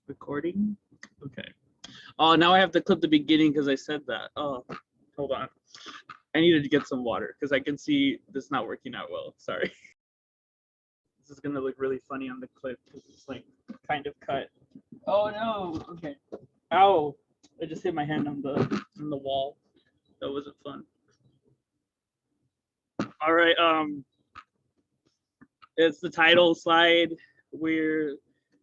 Recording? Okay. Oh, now I have to clip the beginning because I said that. Oh, hold on. I needed to get some water because I can see this not working out well. Sorry. This is gonna look really funny on the clip because it's like kind of cut. Oh no. Okay. Ow. I just hit my hand on the wall. That wasn't fun. All right. It's the title slide where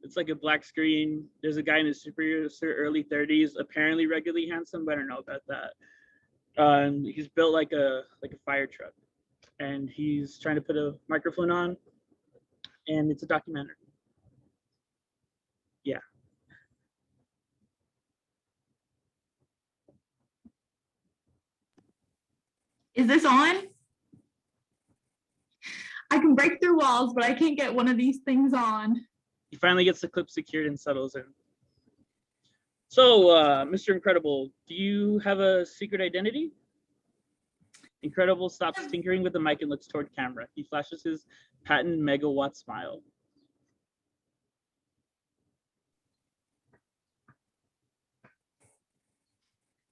it's like a black screen. There's a guy in his superhero early 30s, apparently regularly handsome, but I don't know about that. He's built like a fire truck, and he's trying to put a microphone on, and it's a documentary. Yeah. Is this on? I can break through walls, but I can't get one of these things on. He finally gets the clip secured and settles in. So, Mr. Incredible, do you have a secret identity? Incredible stops tinkering with the mic and looks toward camera. He flashes his patent megawatt smile.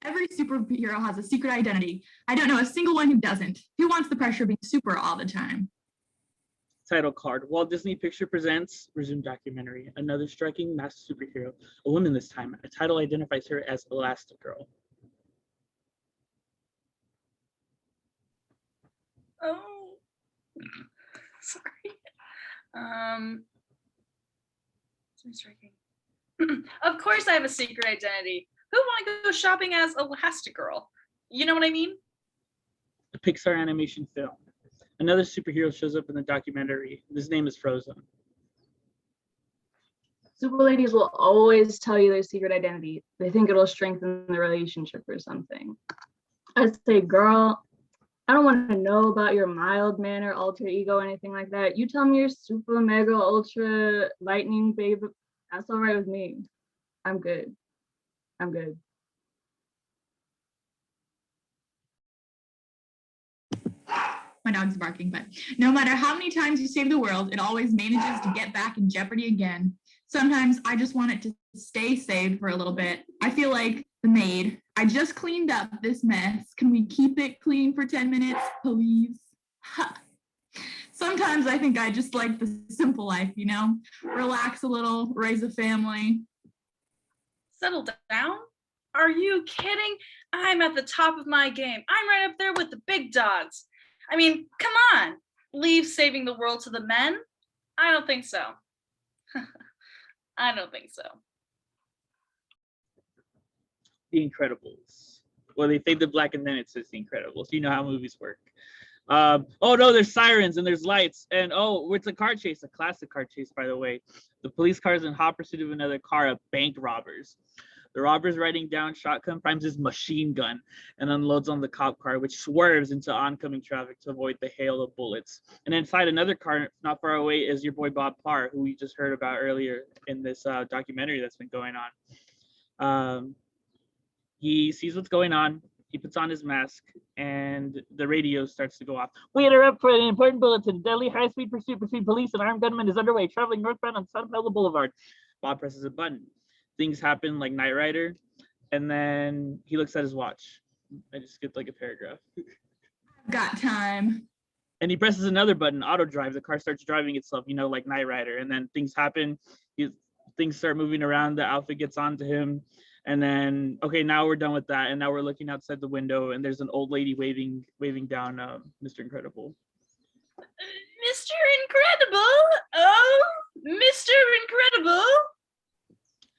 Every superhero has a secret identity. I don't know a single one who doesn't. Who wants the pressure of being super all the time? Title card. Walt Disney Picture presents resume documentary. Another striking masked superhero, a woman this time. A title identifies her as Elastigirl. Oh, sorry. So striking. Of course, I have a secret identity. Who want to go shopping as Elastigirl? You know what I mean? A Pixar animation film. Another superhero shows up in the documentary. His name is Frozen. Super ladies will always tell you their secret identity. They think it'll strengthen the relationship or something. I say, girl, I don't want to know about your mild manner, alter ego, anything like that. You tell me you're super, mega, ultra, lightning, babe. That's all right with me. I'm good. I'm good. My dog's barking, but no matter how many times you save the world, it always manages to get back in jeopardy again. Sometimes I just want it to stay saved for a little bit. I feel like the maid. I just cleaned up this mess. Can we keep it clean for 10 minutes, please? Sometimes I think I just like the simple life, you know? Relax a little, raise a family. Settle down? Are you kidding? I'm at the top of my game. I'm right up there with the big dogs. I mean, come on. Leave saving the world to the men? I don't think so. I don't think so. The Incredibles. Well, they fade to black and then it says The Incredibles. You know how movies work. Oh no, there's sirens and there's lights. And oh, it's a car chase, a classic car chase, by the way. The police car is in hot pursuit of another car of bank robbers. The robber's riding down shotgun, primes his machine gun, and unloads on the cop car, which swerves into oncoming traffic to avoid the hail of bullets. And inside another car, not far away, is your boy Bob Parr, who we just heard about earlier in this documentary that's been going on. He sees what's going on. He puts on his mask, and the radio starts to go off. We interrupt for an important bulletin. Deadly high-speed pursuit between police and armed gunmen is underway, traveling northbound on Sunflower Boulevard. Bob presses a button. Things happen like Knight Rider, and then he looks at his watch. I just skipped like a paragraph. Got time. And he presses another button, auto drive. The car starts driving itself, you know, like Knight Rider. And then things happen. Things start moving around. The outfit gets onto him. And then, okay, now we're done with that. And now we're looking outside the window, and there's an old lady waving down Mr. Incredible. Mr. Incredible! Oh, Mr. Incredible!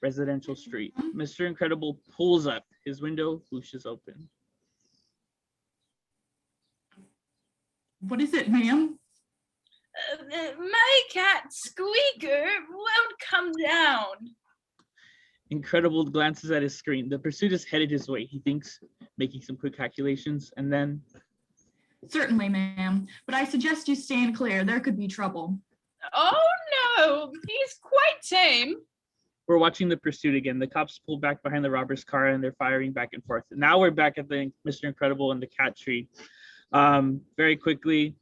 Residential street. Mr. Incredible pulls up. His window whooshes open. What is it, ma'am? My cat Squeaker won't come down. Incredible glances at his screen. The pursuit is headed his way. He thinks, making some quick calculations, and then... Certainly, ma'am, but I suggest you stand clear. There could be trouble. Oh no, he's quite tame. We're watching the pursuit again. The cops pull back behind the robber's car, and they're firing back and forth. Now we're back at the Mr. Incredible and the cat tree. Very quickly,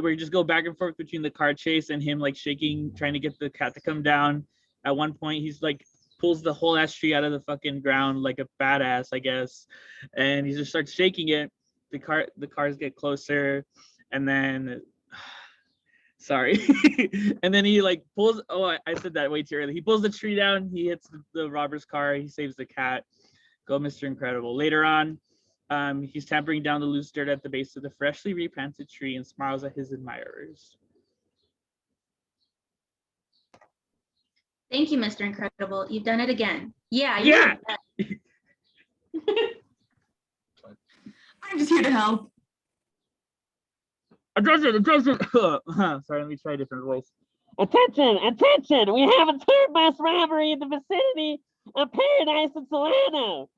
we just go back and forth between the car chase and him like shaking, trying to get the cat to come down. At one point, he's like pulls the whole ass tree out of the fucking ground like a badass, I guess, and he just starts shaking it. The cars get closer, and then sorry, and then he like pulls. Oh, I said that way too early. He pulls the tree down. He hits the robber's car. He saves the cat. Go, Mr. Incredible. Later on, he's tampering down the loose dirt at the base of the freshly replanted tree and smiles at his admirers. Thank you, Mr. Incredible. You've done it again. Yeah. Yeah. I'm just here to help. Attention! Sorry, let me try a different voice. Attention! We have a third mass robbery in the vicinity of Paradise and Solano.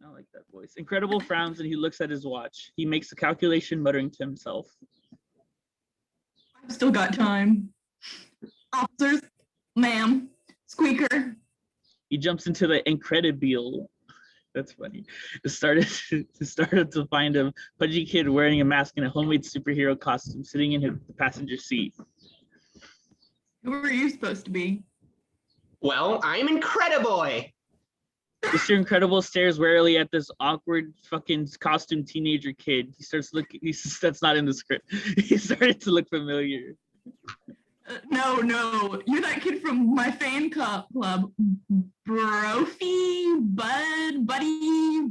I like that voice. Incredible frowns and he looks at his watch. He makes a calculation, muttering to himself. I've still got time. Officers, ma'am, squeaker. He jumps into the Incredibile. That's funny. Started to find a pudgy kid wearing a mask and a homemade superhero costume sitting in the passenger seat. Who are you supposed to be? Well, I'm Incrediboy. Mr. Incredible stares warily at this awkward fucking costume teenager kid. He starts looking. That's not in the script. He started to look familiar. No, you're that kid from my fan club. Brophy, buddy.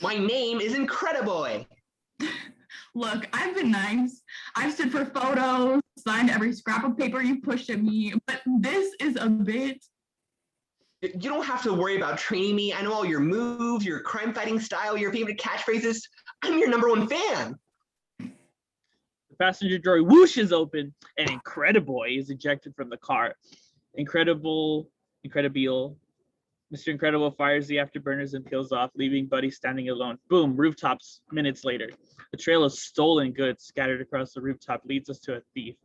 My name is Incrediboy. Look, I've been nice. I've stood for photos, signed every scrap of paper you pushed at me, but this is a bit. You don't have to worry about training me. I know all your moves, your crime-fighting style, your favorite catchphrases. I'm your number 1 fan. The passenger door whooshes open, and Incrediboy is ejected from the car. Incredible. Mr. Incredible fires the afterburners and peels off, leaving Buddy standing alone. Boom, rooftops minutes later. A trail of stolen goods scattered across the rooftop leads us to a thief.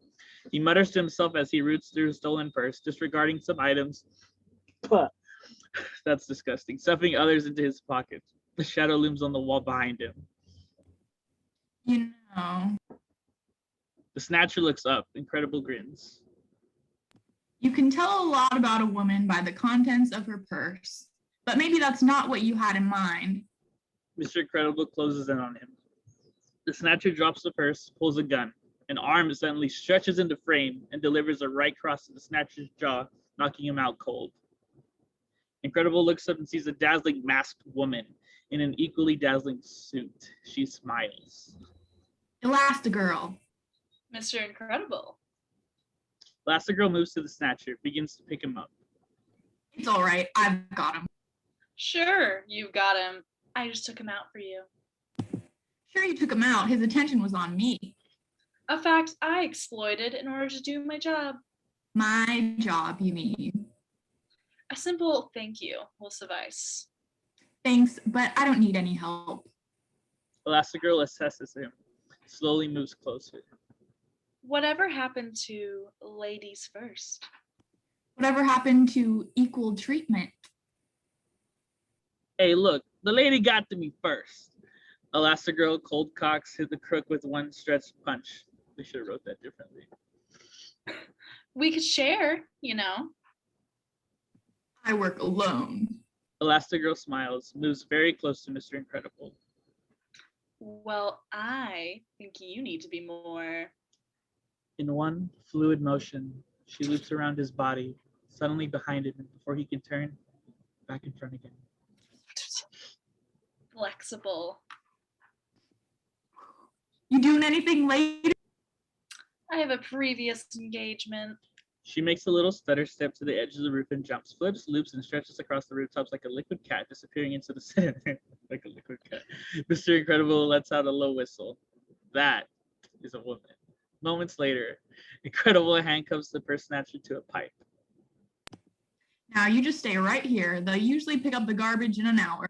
He mutters to himself as he roots through a stolen purse, disregarding some items. That's disgusting. Stuffing others into his pockets. The shadow looms on the wall behind him. You know. The snatcher looks up. Incredible grins. You can tell a lot about a woman by the contents of her purse, but maybe that's not what you had in mind. Mr. Incredible closes in on him. The snatcher drops the purse, pulls a gun. An arm suddenly stretches into frame and delivers a right cross to the snatcher's jaw, knocking him out cold. Incredible looks up and sees a dazzling masked woman in an equally dazzling suit. She smiles. Elastigirl. Mr. Incredible. Elastigirl moves to the snatcher, begins to pick him up. It's all right. I've got him. Sure, you've got him. I just took him out for you. Sure, you took him out. His attention was on me. A fact I exploited in order to do my job. My job, you mean? A simple thank you will suffice. Thanks, but I don't need any help. Elastigirl assesses him, slowly moves closer. Whatever happened to ladies first? Whatever happened to equal treatment? Hey, look, the lady got to me first. Elastigirl cold cocks hit the crook with one stretched punch. They should have wrote that differently. We could share, you know. I work alone. Elastigirl smiles, moves very close to Mr. Incredible. Well, I think you need to be more. In one fluid motion, she loops around his body, suddenly behind him, and before he can turn, back in front again. Flexible. You doing anything later? I have a previous engagement. She makes a little stutter step to the edge of the roof and jumps, flips, loops, and stretches across the rooftops like a liquid cat, disappearing into the center. Like a liquid cat. Mr. Incredible lets out a low whistle. That is a woman. Moments later, Incredible handcuffs the purse snatcher to a pipe. Now you just stay right here. They'll usually pick up the garbage in an hour.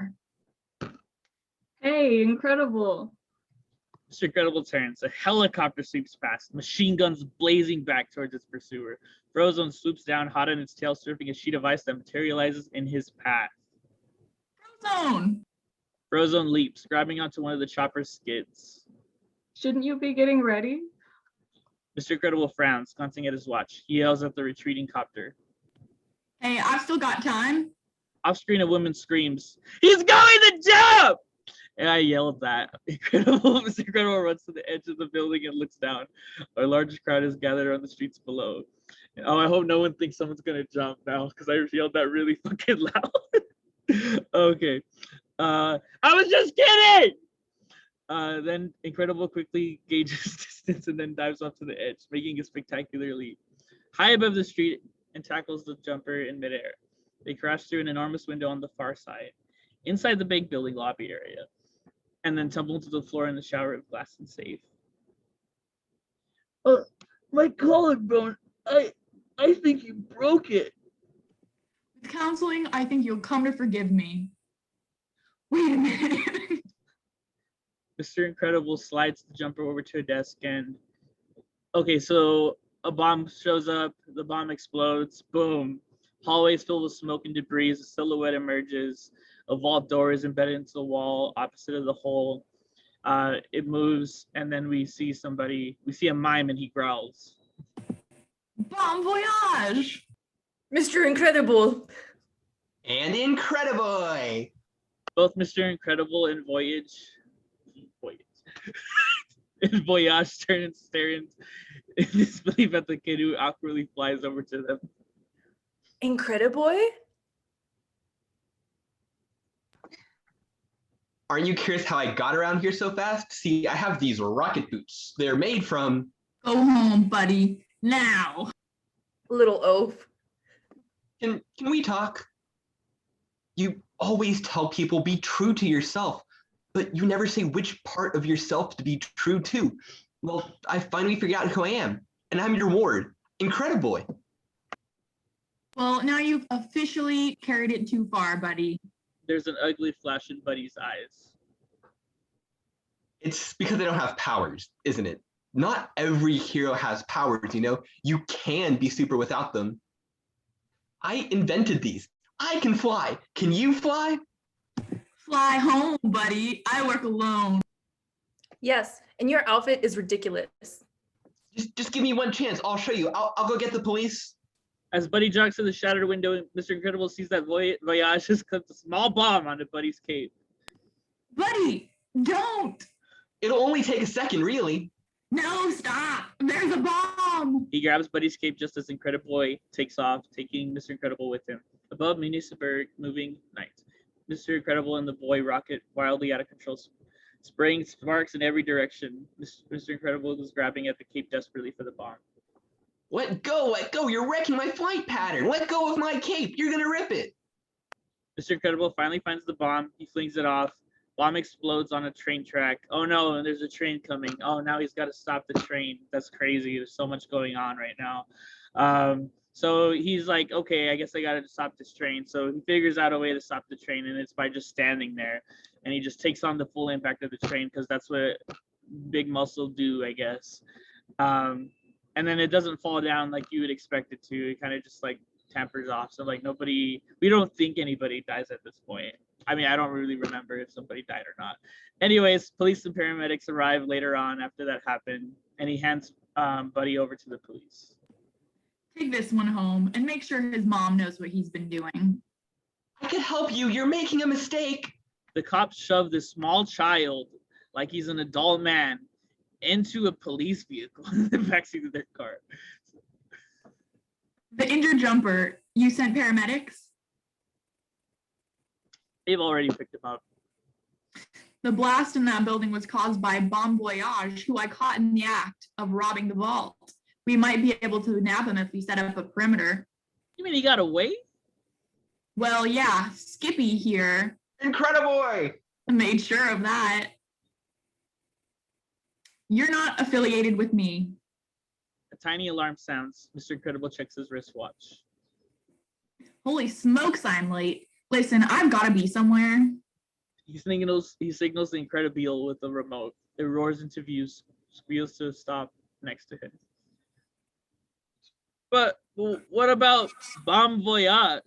Hey, Incredible. Mr. Incredible turns. A helicopter sweeps past, machine guns blazing back towards its pursuer. Frozone swoops down, hot on its tail, surfing a sheet of ice that materializes in his path. Frozone! Frozone leaps, grabbing onto one of the chopper's skids. Shouldn't you be getting ready? Mr. Incredible frowns, glancing at his watch. He yells at the retreating copter. Hey, I've still got time. Off screen, a woman screams, "He's going to jump!" And I yelled that. Mr. Incredible runs to the edge of the building and looks down. A large crowd is gathered on the streets below. Oh, I hope no one thinks someone's gonna jump now because I yelled that really fucking loud. Okay. I was just kidding. Then Incredible quickly gauges distance and then dives off to the edge, making a spectacular leap high above the street and tackles the jumper in midair. They crash through an enormous window on the far side, inside the big building lobby area, and then tumble to the floor in the shower of glass and safe. My collarbone. I think you broke it. With counseling, I think you'll come to forgive me. Wait a minute. Mr. Incredible slides the jumper over to a desk and okay, so a bomb shows up, the bomb explodes, boom. Hallways filled with smoke and debris, a silhouette emerges, a vault door is embedded into the wall opposite of the hole. It moves, and then we see a mime and he growls. Bon voyage! Mr. Incredible. And Incrediboy. Both Mr. Incredible and and Voyage turn and stare in disbelief at the kid who awkwardly flies over to them. Incrediboy? Aren't you curious how I got around here so fast? See, I have these rocket boots. They're made from... Go home, buddy. Now. Little oaf. Can we talk? You always tell people be true to yourself, but you never say which part of yourself to be true to. Well, I finally figured out who I am, and I'm your ward, Incrediboy. Well, now you've officially carried it too far, buddy. There's an ugly flash in Buddy's eyes. It's because I don't have powers, isn't it? Not every hero has powers, you know? You can be super without them. I invented these. I can fly. Can you fly? Fly home, buddy. I work alone. Yes, and your outfit is ridiculous. Just give me one chance. I'll show you. I'll go get the police. As Buddy jogs to the shattered window, Mr. Incredible sees that Voyage has clipped a small bomb onto Buddy's cape. Buddy, don't. It'll only take a second, really. No, stop. There's a bomb. He grabs Buddy's cape just as Incrediboy takes off, taking Mr. Incredible with him. Above, Municipal moving night. Mr. Incredible and the boy rocket wildly out of control, spraying sparks in every direction. Mr. Incredible was grabbing at the cape desperately for the bomb. Let go, you're wrecking my flight pattern. Let go of my cape, you're gonna rip it. Mr. Incredible finally finds the bomb, he flings it off. Bomb explodes on a train track. Oh no, and there's a train coming. Oh, now he's gotta stop the train. That's crazy, there's so much going on right now. So he's like, okay, I guess I gotta stop this train. So he figures out a way to stop the train, and it's by just standing there. And he just takes on the full impact of the train because that's what big muscle do, I guess. And then it doesn't fall down like you would expect it to. It kind of just like tampers off. So like we don't think anybody dies at this point. I mean, I don't really remember if somebody died or not. Anyways, police and paramedics arrive later on after that happened, and he hands Buddy over to the police. Take this one home and make sure his mom knows what he's been doing. I could help you, you're making a mistake. The cops shove this small child, like he's an adult man, into a police vehicle in the backseat of their car. The injured jumper, you sent paramedics? They've already picked him up. The blast in that building was caused by Bon Voyage, who I caught in the act of robbing the vault. We might be able to nab him if we set up a perimeter. You mean he got away? Well, yeah, Skippy here Incrediboy! made sure of that. You're not affiliated with me. A tiny alarm sounds. Mr. Incredible checks his wristwatch. Holy smokes, I'm late. Listen, I've got to be somewhere. He signals the Incredible with the remote. It roars into view, squeals to a stop next to him. But what about Bon Voyage?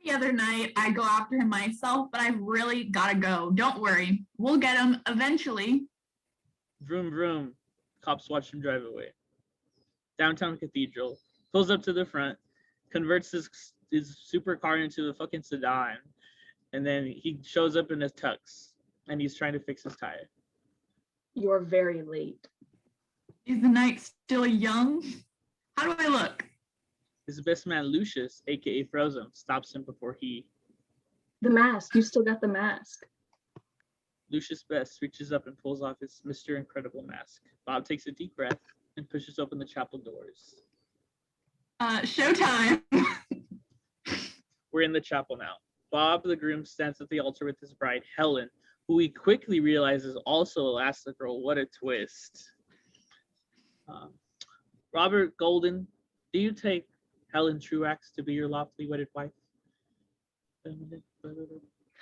The other night, I go after him myself, but I've really got to go. Don't worry. We'll get him eventually. Vroom, vroom. Cops watch him drive away. Downtown Cathedral. Pulls up to the front. converts his supercar into a fucking sedan, and then he shows up in his tux, and he's trying to fix his tire. You're very late. Is the night still young? How do I look? His best man Lucius, aka Frozen, stops him before he. The mask. You still got the mask. Lucius Best reaches up and pulls off his Mr. Incredible mask. Bob takes a deep breath and pushes open the chapel doors. Showtime. We're in the chapel now. Bob, the groom, stands at the altar with his bride, Helen, who he quickly realizes also Elastigirl. What a twist. Robert Golden, do you take Helen Truax to be your lawfully wedded wife?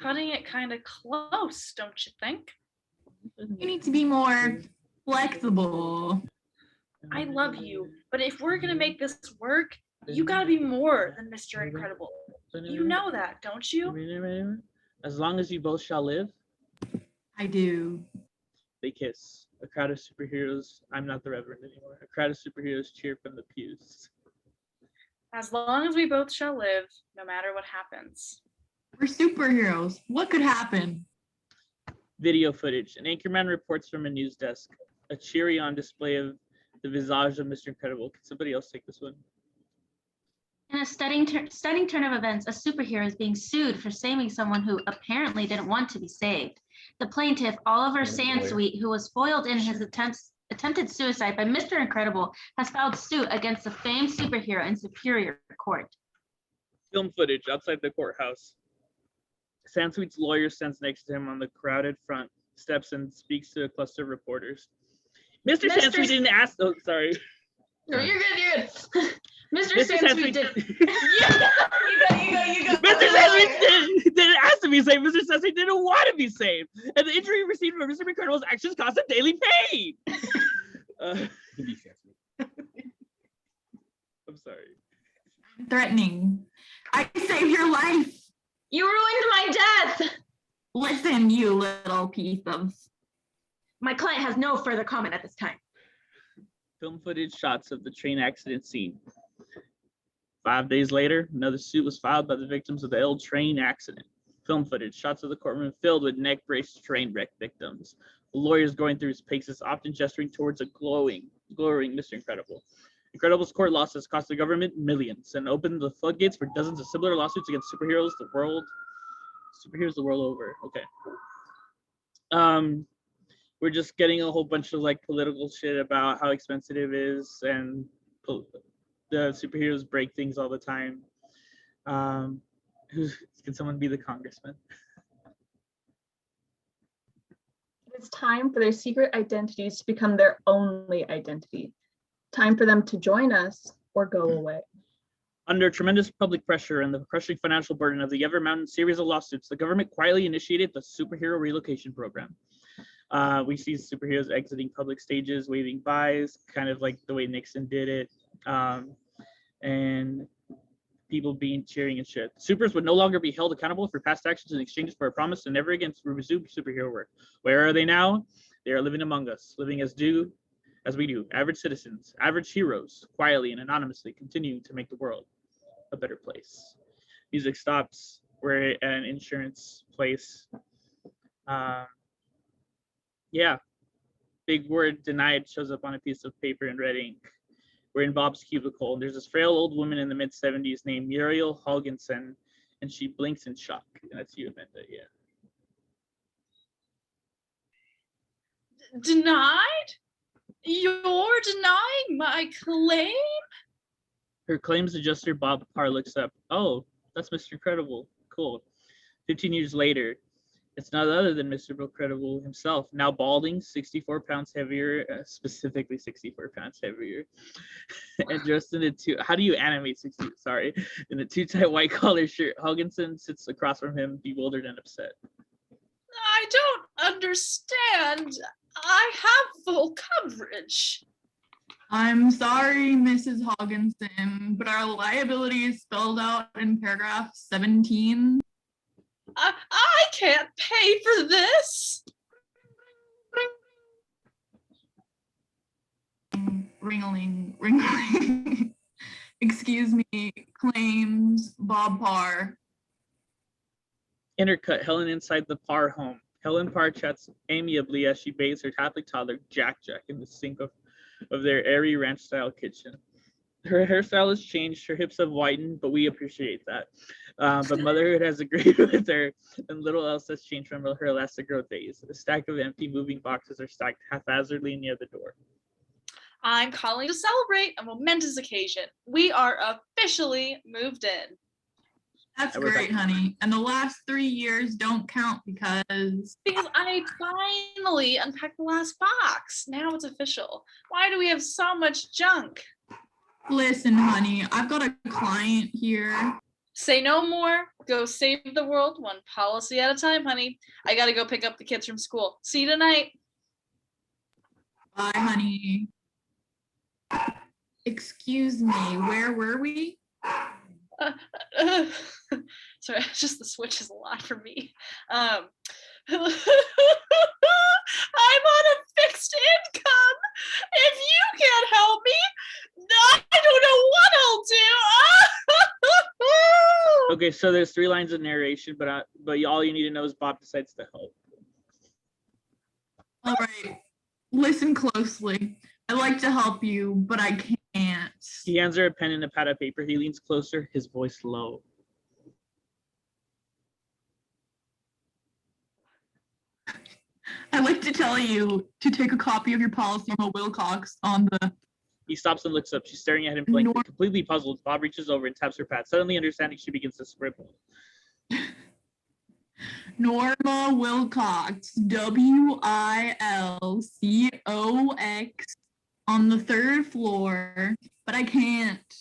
Cutting it kind of close, don't you think? You need to be more flexible. I love you, but if we're gonna make this work, you gotta be more than Mr. Incredible. You know that, don't you? As long as you both shall live. I do. They kiss. A crowd of superheroes. I'm not the Reverend anymore. A crowd of superheroes cheer from the pews. As long as we both shall live, no matter what happens. We're superheroes. What could happen? Video footage. An anchorman reports from a news desk. A cheery on display of the visage of Mr. Incredible. Can somebody else take this one? In a stunning turn of events, a superhero is being sued for saving someone who apparently didn't want to be saved. The plaintiff, Oliver Sansweet, who was foiled in his attempted suicide by Mr. Incredible, has filed suit against the famed superhero in Superior Court. Film footage outside the courthouse. Sansweet's lawyer stands next to him on the crowded front steps and speaks to a cluster of reporters. Mr. Sansweet didn't ask. Oh, sorry. No, you're good. You're good. Mr. Mr. Sansweet did. Yeah, you go. Mr. Sansweet didn't ask to be saved. Mr. Sansweet didn't want to be saved. And the injury received from Mr. Incredible's actions cost him daily pain. I'm sorry. Threatening. I saved your life. You ruined my death. Listen, you little piece of. My client has no further comment at this time. Film footage shots of the train accident scene. 5 days later, another suit was filed by the victims of the L train accident. Film footage, shots of the courtroom filled with neck braced train wreck victims. The lawyers going through his paces, often gesturing towards a glowing Mr. Incredible. Incredible's court losses cost the government millions and opened the floodgates for dozens of similar lawsuits against superheroes the world over. Okay. We're just getting a whole bunch of like political shit about how expensive it is, and the superheroes break things all the time. Can someone be the congressman? It's time for their secret identities to become their only identity. Time for them to join us or go away. Under tremendous public pressure and the crushing financial burden of the ever-mounting series of lawsuits, the government quietly initiated the Superhero Relocation Program. We see superheroes exiting public stages, waving byes, kind of like the way Nixon did it, and people cheering and shit. Supers would no longer be held accountable for past actions in exchange for a promise to never again resume superhero work. Where are they now? They are living among us, living as we do, average citizens, average heroes, quietly and anonymously continuing to make the world a better place. Music stops. We're at an insurance place. Yeah, big word denied shows up on a piece of paper in red ink. We're in Bob's cubicle, and there's this frail old woman in the mid-70s named Muriel Haugensen, and she blinks in shock. And that's you, Amanda, yeah. Denied? You're denying my claim? Her claims adjuster, Bob Parr, looks up. Oh, that's Mr. Incredible. Cool. 15 years later, it's none other than Mr. Incredible himself, now balding, 64 pounds heavier, specifically 64 pounds heavier, and dressed in how do you animate 60, sorry, in a too-tight white collar shirt. Haugensen sits across from him, bewildered and upset. I don't understand. I have full coverage. I'm sorry, Mrs. Hogginson, but our liability is spelled out in paragraph 17. I can't pay for this. Ringling. Excuse me, claims Bob Parr. Intercut, Helen inside the Parr home. Helen Parr chats amiably as she bathes her happy toddler Jack in the sink of their airy ranch-style kitchen. Her hairstyle has changed, her hips have widened, but we appreciate that. But motherhood has agreed with her, and little else has changed from her elastic growth days. A stack of empty moving boxes are stacked haphazardly near the door. I'm calling to celebrate a momentous occasion. We are officially moved in. That's great, honey. And the last 3 years don't count because I finally unpacked the last box. Now it's official. Why do we have so much junk? listen, honey, I've got a client here. Say no more. Go save the world one policy at a time, honey. I gotta go pick up the kids from school. See you tonight. Bye, honey. Excuse me, where were we? Sorry, just the switch is a lot for me. I'm on a fixed income. If you can't help me, I don't know what I'll do. Okay, so there's 3 lines of narration, but all you need to know is Bob decides to help. All right, listen closely. I'd like to help you, but I can't. He hands her a pen and a pad of paper. He leans closer, his voice low. I'd like to tell you to take a copy of your policy from Wilcox on the... He stops and looks up. She's staring at him blankly, completely puzzled. Bob reaches over and taps her pad. Suddenly understanding, she begins to scribble. Norma Wilcox, Wilcox, on the 3rd floor, but I can't.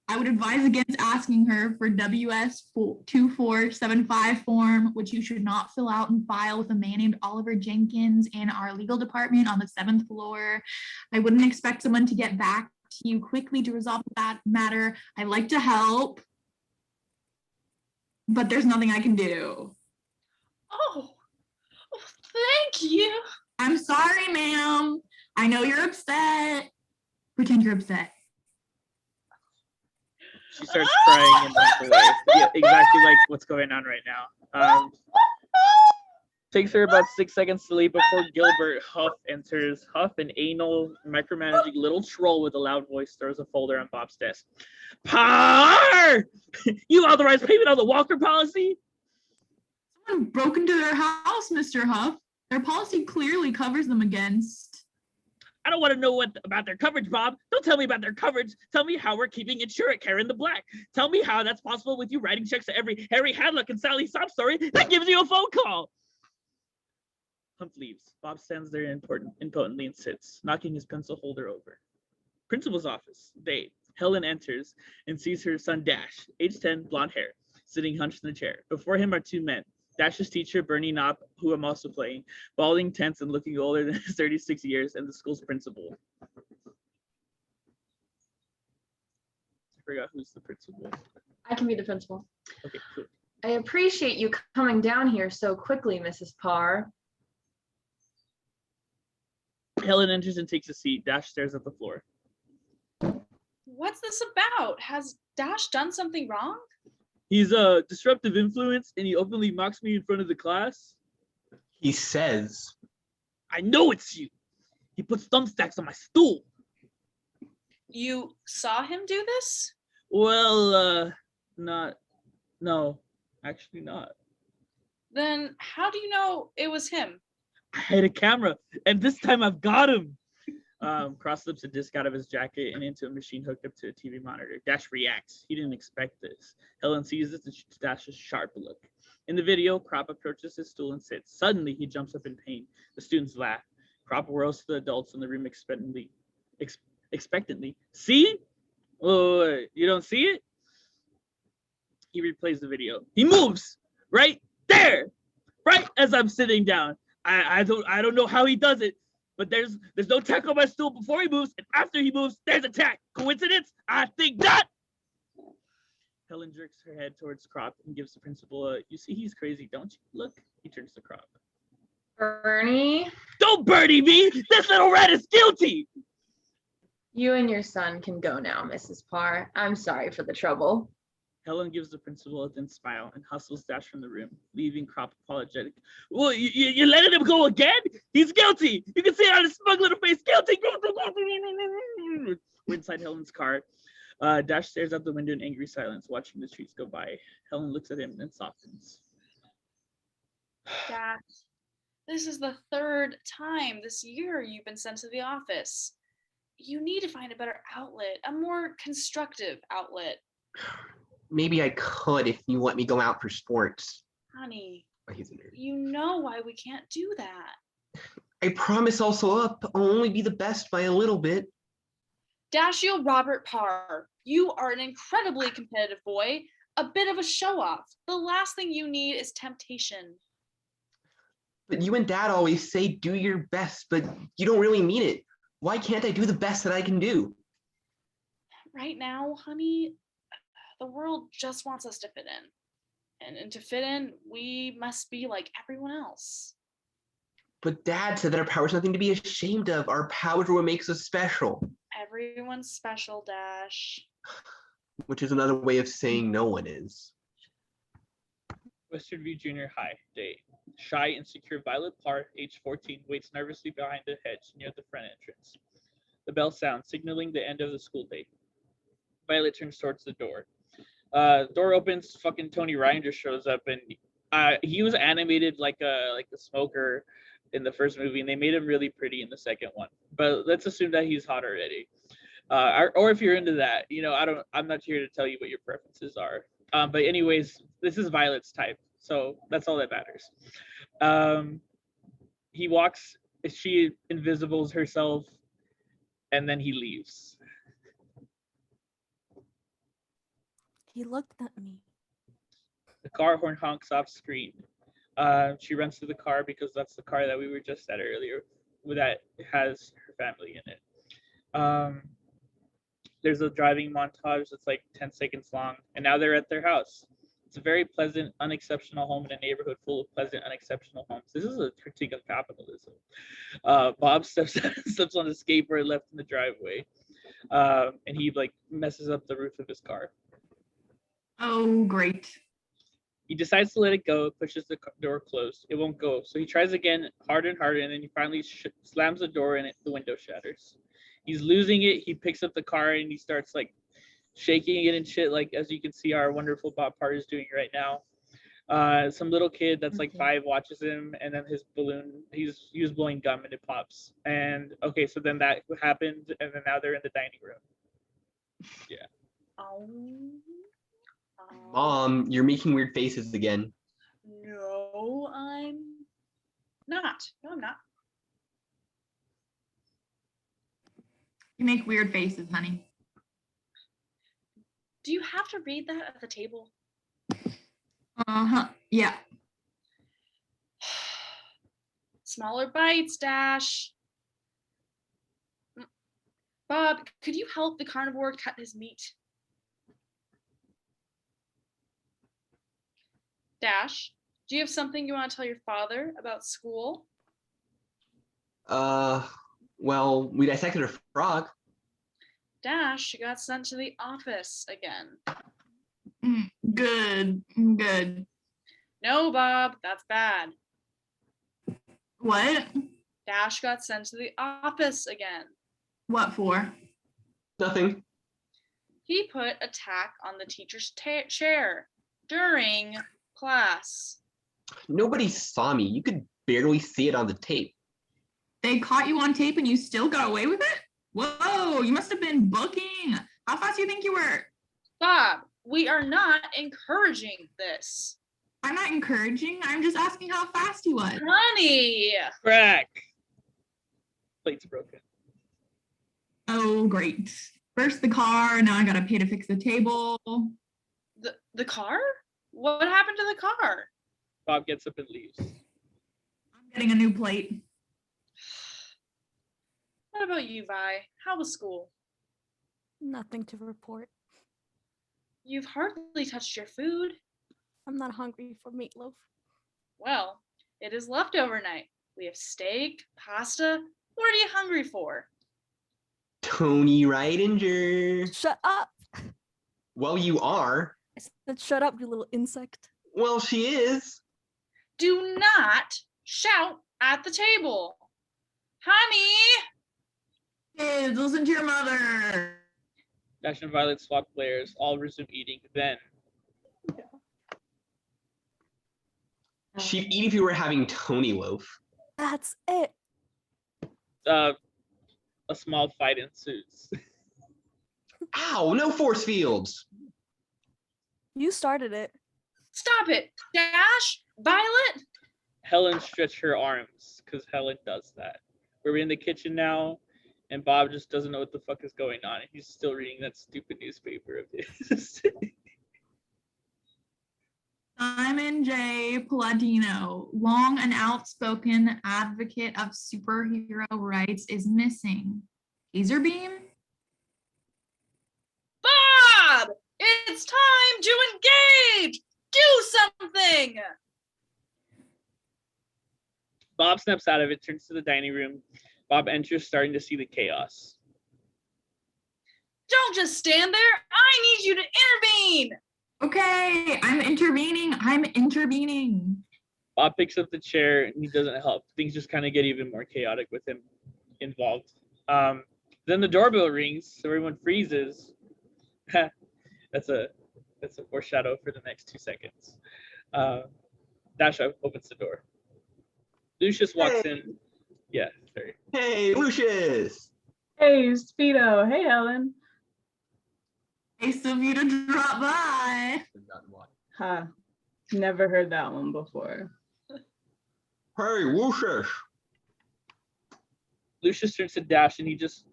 I would advise against asking her for WS 2475 form, which you should not fill out and file with a man named Oliver Jenkins in our legal department on the 7th floor. I wouldn't expect someone to get back to you quickly to resolve that matter. I'd like to help, but there's nothing I can do. Oh, thank you. I'm sorry, ma'am. I know you're upset. Pretend you're upset. She starts crying and walks away. Yeah, exactly like what's going on right now. Takes her about 6 seconds to leave before Gilbert Huff enters. Huff, an anal, micromanaging little troll with a loud voice, throws a folder on Bob's desk. Parr! You authorized payment on the Walker policy? Someone broke into their house, Mr. Huff. Their policy clearly covers them against... I don't want to know about their coverage, Bob. Don't tell me about their coverage. Tell me how we're keeping insurance care in the black. Tell me how that's possible with you writing checks to every Harry Hadlock and Sally sob story that gives you a phone call. Humph leaves. Bob stands there impotently and sits, knocking his pencil holder over. Principal's office. Day. Helen enters and sees her son Dash, age 10, blonde hair, sitting hunched in the chair. Before him are 2 men. Dash's teacher, Bernie Knopp, who I'm also playing, balding, tense, and looking older than 36 years, and the school's principal. I forgot who's the principal. I can be the principal. Okay, cool. I appreciate you coming down here so quickly, Mrs. Parr. Helen enters and takes a seat. Dash stares at the floor. What's this about? Has Dash done something wrong? He's a disruptive influence, and he openly mocks me in front of the class. He says, I know it's you. He puts thumbstacks on my stool. You saw him do this? Well, no, actually not. Then how do you know it was him? I had a camera, and this time I've got him. Cross slips a disc out of his jacket and into a machine hooked up to a TV monitor. Dash reacts. He didn't expect this. Helen sees this and shoots Dash a sharp look. In the video, Crop approaches his stool and sits. Suddenly, he jumps up in pain. The students laugh. Crop whirls to the adults in the room expectantly. See? Oh, you don't see it? He replays the video. He moves right there, right as I'm sitting down. I don't know how he does it. But there's no tack on my stool before he moves, and after he moves, there's a tack. Coincidence? I think not. Helen jerks her head towards Crop and gives the principal a, you see he's crazy, don't you? Look, he turns to Crop. Bernie? Don't Bernie me! This little rat is guilty! You and your son can go now, Mrs. Parr. I'm sorry for the trouble. Helen gives the principal a thin smile and hustles Dash from the room, leaving Crop apologetic. Well, you letting him go again? He's guilty. You can see it on his smug little face. Guilty. We're inside Helen's car. Dash stares out the window in angry silence, watching the streets go by. Helen looks at him and softens. Dash, this is the third time this year you've been sent to the office. You need to find a better outlet, a more constructive outlet. Maybe I could if you let me go out for sports. Honey, Oh, he's a nerd. you know why we can't do that. I promise I'll sew up. I'll only be the best by a little bit. Dashiell Robert Parr, you are an incredibly competitive boy, a bit of a show-off. The last thing you need is temptation. But you and Dad always say do your best, but you don't really mean it. Why can't I do the best that I can do? Right now, honey, the world just wants us to fit in. And to fit in, we must be like everyone else. But Dad said that our power is nothing to be ashamed of. Our powers are what makes us special. Everyone's special, Dash. Which is another way of saying no one is. Western View Junior High, day. Shy, insecure Violet Parr, age 14, waits nervously behind a hedge near the front entrance. The bell sounds, signaling the end of the school day. Violet turns towards the door. Door opens, fucking Tony Ryan just shows up, and he was animated like the smoker in the first movie, and they made him really pretty in the second one. But let's assume that he's hot already. Or if you're into that, I'm not here to tell you what your preferences are. But anyways, this is Violet's type, so that's all that matters. He walks, she invisibles herself, and then he leaves. He looked at me. The car horn honks off screen. She runs to the car because that's the car that we were just at earlier, that has her family in it. There's a driving montage that's like 10 seconds long, and now they're at their house. It's a very pleasant, unexceptional home in a neighborhood full of pleasant, unexceptional homes. This is a critique of capitalism. Bob steps on the skateboard left in the driveway, and he like messes up the roof of his car. Oh, great. He decides to let it go, pushes the door closed. It won't go, so he tries again, harder and harder, and then he finally slams the door and the window shatters. He's losing it. He picks up the car and he starts like shaking it and shit, like as you can see our wonderful Bob Parr is doing right now. Some little kid that's like 5 watches him, and then his balloon, he was blowing gum and it pops. And okay, so then that happened, and then now they're in the dining room. Yeah. Mom, you're making weird faces again. No, I'm not. No, I'm not. You make weird faces, honey. Do you have to read that at the table? Uh-huh. Yeah. Smaller bites, Dash. Bob, could you help the carnivore cut his meat? Dash, do you have something you want to tell your father about school? Well, we dissected a frog. Dash, you got sent to the office again. Good. No, Bob, that's bad. What? Dash got sent to the office again. What for? Nothing. He put a tack on the teacher's chair during class. Nobody saw me. You could barely see it on the tape. They caught you on tape and you still got away with it? Whoa, you must have been booking. How fast do you think you were? Bob, we are not encouraging this. I'm not encouraging. I'm just asking how fast he was. Honey! Crack. Plate's broken. Oh, great. First the car, now I gotta pay to fix the table. The car? What happened to the car? Bob gets up and leaves. I'm getting a new plate. What about you, Vi? How was school? Nothing to report. You've hardly touched your food. I'm not hungry for meatloaf. Well, it is leftover night. We have steak, pasta. What are you hungry for? Tony Ridinger. Shut up. Well, you are. I said, shut up, you little insect. Well, she is. Do not shout at the table. Honey! Kids, listen to your mother. Dash and Violet swap players, all resume eating. Then She'd eat if you were having Tony loaf. That's it. a small fight ensues. Ow, no force fields. You started it. Stop it! Dash! Violet! Helen stretched her arms because Helen does that. We're in the kitchen now, and Bob just doesn't know what the fuck is going on. He's still reading that stupid newspaper of his. Simon J. Palladino, long an outspoken advocate of superhero rights, is missing. Taser beam? Bob! It's time to engage! Do something! Bob snaps out of it, turns to the dining room. Bob enters, starting to see the chaos. Don't just stand there! I need you to intervene! Okay, I'm intervening. Bob picks up the chair and he doesn't help. Things just kind of get even more chaotic with him involved. Then the doorbell rings, so everyone freezes. That's a foreshadow for the next 2 seconds. Dasha opens the door. Lucius walks in. Yeah, sorry. Hey, Lucius. Hey, Speedo. Hey, Helen. Nice of you to drop by. Huh. Never heard that one before. Hey, Lucius. Lucius turns to Dash and he just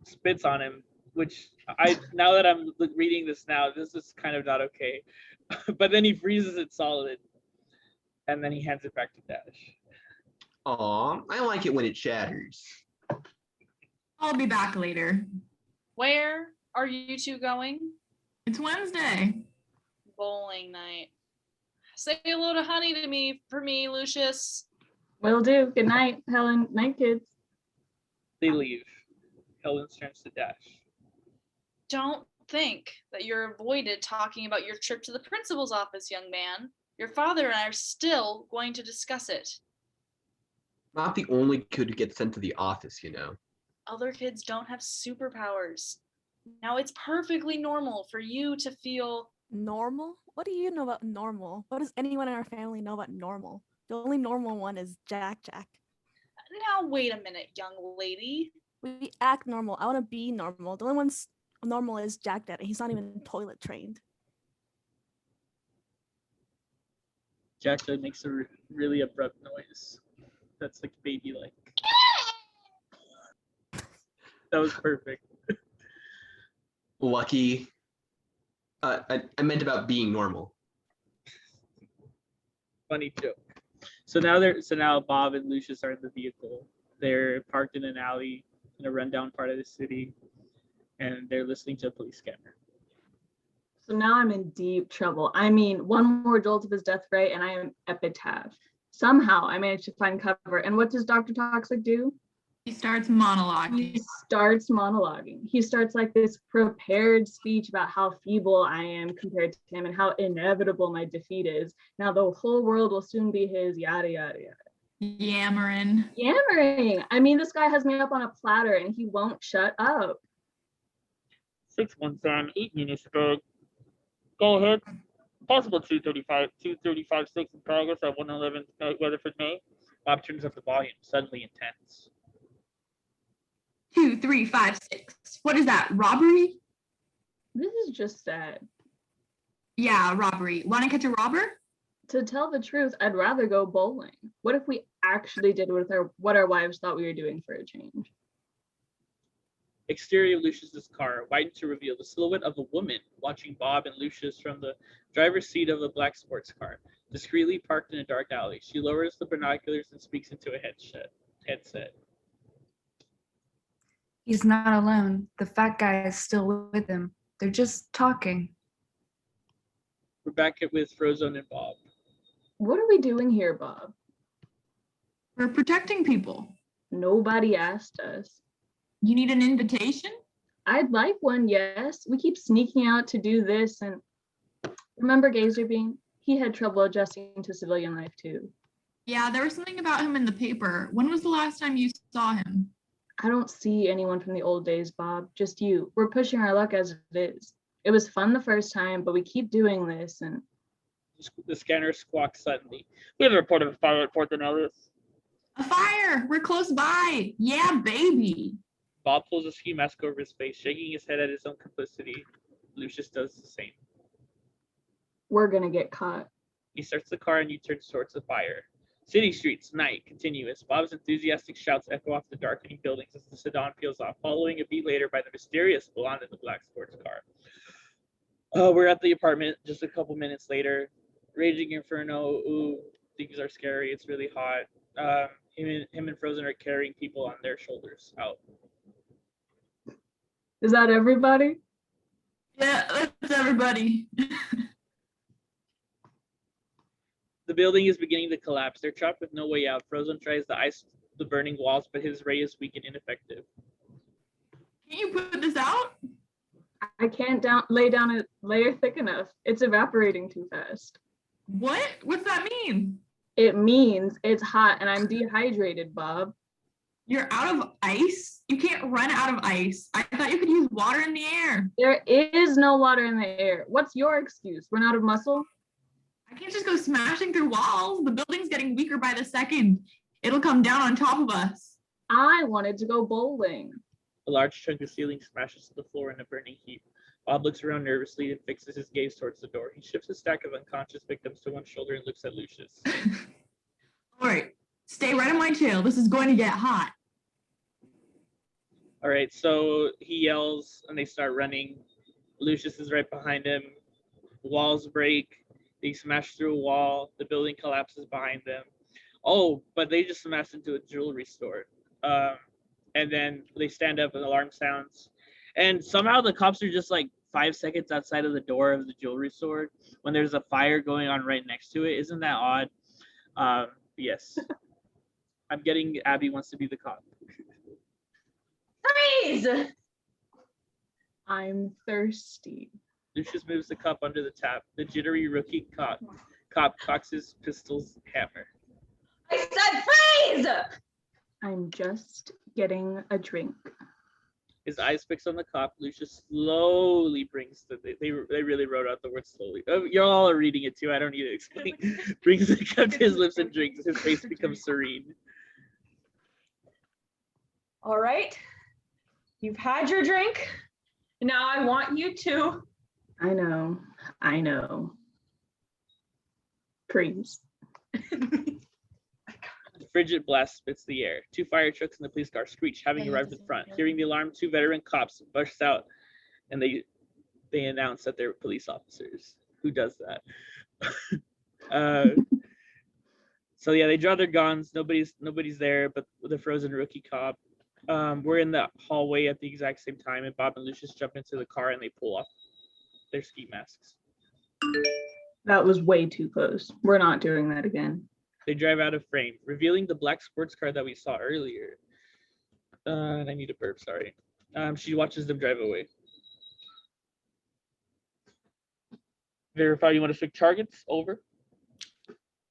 spits on him, which now that I'm reading this now, this is kind of not okay. But then he freezes it solid and then he hands it back to Dash. Aw, I like it when it shatters. I'll be back later. Where are you two going? It's Wednesday. Bowling night. Say hello to Honey for me, Lucius. Will do. Good night, Helen. Night, kids. They leave. Helen turns to Dash. Don't think that you're avoided talking about your trip to the principal's office, young man. Your father and I are still going to discuss it. Not the only kid who gets sent to the office, you know. Other kids don't have superpowers. Now, it's perfectly normal for you to feel... Normal? What do you know about normal? What does anyone in our family know about normal? The only normal one is Jack. Now, wait a minute, young lady. We act normal. I want to be normal. The only one's normal is Jack Dad, and he's not even toilet trained. Jack makes a really abrupt noise. That's like baby like. That was perfect. Lucky. I meant about being normal. Funny joke. So now Bob and Lucius are in the vehicle. They're parked in an alley in a rundown part of the city, and they're listening to a police scanner. So now I'm in deep trouble. I mean, one more jolt of his death ray and I am epitaph. Somehow I managed to find cover. And what does Dr. Toxic do? He starts monologuing. He starts like this prepared speech about how feeble I am compared to him and how inevitable my defeat is. Now the whole world will soon be his, yada, yada, yada. Yammering. I mean, this guy has me up on a platter and he won't shut up. 617, 8 Munisburg. Go ahead. Possible 235, 6 in progress at 111 Weatherford, May. Bob turns up the volume, suddenly intense. 2, 3, 5, 6. What is that? Robbery? This is just sad. Yeah, robbery. Want to catch a robber? To tell the truth, I'd rather go bowling. What if we actually did what our wives thought we were doing for a change? Exterior of Lucius's car widened to reveal the silhouette of a woman watching Bob and Lucius from the driver's seat of the black sports car, discreetly parked in a dark alley. She lowers the binoculars and speaks into a headset. He's not alone. The fat guy is still with him. They're just talking. We're back with Frozone and Bob. What are we doing here, Bob? We're protecting people. Nobody asked us. You need an invitation? I'd like one, yes. We keep sneaking out to do this, and remember Gazerbeam? He had trouble adjusting to civilian life too. Yeah, there was something about him in the paper. When was the last time you saw him? I don't see anyone from the old days, Bob. Just you. We're pushing our luck as it is. It was fun the first time, but we keep doing this, and The scanner squawks suddenly. We have a report of a fire at Fort Ellis. A fire! We're close by. Yeah, baby. Bob pulls a ski mask over his face, shaking his head at his own complicity. Lucius does the same. we're gonna get caught. He starts the car and U-turns towards the fire. City streets, night, continuous. Bob's enthusiastic shouts echo off the darkening buildings as the sedan peels off, following a beat later by the mysterious blonde in the black sports car. We're at the apartment just a couple minutes later. Raging inferno. Ooh, things are scary. It's really hot. Him and Frozen are carrying people on their shoulders out. Is that everybody? Yeah, that's everybody. The building is beginning to collapse. They're trapped with no way out. Frozen tries to ice the burning walls, but his ray is weak and ineffective. Can you put this out? I can't lay down a layer thick enough. It's evaporating too fast. What? What's that mean? It means it's hot and I'm dehydrated, Bob. You're out of ice? You can't run out of ice. I thought you could use water in the air. There is no water in the air. What's your excuse? Run out of muscle? I can't just go smashing through walls. The building's getting weaker by the second. It'll come down on top of us. I wanted to go bowling. A large chunk of ceiling smashes to the floor in a burning heap. Bob looks around nervously and fixes his gaze towards the door. He shifts a stack of unconscious victims to one shoulder and looks at Lucius. All right, stay right on my tail. This is going to get hot. All right, so he yells and they start running. Lucius is right behind him. Walls break. They smash through a wall. The building collapses behind them. Oh, but they just smashed into a jewelry store. And then they stand up and alarm sounds. And somehow the cops are just like 5 seconds outside of the door of the jewelry store when there's a fire going on right next to it. Isn't that odd? Yes. I'm getting Abby wants to be the cop. Freeze! I'm thirsty. Lucius moves the cup under the tap. The jittery rookie cop cocks his pistol's hammer. I said freeze! I'm just getting a drink. His eyes fixed on the cop. Lucius slowly brings they really wrote out the word slowly. Oh, you all are reading it too. I don't need to explain. Brings the cup to his lips and drinks. His face becomes serene. All right. You've had your drink. Now I want you to. I know. Freeze. The frigid blast spits the air. 2 fire trucks and the police car screech, having arrived in front. Hearing the alarm, 2 veteran cops burst out, and they announce that they're police officers. Who does that? So yeah, they draw their guns. Nobody's there, but the frozen rookie cop. We're in the hallway at the exact same time, and Bob and Lucius jump into the car and they pull off their ski masks. That was way too close. We're not doing that again. They drive out of frame, revealing the black sports car that we saw earlier. And I need a burp, sorry. She watches them drive away. Verify you want to switch targets? Over.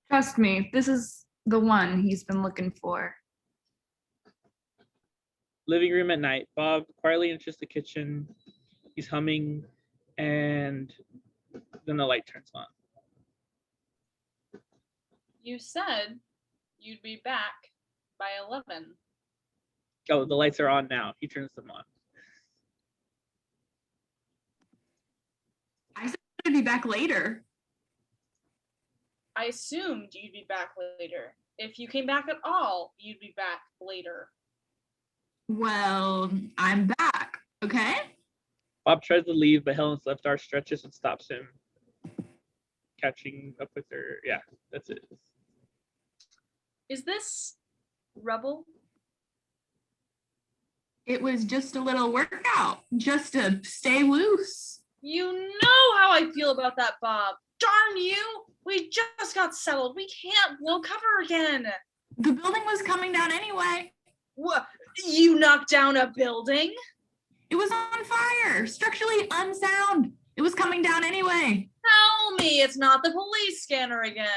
Trust me, this is the one he's been looking for. Living room at night. Bob quietly enters the kitchen. He's humming, and then the light turns on. You said you'd be back by 11. Oh, the lights are on now. He turns them on. I said I'd be back later. I assumed you'd be back later. If you came back at all, you'd be back later. Well, I'm back, okay? Bob tries to leave, but Helen's left arm stretches and stops him. Catching up with her. Yeah, that's it. Is this rubble? It was just a little workout, just to stay loose. You know how I feel about that, Bob. Darn you! We just got settled. We can't blow cover again. The building was coming down anyway. What? You knocked down a building? It was on fire, structurally unsound. It was coming down anyway. Tell me it's not the police scanner again.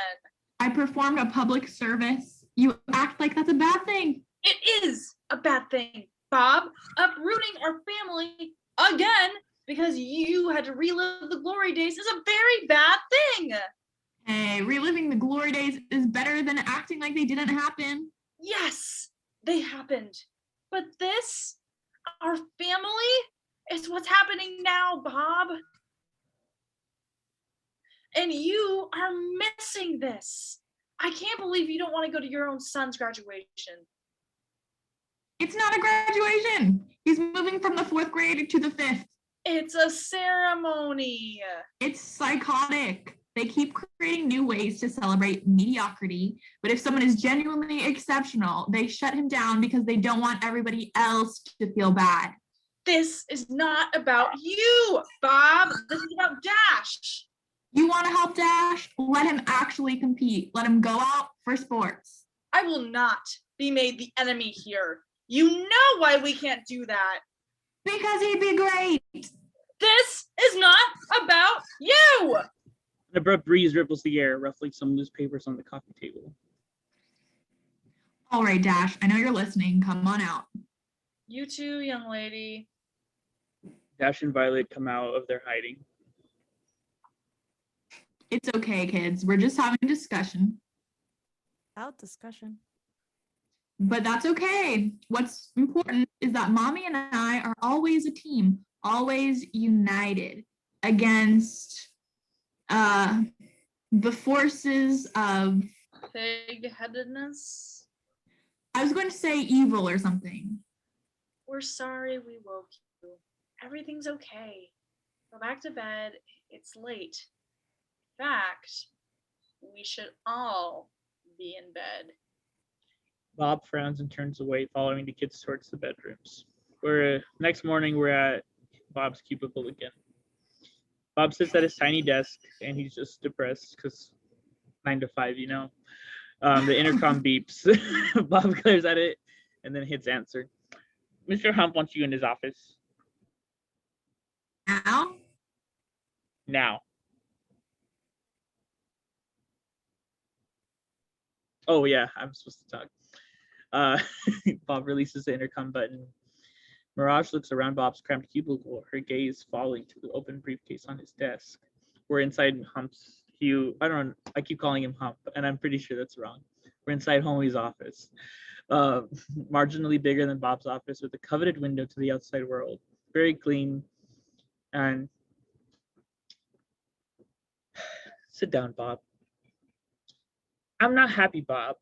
I performed a public service. You act like that's a bad thing. It is a bad thing, Bob. Uprooting our family again because you had to relive the glory days is a very bad thing. Hey, reliving the glory days is better than acting like they didn't happen. Yes, they happened. But this, our family, is what's happening now, Bob. And you are missing this. I can't believe you don't want to go to your own son's graduation. It's not a graduation. He's moving from the 4th grade to the 5th. It's a ceremony. It's psychotic. They keep creating new ways to celebrate mediocrity, but if someone is genuinely exceptional, they shut him down because they don't want everybody else to feel bad. This is not about you, Bob. This is about Dash. You want to help Dash? Let him actually compete. Let him go out for sports. I will not be made the enemy here. You know why we can't do that. Because he'd be great. This is not about you. An abrupt breeze ripples the air, ruffling some loose papers on the coffee table. All right, Dash, I know you're listening. Come on out. You too, young lady. Dash and Violet come out of their hiding. It's okay, kids. We're just having a discussion. Out discussion. But that's okay. What's important is that Mommy and I are always a team, always united against the forces of Pig-headedness. I was going to say evil or something. We're sorry we woke you. Everything's okay. Go back to bed. It's late. In fact, we should all be in bed. Bob frowns and turns away, following the kids towards the bedrooms. Next morning, we're at Bob's cubicle again. Bob sits at his tiny desk, and he's just depressed because 9 to 5, you know. The intercom beeps. Bob glares at it and then hits answer. Mr. Hump wants you in his office. Now? Now. Oh, yeah, I'm supposed to talk. Bob releases the intercom button. Mirage looks around Bob's cramped cubicle, her gaze falling to the open briefcase on his desk. We're inside Hump's I keep calling him Hump, and I'm pretty sure that's wrong. We're inside Homie's office. Marginally bigger than Bob's office, with a coveted window to the outside world. Very clean. And sit down, Bob. I'm not happy, Bob.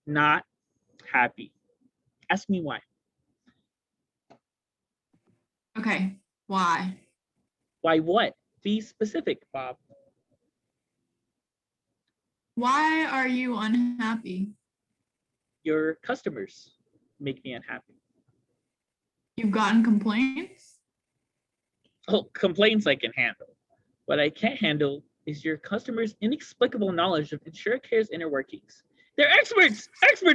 Not happy. Ask me why. Okay, why? Why what? Be specific, Bob. Why are you unhappy? Your customers make me unhappy. You've gotten complaints? Oh, complaints I can handle. What I can't handle is your customers' inexplicable knowledge of InsureCare's inner workings. They're experts,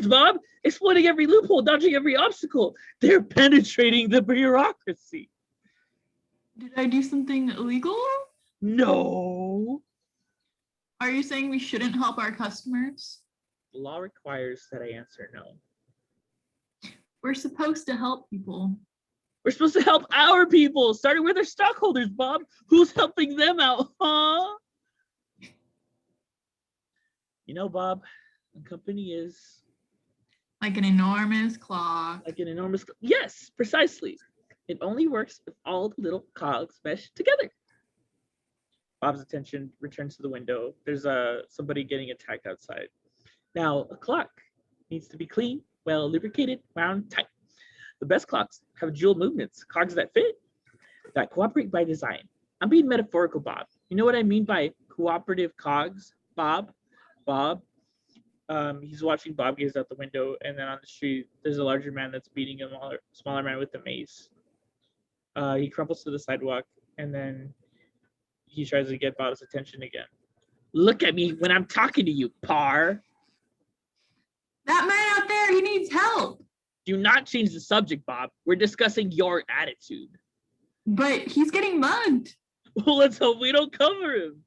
Bob, exploiting every loophole, dodging every obstacle. They're penetrating the bureaucracy. Did I do something illegal? No. Are you saying we shouldn't help our customers? The law requires that I answer no. We're supposed to help people. We're supposed to help our people, starting with our stockholders, Bob. Who's helping them out, huh? You know, Bob, a company is like an enormous clock. Yes, precisely. It only works if all the little cogs mesh together. Bob's attention returns to the window. There's somebody getting attacked outside. Now, a clock needs to be clean, well lubricated, wound tight. The best clocks have dual movements, cogs that fit, that cooperate by design. I'm being metaphorical, Bob. You know what I mean by cooperative cogs, Bob? He's watching Bob gaze out the window, and then on the street, there's a larger man that's beating a smaller man with a mace. He crumples to the sidewalk, and then he tries to get Bob's attention again. Look at me when I'm talking to you, Par. That man out there, he needs help. Do not change the subject, Bob. We're discussing your attitude. But he's getting mugged. Well, let's hope we don't cover him.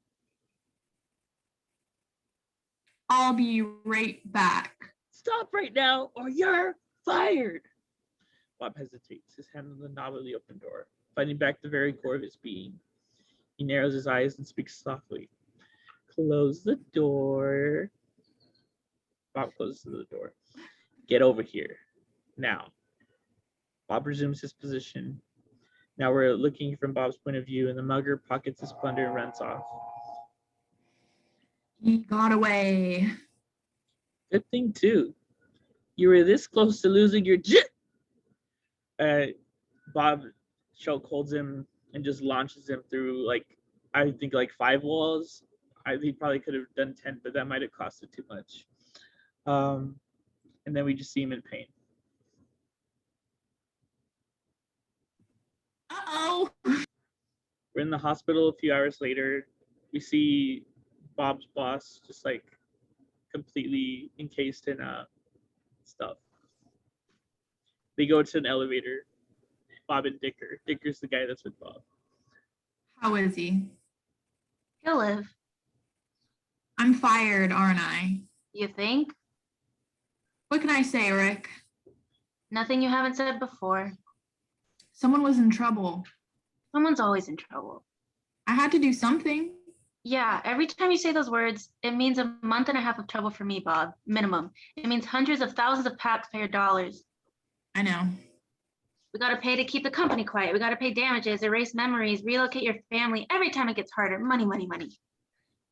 I'll be right back. Stop right now, or you're fired. Bob hesitates, his hand on the knob of the open door, fighting back the very core of his being. He narrows his eyes and speaks softly. Close the door. Bob closes the door. Get over here. Now. Bob resumes his position. Now we're looking from Bob's point of view, and the mugger pockets his plunder and runs off. He got away. Good thing, too. You were this close to losing your jit. Bob chokeholds him and just launches him through, like, I think, like 5 walls. He probably could have done 10, but that might have costed too much. And then we just see him in pain. Uh-oh. We're in the hospital a few hours later. We see Bob's boss just like completely encased in stuff. They go to an elevator. Bob and Dicker. Dicker's the guy that's with Bob. How is he? He'll live. I'm fired, aren't I? You think? What can I say, Rick? Nothing you haven't said before. Someone was in trouble. Someone's always in trouble. I had to do something. Yeah, every time you say those words, it means a month and a half of trouble for me, Bob. Minimum. It means hundreds of thousands of taxpayer dollars. I know. We gotta pay to keep the company quiet. We gotta pay damages, erase memories, relocate your family. Every time it gets harder. Money, money, money.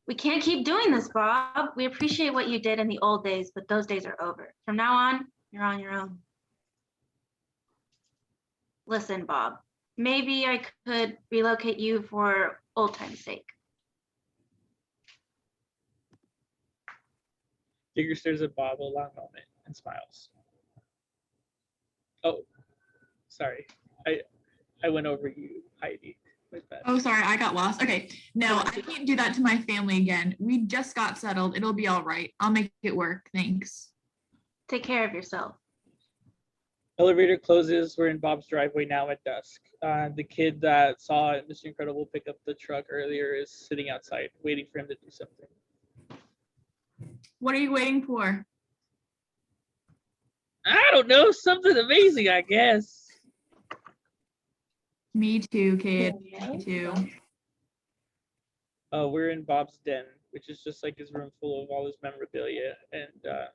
We can't keep doing this, Bob. We appreciate what you did in the old days, but those days are over. From now on your own. Listen, Bob, maybe I could relocate you for old time's sake. Digger stares at Bob a long moment and smiles. Oh, sorry. I went over you, Heidi. Oh, sorry, I got lost. Okay, no, I can't do that to my family again. We just got settled. It'll be all right. I'll make it work. Thanks. Take care of yourself. Elevator closes. We're in Bob's driveway now at dusk. The kid that saw Mr. Incredible pick up the truck earlier is sitting outside, waiting for him to do something. What are you waiting for? I don't know. Something amazing, I guess. Me too, kid. Me too. We're in Bob's den, which is just like his room full of all his memorabilia and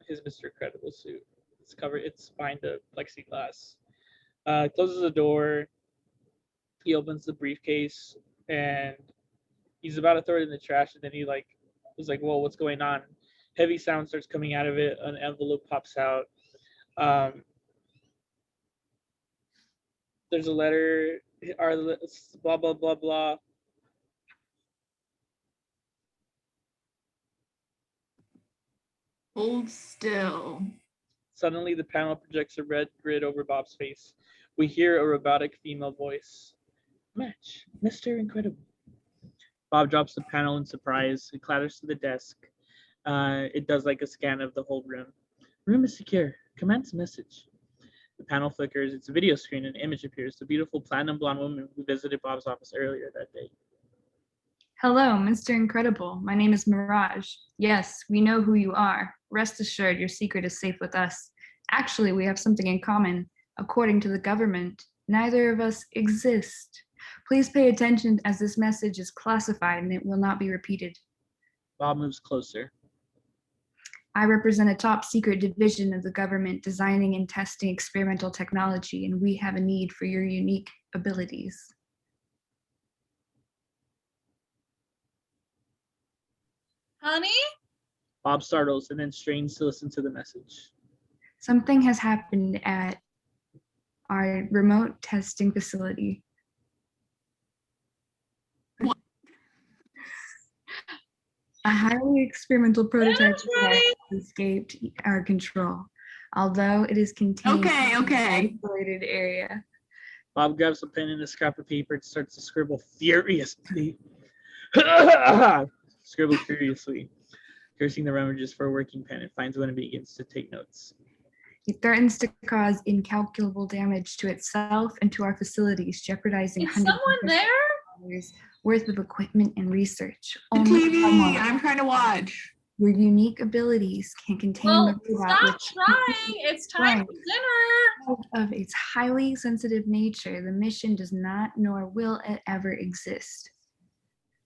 his Mr. Incredible suit. It's behind a plexiglass. Closes the door. He opens the briefcase and he's about to throw it in the trash, and then he was like, "Whoa, what's going on?" Heavy sound starts coming out of it. An envelope pops out. There's a letter. Blah blah blah blah. Hold still. Suddenly, the panel projects a red grid over Bob's face. We hear a robotic female voice. Match, Mr. Incredible. Bob drops the panel in surprise. It clatters to the desk. It does like a scan of the whole room. Room is secure. Commence message. The panel flickers. It's a video screen. An image appears. The beautiful platinum blonde woman who visited Bob's office earlier that day. Hello, Mr. Incredible. My name is Mirage. Yes, we know who you are. Rest assured, your secret is safe with us. Actually, we have something in common. According to the government, neither of us exist. Please pay attention as this message is classified and it will not be repeated. Bob moves closer. I represent a top secret division of the government designing and testing experimental technology, and we have a need for your unique abilities. Honey? Bob startles and then strains to listen to the message. Something has happened at our remote testing facility. What? A highly experimental prototype has escaped our control, although it is contained in an isolated area. Bob grabs a pen and a scrap of paper and starts to scribble furiously. Scribble furiously, cursing the rummagers for a working pen, and finds one and begins to take notes. He threatens to cause incalculable damage to itself and to our facilities, jeopardizing Is someone there? $100,000 worth of equipment and research. The Only TV. someone I'm trying to watch. your unique abilities can contain Well, the robot stop which trying. It's time for dinner. out of its highly sensitive nature, the mission does not nor will it ever exist.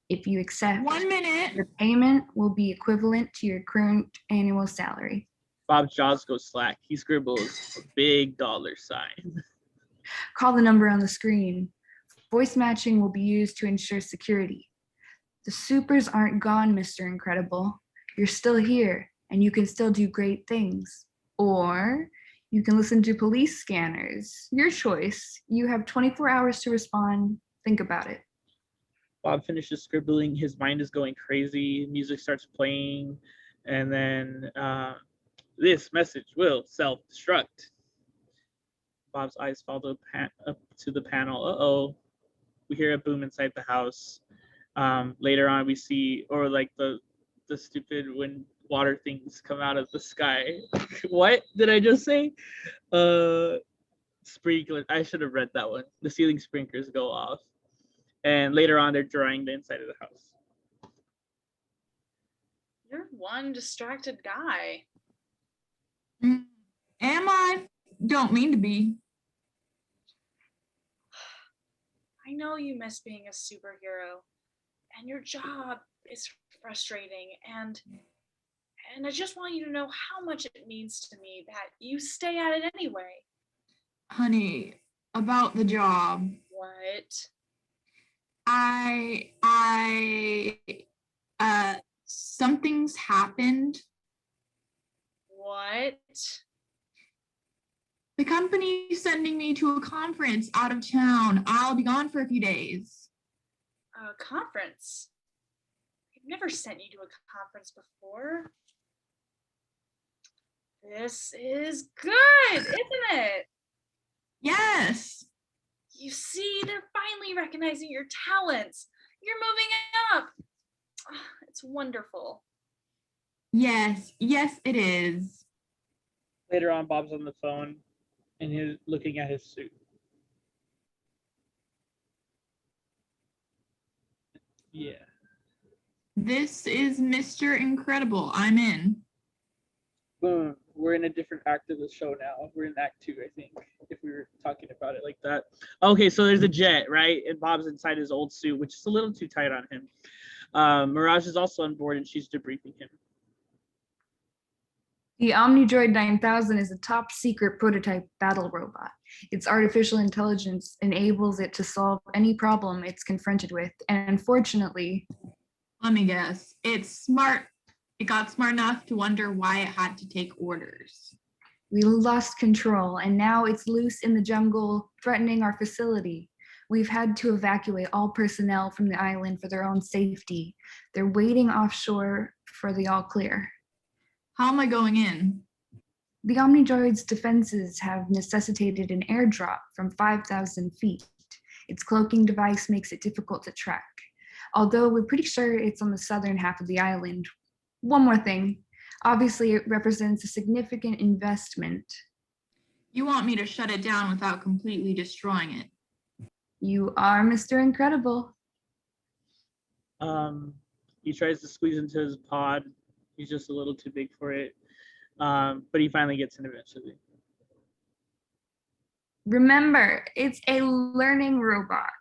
If you accept, 1 minute. your payment will be equivalent to your current annual salary. Bob's jaws go slack. He scribbles a big $sign. Call the number on the screen. Voice matching will be used to ensure security. The supers aren't gone, Mr. Incredible. You're still here, and you can still do great things. Or you can listen to police scanners. Your choice. You have 24 hours to respond. Think about it. Bob finishes scribbling. His mind is going crazy. Music starts playing. And then this message will self-destruct. Bob's eyes fall up to the panel. Uh-oh. We hear a boom inside the house. Later on, we see, or like the stupid when water things come out of the sky. What did I just say? Sprinkler. I should have read that one. The ceiling sprinklers go off. And later on, they're drawing the inside of the house. You're one distracted guy. Am I? Don't mean to be. I know you miss being a superhero, and your job is frustrating, and I just want you to know how much it means to me that you stay at it anyway. Honey, about the job. What? Something's happened. What? The company's sending me to a conference out of town. I'll be gone for a few days. A conference? I've never sent you to a conference before. This is good, isn't it? Yes. You see, they're finally recognizing your talents. You're moving up. It's wonderful. Yes, it is. Later on, Bob's on the phone and he's looking at his suit. Yeah. This is Mr. Incredible. I'm in. Boom. We're in a different act of the show now. We're in Act 2, I think, if we were talking about it like that. Okay, so there's a jet, right? And Bob's inside his old suit, which is a little too tight on him. Mirage is also on board, and she's debriefing him. The OmniDroid 9000 is a top secret prototype battle robot. Its artificial intelligence enables it to solve any problem it's confronted with. And unfortunately, Let me guess. It's smart. It got smart enough to wonder why it had to take orders. we lost control and now it's loose in the jungle, threatening our facility. We've had to evacuate all personnel from the island for their own safety. They're waiting offshore for the all clear. How am I going in? The OmniDroid's defenses have necessitated an airdrop from 5,000 feet. Its cloaking device makes it difficult to track, although we're pretty sure it's on the southern half of the island. One more thing. Obviously, it represents a significant investment. You want me to shut it down without completely destroying it? You are Mr. Incredible. He tries to squeeze into his pod. He's just a little too big for it. But he finally gets in eventually. Remember, it's a learning robot.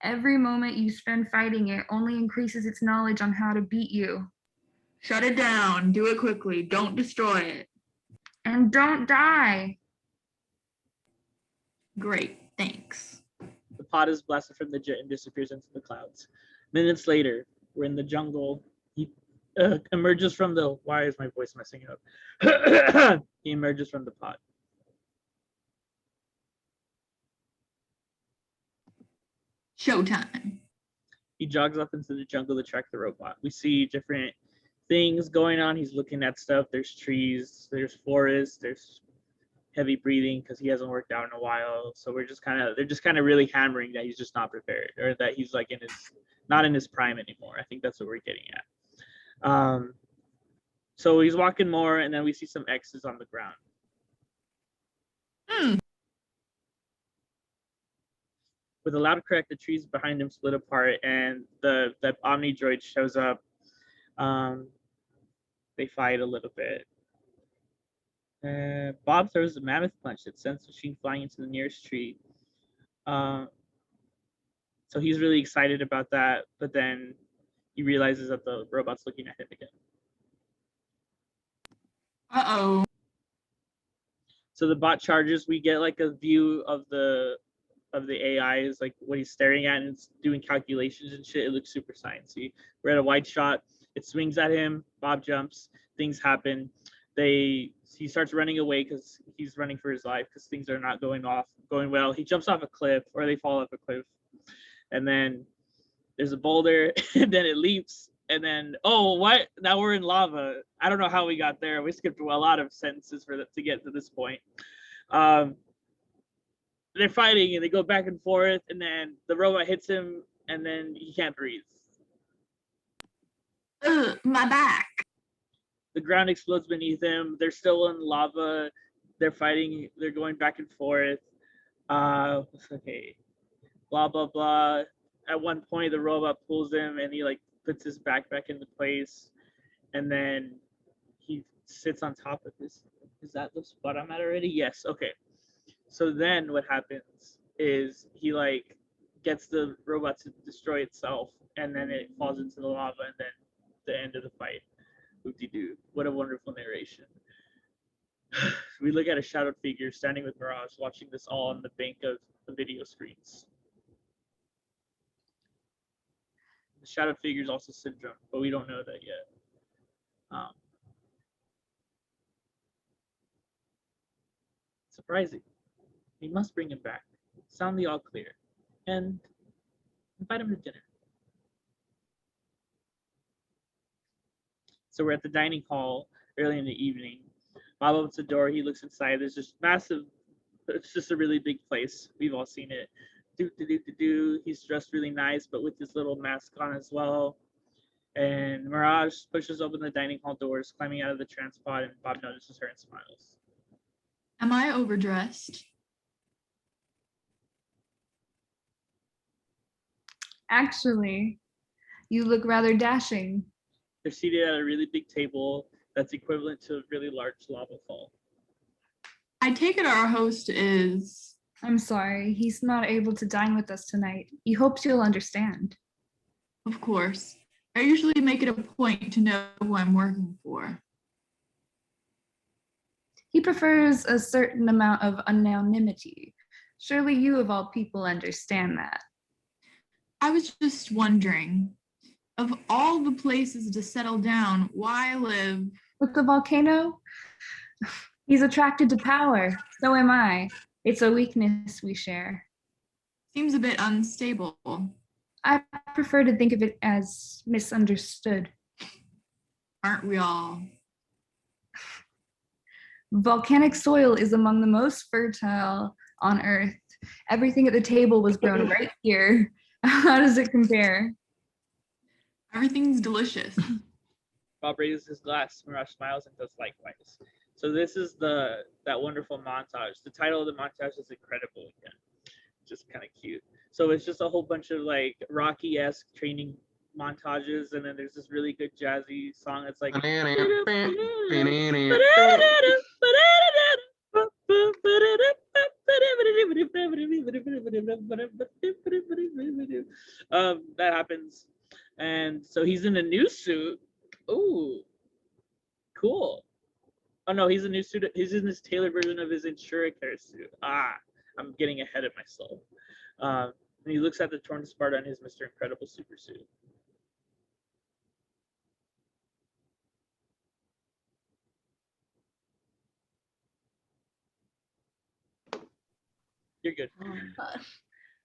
Every moment you spend fighting it only increases its knowledge on how to beat you. Shut it down. Do it quickly. Don't destroy it. And don't die. Great. Thanks. The pod is blasted from the jet and disappears into the clouds. Minutes later, we're in the jungle. He emerges from the... Why is my voice messing up? He emerges from the pod. Showtime. He jogs off into the jungle to track the robot. We see different things going on. He's looking at stuff. There's trees, there's forest, there's heavy breathing because he hasn't worked out in a while. So they're just kind of really hammering that he's just not prepared, or that he's like not in his prime anymore. I think that's what we're getting at. So he's walking more, and then we see some X's on the ground. With a loud crack, the trees behind him split apart, and the Omni droid shows up. They fight a little bit. Bob throws a mammoth punch that sends the machine flying into the nearest tree. So he's really excited about that, but then he realizes that the robot's looking at him again. Uh-oh. So the bot charges. We get like a view of the AI is like what he's staring at, and it's doing calculations and shit. It looks super sciencey. We're at a wide shot. It swings at him. Bob jumps. Things happen. He starts running away because he's running for his life because things are not going well. He jumps off a cliff, or they fall off a cliff, and then there's a boulder, and then it leaps, and then what? Now we're in lava. I don't know how we got there. We skipped a lot of sentences to get to this point. They're fighting and they go back and forth, and then the robot hits him, and then he can't breathe. My back. The ground explodes beneath him. They're still in lava. They're fighting. They're going back and forth. Okay. Blah blah blah. At one point, the robot pulls him, and he like puts his back back into place, and then he sits on top of this. Is that the spot I'm at already? Yes. Okay. So then what happens is he like gets the robot to destroy itself, and then it falls into the lava, and then the end of the fight. Whoop-de-doo. What a wonderful narration. We look at a shadowed figure standing with Mirage, watching this all on the bank of the video screens. The shadowed figure is also Syndrome, but we don't know that yet. Surprising. We must bring him back, sound the all clear, and invite him to dinner. So we're at the dining hall early in the evening. Bob opens the door. He looks inside. There's just massive. It's just a really big place. We've all seen it. He's dressed really nice, but with his little mask on as well. And Mirage pushes open the dining hall doors, climbing out of the transpod, and Bob notices her and smiles. Am I overdressed? Actually, you look rather dashing. They're seated at a really big table that's equivalent to a really large lava fall. I take it our host is... I'm sorry, he's not able to dine with us tonight. He hopes you'll understand. Of course. I usually make it a point to know who I'm working for. He prefers a certain amount of anonymity. Surely you of all people understand that. I was just wondering, of all the places to settle down, why live with the volcano? He's attracted to power. So am I. It's a weakness we share. Seems a bit unstable. I prefer to think of it as misunderstood. Aren't we all? Volcanic soil is among the most fertile on Earth. Everything at the table was grown right here. How does it compare? Everything's delicious. Bob raises his glass. Mirage smiles and does likewise. So this is that wonderful montage. The title of the montage is Incredible again. Just kind of cute. So it's just a whole bunch of like Rocky-esque training montages, and then there's this really good jazzy song that's like that happens. And so he's in a new suit. Ooh, cool. Oh no, he's a new suit. He's in this tailored version of his Insuricare suit. I'm getting ahead of myself. And he looks at the torn Sparta on his Mr. Incredible super suit. You're good.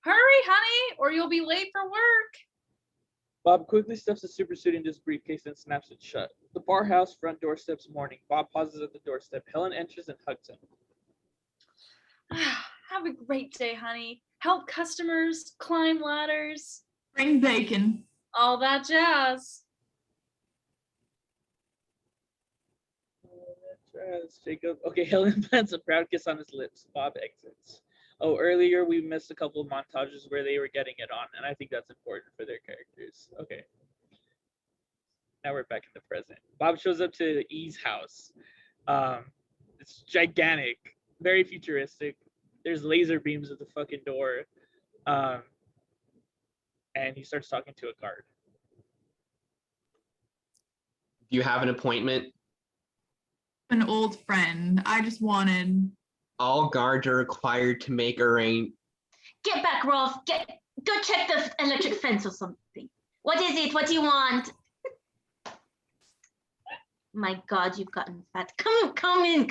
Hurry, honey, or you'll be late for work. Bob quickly stuffs the super suit into his briefcase and snaps it shut. The bar house front door steps morning. Bob pauses at the doorstep. Helen enters and hugs him. Have a great day, honey. Help customers, climb ladders. Bring bacon. All that jazz. Congrats, Jacob. Okay, Helen plants a proud kiss on his lips. Bob exits. Oh, earlier we missed a couple of montages where they were getting it on, and I think that's important for their characters. Okay. Now we're back in the present. Bob shows up to E's house. It's gigantic, very futuristic. There's laser beams at the fucking door. And he starts talking to a guard. Do you have an appointment? An old friend. I just wanted. All guards are required to make arrange. Get back, Rolf. Go check the electric fence or something. What is it? What do you want? My God, you've gotten fat. Come in.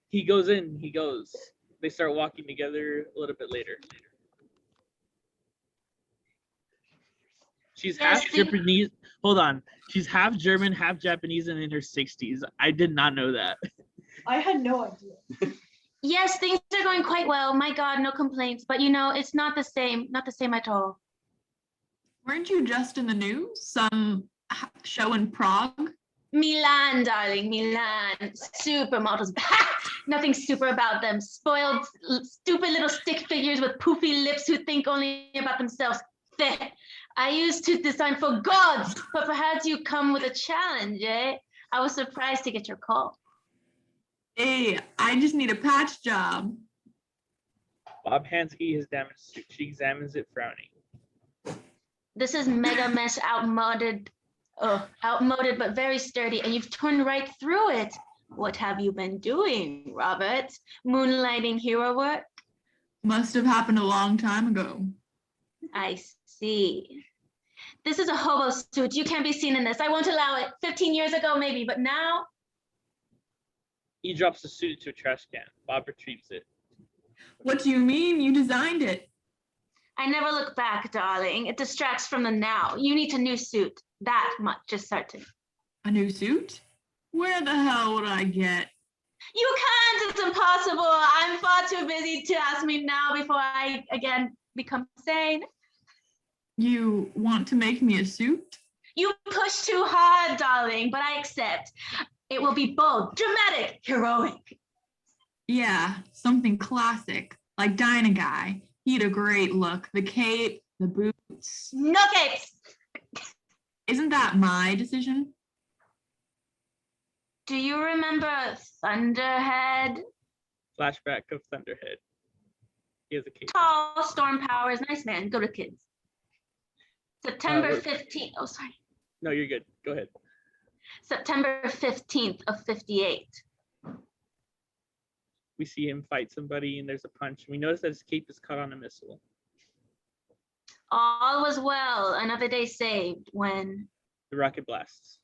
He goes in. He goes. They start walking together a little bit later. She's half Japanese. Hold on. She's half German, half Japanese, and in her 60s. I did not know that. I had no idea. Yes, things are going quite well. My God, no complaints. But you know, it's not the same. Not the same at all. Weren't you just in the news? Some show in Prague? Milan, darling, Milan. Supermodels. Nothing super about them. Spoiled, stupid little stick figures with poofy lips who think only about themselves. I used to design for gods, but perhaps you come with a challenge, eh? I was surprised to get your call. Hey, I just need a patch job. Bob hands E his damaged suit. She examines it, frowning. This is mega mesh outmoded but very sturdy, and you've torn right through it. What have you been doing, Robert? Moonlighting hero work? Must have happened a long time ago. I see. This is a hobo suit. You can't be seen in this. I won't allow it. 15 years ago, maybe, but now? E drops the suit into a trash can. Bob retrieves it. What do you mean? You designed it. I never look back, darling. It distracts from the now. You need a new suit. That much is certain. A new suit? Where the hell would I get? You can't. It's impossible. I'm far too busy to ask me now before I again become sane. You want to make me a suit? You push too hard, darling, but I accept. It will be bold, dramatic, heroic. Yeah, something classic, like Dyna Guy. He had a great look. The cape, the boots. No capes! Isn't that my decision? Do you remember Thunderhead? Flashback of Thunderhead. He has a cape. Tall, storm powers, nice man. Go to kids. September 15th. Oh, sorry. No, you're good. Go ahead. September 15th of 58. We see him fight somebody and there's a punch. We notice that his cape is caught on a missile. All was well. Another day saved when The rocket blasts.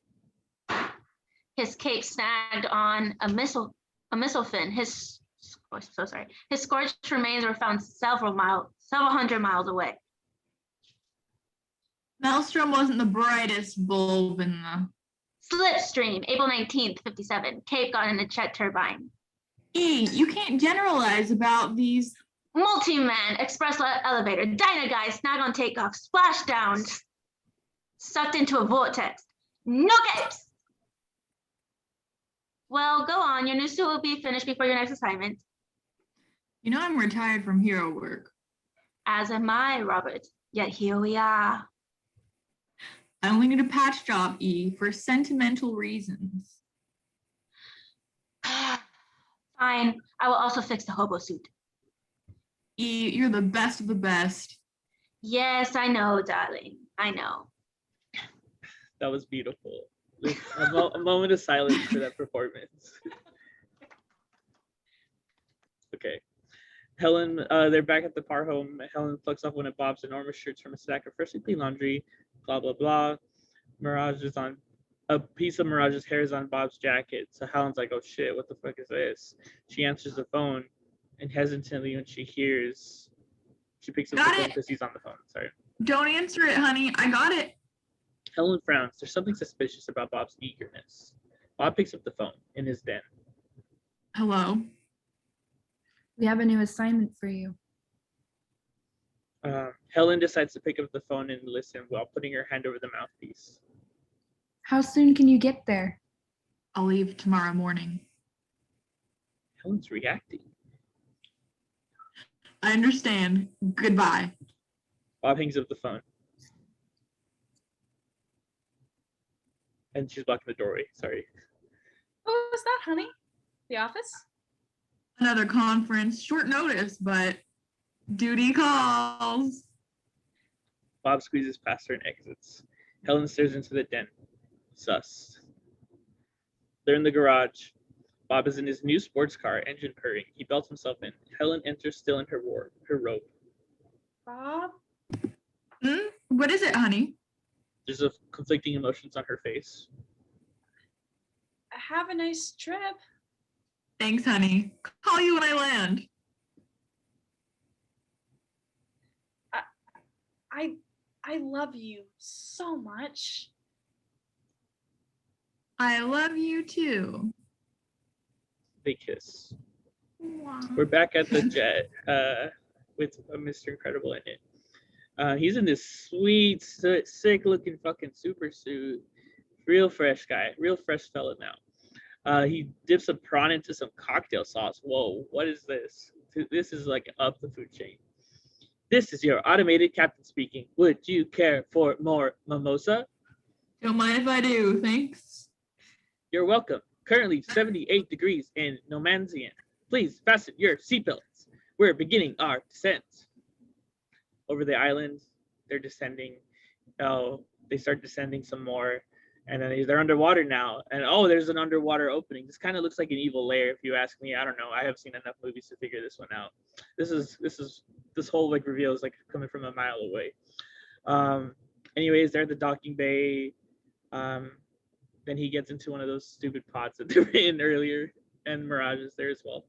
his cape snagged on a missile fin. His scorched remains were found several hundred miles away. Maelstrom wasn't the brightest bulb in the... Slipstream, April 19th, 57. Cape got in a jet turbine. E, you can't generalize about these... Multi-man, express elevator, Dyna Guy, snag on takeoff, splash down, sucked into a vortex. No capes! Well, go on. Your new suit will be finished before your next assignment. You know I'm retired from hero work. As am I, Robert. Yet here we are. I only need a patch job, E, for sentimental reasons. Fine. I will also fix the hobo suit. E, you're the best of the best. Yes, I know, darling. I know. That was beautiful. A moment of silence for that performance. Okay. Helen, they're back at the Parr home. Helen plucks off one of Bob's enormous shirts from a stack of freshly clean laundry. Blah, blah, blah. Mirage is on, a piece of Mirage's hair is on Bob's jacket. So Helen's like, oh shit, what the fuck is this? She answers the phone, and hesitantly when she picks up the phone because he's on the phone. Sorry. Don't answer it, honey. I got it. Helen frowns. There's something suspicious about Bob's eagerness. Bob picks up the phone in his den. Hello. We have a new assignment for you. Helen decides to pick up the phone and listen while putting her hand over the mouthpiece. How soon can you get there? I'll leave tomorrow morning. Helen's reacting. I understand. Goodbye. Bob hangs up the phone. And she's blocking the doorway. Sorry. What was that, honey? The office? Another conference. Short notice, but duty calls. Bob squeezes past her and exits. Helen stares into the den. Sus. They're in the garage. Bob is in his new sports car, engine purring. He belts himself in. Helen enters still in her robe. Bob? What is it, honey? There's a conflicting emotions on her face. Have a nice trip. Thanks, honey. Call you when I land. I love you so much. I love you too. They kiss. Wow. We're back at the jet with Mr. Incredible in it. He's in this sweet, sick looking fucking super suit. Real fresh guy, real fresh fella now. He dips a prawn into some cocktail sauce. Whoa, what is this? This is like up the food chain. This is your automated captain speaking. Would you care for more mimosa? Don't mind if I do, thanks. You're welcome. Currently 78 degrees in Nomansian. Please fasten your seatbelts. We're beginning our descent. Over the island, they're descending. Oh, they start descending some more. And then they're underwater now. And oh, there's an underwater opening. This kind of looks like an evil lair, if you ask me. I don't know. I have seen enough movies to figure this one out. This whole like reveal is like coming from a mile away. Anyways, they're at the docking bay. Then he gets into one of those stupid pods that they were in earlier, and Mirage is there as well.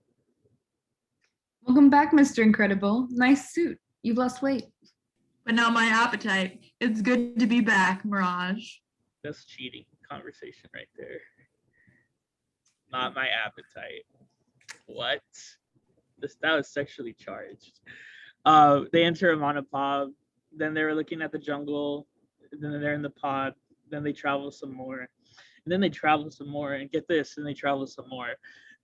Welcome back, Mr. Incredible. Nice suit. You've lost weight. But now my appetite. It's good to be back, Mirage. That's cheating conversation right there. Not my appetite. What? That was sexually charged. They enter a monopod. Then they were looking at the jungle. Then they're in the pod. Then they travel some more. And then they travel some more. And get this, and they travel some more.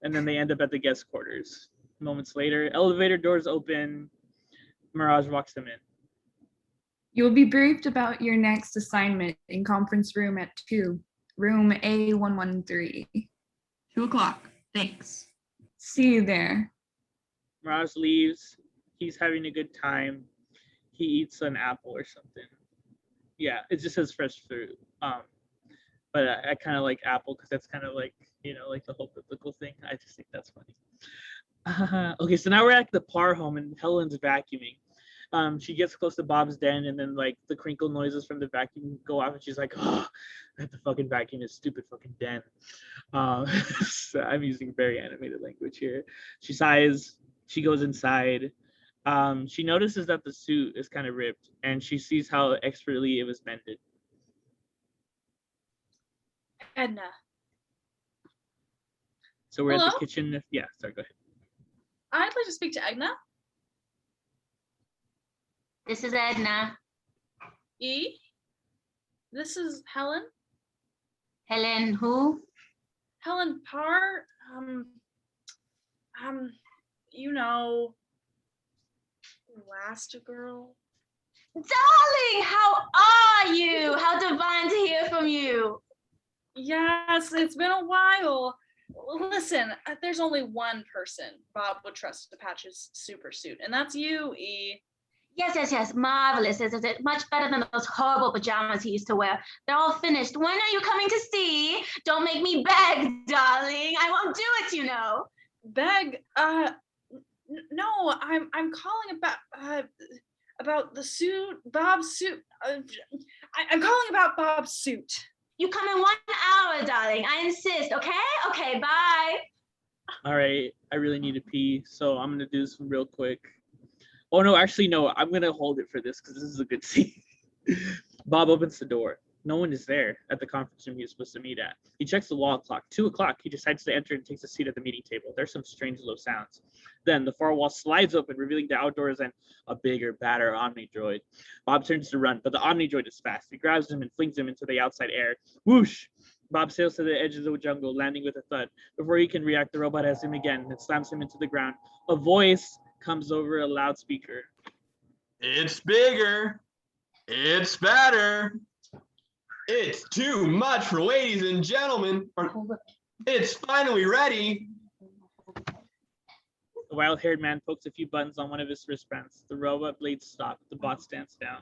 And then they end up at the guest quarters. Moments later, elevator doors open. Mirage walks them in. You will be briefed about your next assignment in conference room at 2, room A113. 2:00. Thanks. See you there. Mirage leaves. He's having a good time. He eats an apple or something. Yeah, it just says fresh fruit. But I kind of like apple because that's kind of like, like the whole biblical thing. I just think that's funny. Okay, so now we're at the Parr home and Helen's vacuuming. She gets close to Bob's den and then like the crinkle noises from the vacuum go off and she's like, oh, I have to fucking vacuum this stupid fucking den. So I'm using very animated language here. She sighs, she goes inside. She notices that the suit is kind of ripped and she sees how expertly it was mended. Edna. So we're at Hello? the kitchen. Yeah, sorry, go ahead. I'd like to speak to Edna. This is Edna. E? This is Helen. Helen who? Helen Parr. You know, Elastigirl. Darling, how are you? How divine to hear from you. Yes, it's been a while. Listen, there's only one person Bob would trust to patch his super suit, and that's you, E. Yes. Marvelous. Is it much better than those horrible pajamas he used to wear? They're all finished. When are you coming to see? Don't make me beg, darling. I won't do it, you know. Beg? No, I'm calling about the suit, Bob's suit. I'm calling about Bob's suit. You come in 1 hour, darling. I insist, okay? Okay, bye. All right, I really need to pee, so I'm gonna do this real quick. Oh no, actually no, I'm gonna hold it for this because this is a good scene. Bob opens the door. No one is there at the conference room he was supposed to meet at. He checks the wall clock. 2:00. He decides to enter and takes a seat at the meeting table. There's some strange low sounds. Then the far wall slides open, revealing the outdoors and a bigger, badder Omni droid. Bob turns to run, but the Omni droid is fast. He grabs him and flings him into the outside air. Whoosh! Bob sails to the edge of the jungle, landing with a thud. Before he can react, the robot has him again and slams him into the ground. A voice comes over a loudspeaker. It's bigger. It's better. It's too much for ladies and gentlemen. It's finally ready. The wild-haired man pokes a few buttons on one of his wristbands. The robot blades stop. The bot stands down.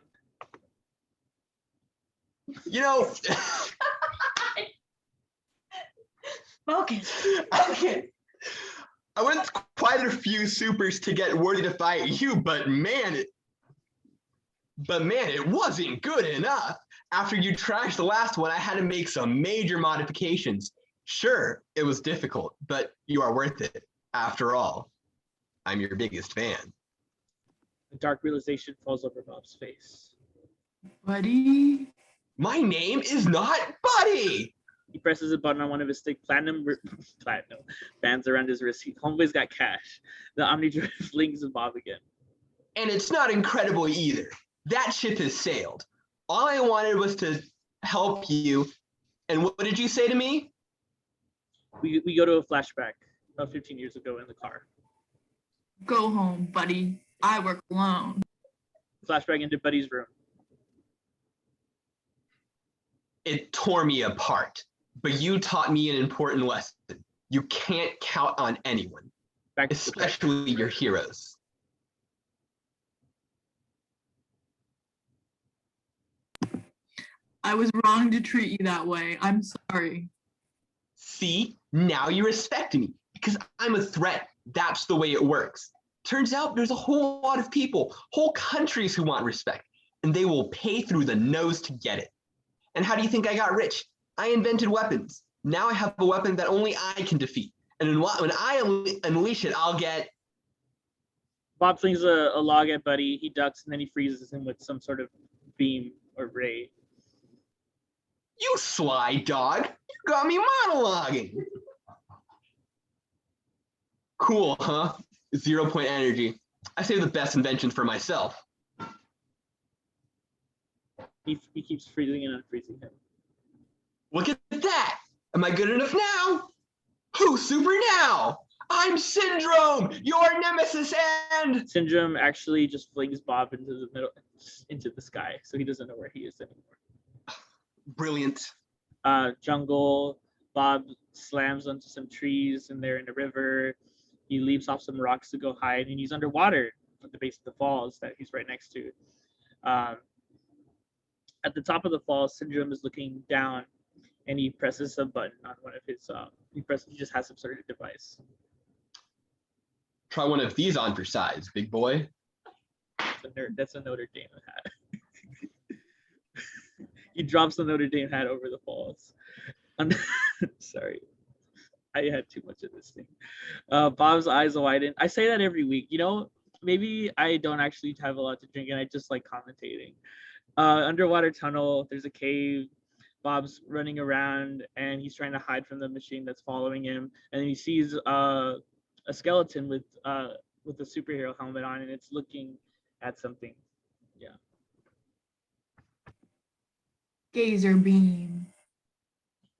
You know, Focus. okay. I went quite a few supers to get worthy to fight you, but man, it wasn't good enough. After you trashed the last one, I had to make some major modifications. Sure, it was difficult, but you are worth it. After all, I'm your biggest fan. A dark realization falls over Bob's face. Buddy. My name is not Buddy. He presses a button on one of his thick platinum bands around his wrist. Homeboy's got cash. The Omnidrive flings Bob again. And it's not incredible either. That ship has sailed. All I wanted was to help you. And what did you say to me? We go to a flashback of 15 years ago in the car. Go home, buddy. I work alone. Flashback into Buddy's room. It tore me apart, but you taught me an important lesson. You can't count on anyone, especially your heroes. I was wrong to treat you that way. I'm sorry. See, now you respect me because I'm a threat. That's the way it works. Turns out there's a whole lot of people, whole countries who want respect, and they will pay through the nose to get it. And how do you think I got rich? I invented weapons. Now I have a weapon that only I can defeat. And when I unleash it, I'll get... Bob flings a log at Buddy. He ducks and then he freezes him with some sort of beam or ray. You sly dog. You got me monologuing. Cool, huh? 0 point energy. I save the best inventions for myself. He keeps freezing and unfreezing him. Look at that! Am I good enough now? Who's super now? I'm Syndrome, your nemesis, and... Syndrome actually just flings Bob into the sky, so he doesn't know where he is anymore. Brilliant. Jungle, Bob slams onto some trees and they're in a river. He leaps off some rocks to go hide, and he's underwater at the base of the falls that he's right next to. At the top of the falls, Syndrome is looking down, and he presses a button on one of his. He just has some sort of device. Try one of these on for size, big boy. That's a Notre Dame hat. He drops the Notre Dame hat over the falls. Sorry, I had too much of this thing. Bob's eyes widen. I say that every week. You know, maybe I don't actually have a lot to drink, and I just like commentating. Underwater tunnel. There's a cave. Bob's running around, and he's trying to hide from the machine that's following him. And then he sees a skeleton with a superhero helmet on, and it's looking at something. Yeah. Gazer beam.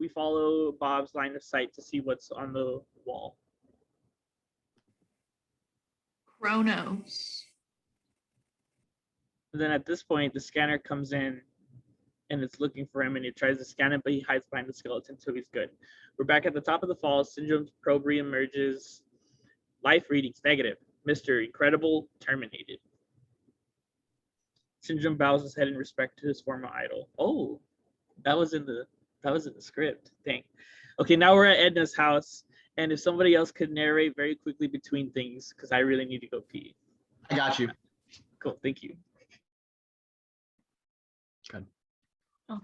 We follow Bob's line of sight to see what's on the wall. Chronos. And then at this point, the scanner comes in and it's looking for him, and it tries to scan him, but he hides behind the skeleton, so he's good. We're back at the top of the falls. Syndrome's probe reemerges. Life readings negative. Mr. Incredible terminated. Syndrome bows his head in respect to his former idol. Oh, that was in the script. Dang. Okay, now we're at Edna's house, and if somebody else could narrate very quickly between things, because I really need to go pee. I got you. Cool, thank you. Good. Oh.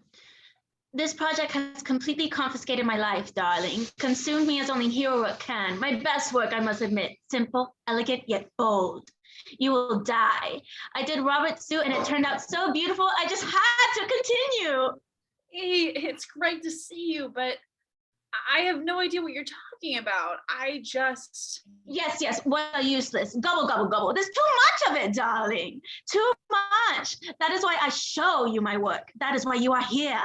This project has completely confiscated my life, darling. Consumed me as only hero work can. My best work, I must admit. Simple, elegant, yet bold. You will die. I did Robert's suit and it turned out so beautiful, I just had to continue. It's great to see you, but I have no idea what you're talking about. Yes, well, useless. Gobble, gobble, gobble. There's too much of it, darling. Too much. That is why I show you my work. That is why you are here.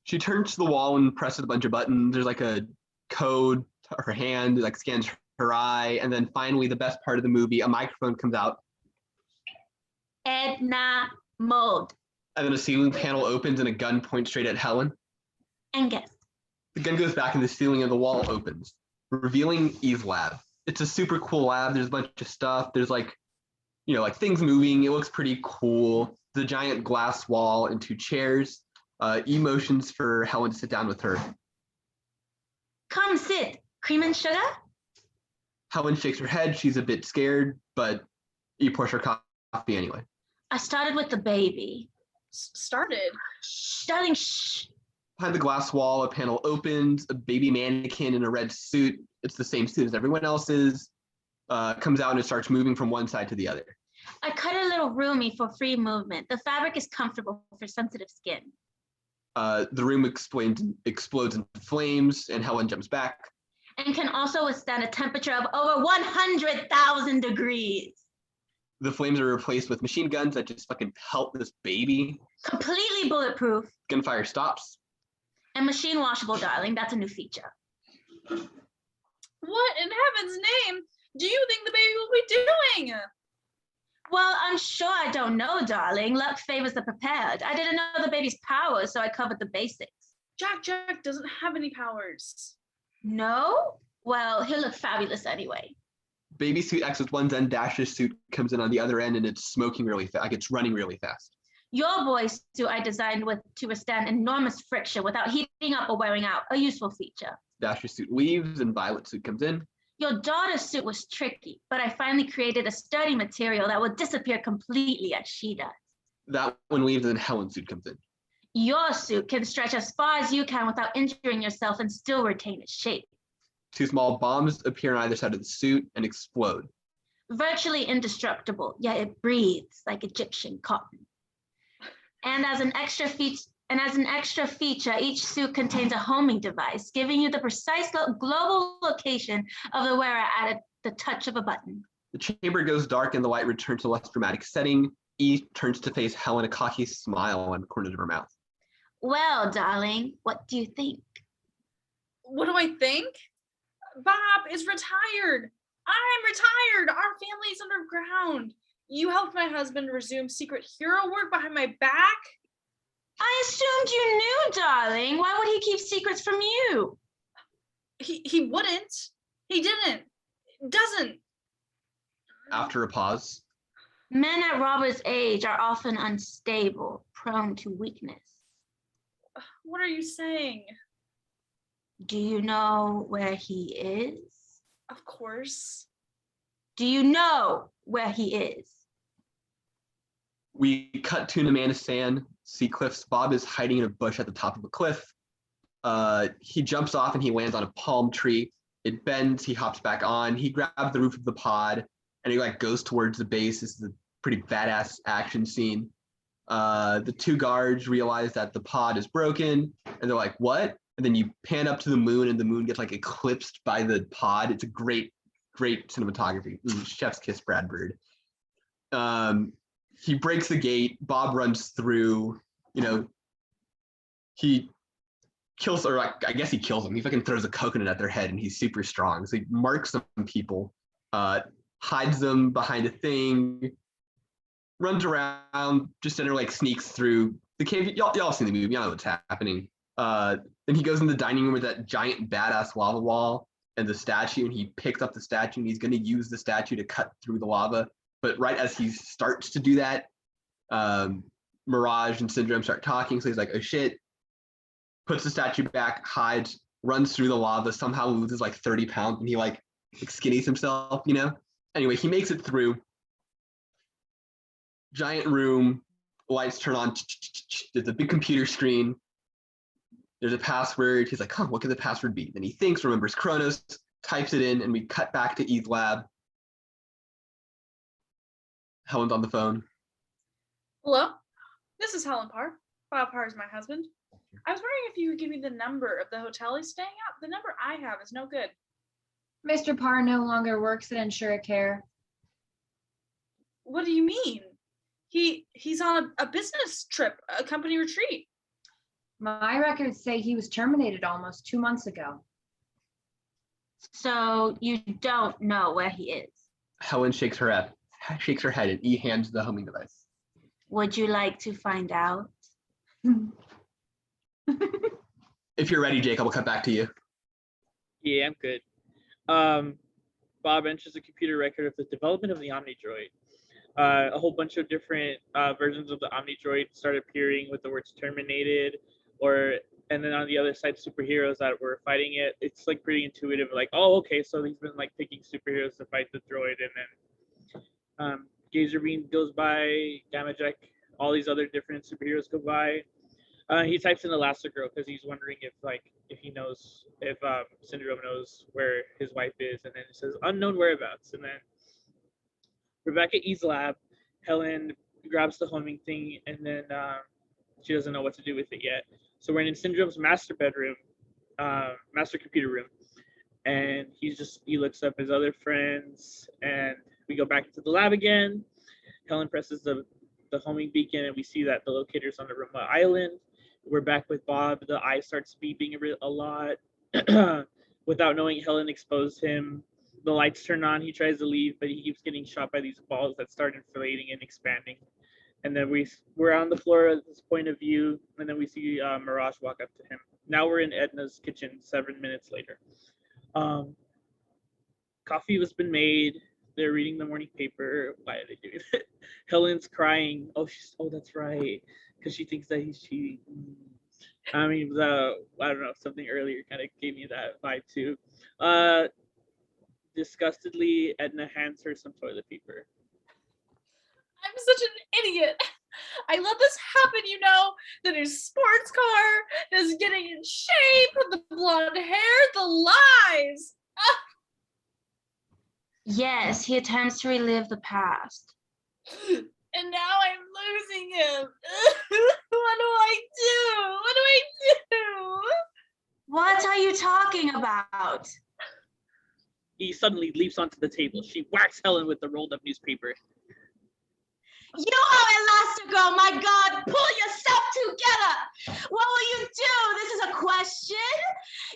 She turns to the wall and presses a bunch of buttons. There's like a code to her hand, like scans her eye, and then finally, the best part of the movie, a microphone comes out, Edna Mode. and then a ceiling panel opens and a gun points straight at Helen. And guess. The gun goes back and the ceiling of the wall opens, revealing Eve's lab. It's a super cool lab. There's a bunch of stuff. There's like, like things moving. It looks pretty cool. The giant glass wall and 2 chairs. Motions for Helen to sit down with her. Come sit. Cream and sugar? Helen shakes her head. She's a bit scared, but E pours her coffee anyway. I started with the baby. Started? Shh, darling, shh. Behind the glass wall, a panel opens. A baby mannequin in a red suit. It's the same suit as everyone else's. Comes out and it starts moving from one side to the other. I cut a little roomy for free movement. The fabric is comfortable for sensitive skin. The room explodes into flames, and Helen jumps back. And can also withstand a temperature of over 100,000 degrees. The flames are replaced with machine guns that just fucking pelt this baby. Completely bulletproof. Gunfire stops. And machine washable, darling. That's a new feature. What in heaven's name do you think the baby will be doing? Well, I'm sure I don't know, darling. Luck favors the prepared. I didn't know the baby's powers, so I covered the basics. Jack doesn't have any powers. No? Well, he'll look fabulous anyway. Baby suit exits one end, Dash's suit comes in on the other end, and it's smoking really fast. Like it's running really fast. Your boy's suit I designed to withstand enormous friction without heating up or wearing out, a useful feature. Dash's suit leaves, and Violet's suit comes in. Your daughter's suit was tricky, but I finally created a sturdy material that will disappear completely as she does. That one leaves, and Helen's suit comes in. Your suit can stretch as far as you can without injuring yourself and still retain its shape. 2 small bombs appear on either side of the suit and explode. Virtually indestructible, yet it breathes like Egyptian cotton. And as an extra feature, each suit contains a homing device, giving you the precise global location of the wearer at the touch of a button. The chamber goes dark and the light returns to a less dramatic setting. E turns to face Helen, a cocky smile on the corner of her mouth. Well, darling, what do you think? What do I think? Bob is retired. I'm retired. Our family's underground. You helped my husband resume secret hero work behind my back. I assumed you knew, darling. Why would he keep secrets from you? He wouldn't. He didn't. Doesn't. After a pause. Men at Robert's age are often unstable, prone to weakness. What are you saying? Do you know where he is? Of course. Do you know where he is? We cut to Namanistan, see cliffs. Bob is hiding in a bush at the top of a cliff. He jumps off and he lands on a palm tree. It bends, he hops back on. He grabs the roof of the pod and he goes towards the base. This is a pretty badass action scene. The 2 guards realize that the pod is broken and they're like, what? And then you pan up to the moon and the moon gets eclipsed by the pod. It's a great cinematography. Chef's kiss, Brad Bird. He breaks the gate. Bob runs through. He kills, or I guess he kills them. He fucking throws a coconut at their head, and he's super strong. So he marks some people, hides them behind a thing, runs around, just sneaks through the cave. Y'all seen the movie? Y'all know what's happening. Then he goes in the dining room with that giant badass lava wall and the statue, and he picks up the statue, and he's going to use the statue to cut through the lava. But right as he starts to do that, Mirage and Syndrome start talking. So he's like, oh shit, puts the statue back, hides, runs through the lava, somehow loses 30 pounds, and he skinnies himself, Anyway, he makes it through. Giant room, lights turn on. There's a big computer screen. There's a password. He's like, what could the password be? Then he thinks, remembers Kronos, types it in, and we cut back to Eve's lab. Helen's on the phone. Hello, this is Helen Parr. Bob Parr is my husband. I was wondering if you could give me the number of the hotel he's staying at. The number I have is no good. Mr. Parr no longer works at InsureCare. What do you mean? He's on a business trip, a company retreat. My records say he was terminated almost 2 months ago. So you don't know where he is. Helen shakes her head, and E hands the homing device. Would you like to find out? If you're ready, Jake, I will cut back to you. Yeah, I'm good. Bob enters a computer record of the development of the OmniDroid. A whole bunch of different versions of the OmniDroid start appearing with the words terminated, and then on the other side, superheroes that were fighting it. It's like pretty intuitive, like, oh, okay, so he's been like picking superheroes to fight the droid, and then Gazer Beam goes by, Gamma Jack, all these other different superheroes go by. He types in Elastigirl because he's wondering if Syndrome knows where his wife is, and then it says unknown whereabouts, and then Rebecca E's lab, Helen grabs the homing thing, and then she doesn't know what to do with it yet. So we're in Syndrome's master bedroom, master computer room, and he looks up his other friends, and we go back into the lab again. Helen presses the homing beacon, and we see that the locator's on the remote island. We're back with Bob. The eye starts beeping a lot. Without knowing, Helen exposed him. The lights turn on. He tries to leave, but he keeps getting shot by these balls that start inflating and expanding. And then we're on the floor at this point of view, and then we see Mirage walk up to him. Now we're in Edna's kitchen 7 minutes later. Coffee has been made. They're reading the morning paper. Why are they doing it? Helen's crying. Oh, that's right, because she thinks that he's cheating. I mean, I don't know, something earlier kind of gave me that vibe too. Disgustedly, Edna hands her some toilet paper. I'm such an idiot. I let this happen, Then his sports car is getting in shape, the blonde hair, the lies. Yes, he attempts to relive the past. And now I'm losing him. What do I do? What do I do? What are you talking about? He suddenly leaps onto the table. She whacks Helen with the rolled up newspaper. You are Elastigirl, my God! Pull yourself together! What will you do? This is a question.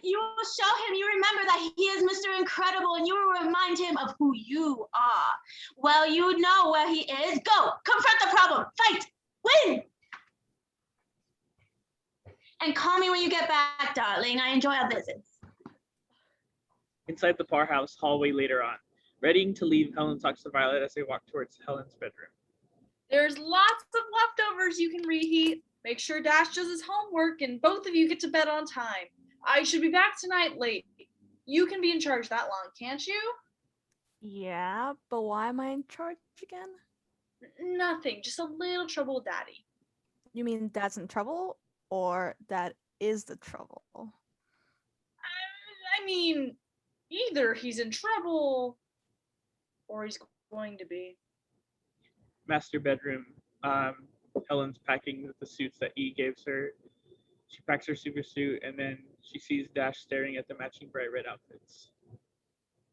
You will show him you remember that he is Mr. Incredible, and you will remind him of who you are. Well, you know where he is. Go! Confront the problem! Fight! Win! And call me when you get back, darling. I enjoy our visits. Inside the powerhouse hallway later on. Readying to leave, Helen talks to Violet as they walk towards Helen's bedroom. There's lots of leftovers you can reheat. Make sure Dash does his homework and both of you get to bed on time. I should be back tonight late. You can be in charge that long, can't you? Yeah, but why am I in charge again? Nothing, just a little trouble with Daddy. You mean Dad's in trouble, or Dad is the trouble? I mean, either he's in trouble or he's going to be. Master bedroom. Helen's packing the suits that E gave her. She packs her super suit, and then she sees Dash staring at the matching bright red outfits.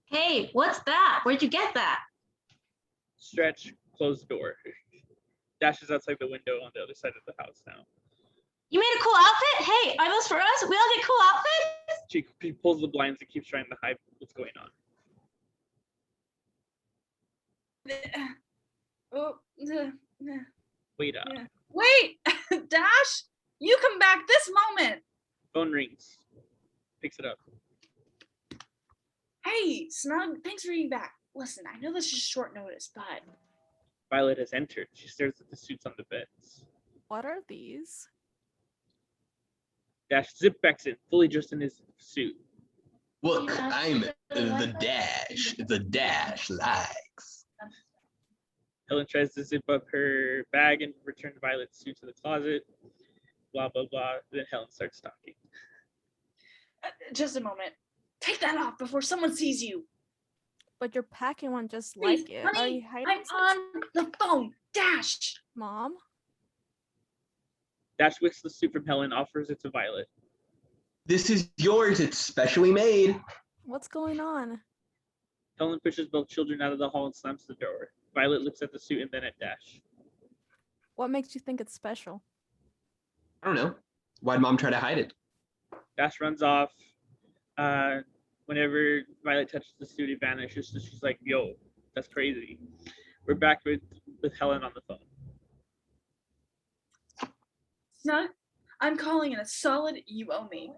Hey, what's that? Where'd you get that? Stretch, close the door. Dash is outside the window on the other side of the house now. You made a cool outfit? Hey, are those for us? We all get cool outfits? She pulls the blinds and keeps trying to hide what's going on. Wait up. Wait, Dash, you come back this moment. Phone rings. Picks it up. Hey, Snug, thanks for being back. Listen, I know this is short notice, but Violet has entered. She stares at the suits on the beds. What are these? Dash zip-backs in, fully dressed in his suit. Look, I'm the Dash. The Dash likes. Helen tries to zip up her bag and return Violet's suit to the closet. Blah, blah, blah. Then Helen starts talking. Just a moment. Take that off before someone sees you. But you're packing one just Please, like it. honey, Are you hiding I'm on the phone. Dash. Mom? Dash whips the suit from Helen, offers it to Violet. This is yours. It's specially made. What's going on? Helen pushes both children out of the hall and slams the door. Violet looks at the suit and then at Dash. What makes you think it's special? I don't know. Why'd Mom try to hide it? Dash runs off. Whenever Violet touches the suit, it vanishes. So she's like, yo, that's crazy. We're back with Helen on the phone. Snug, I'm calling in a solid you owe me.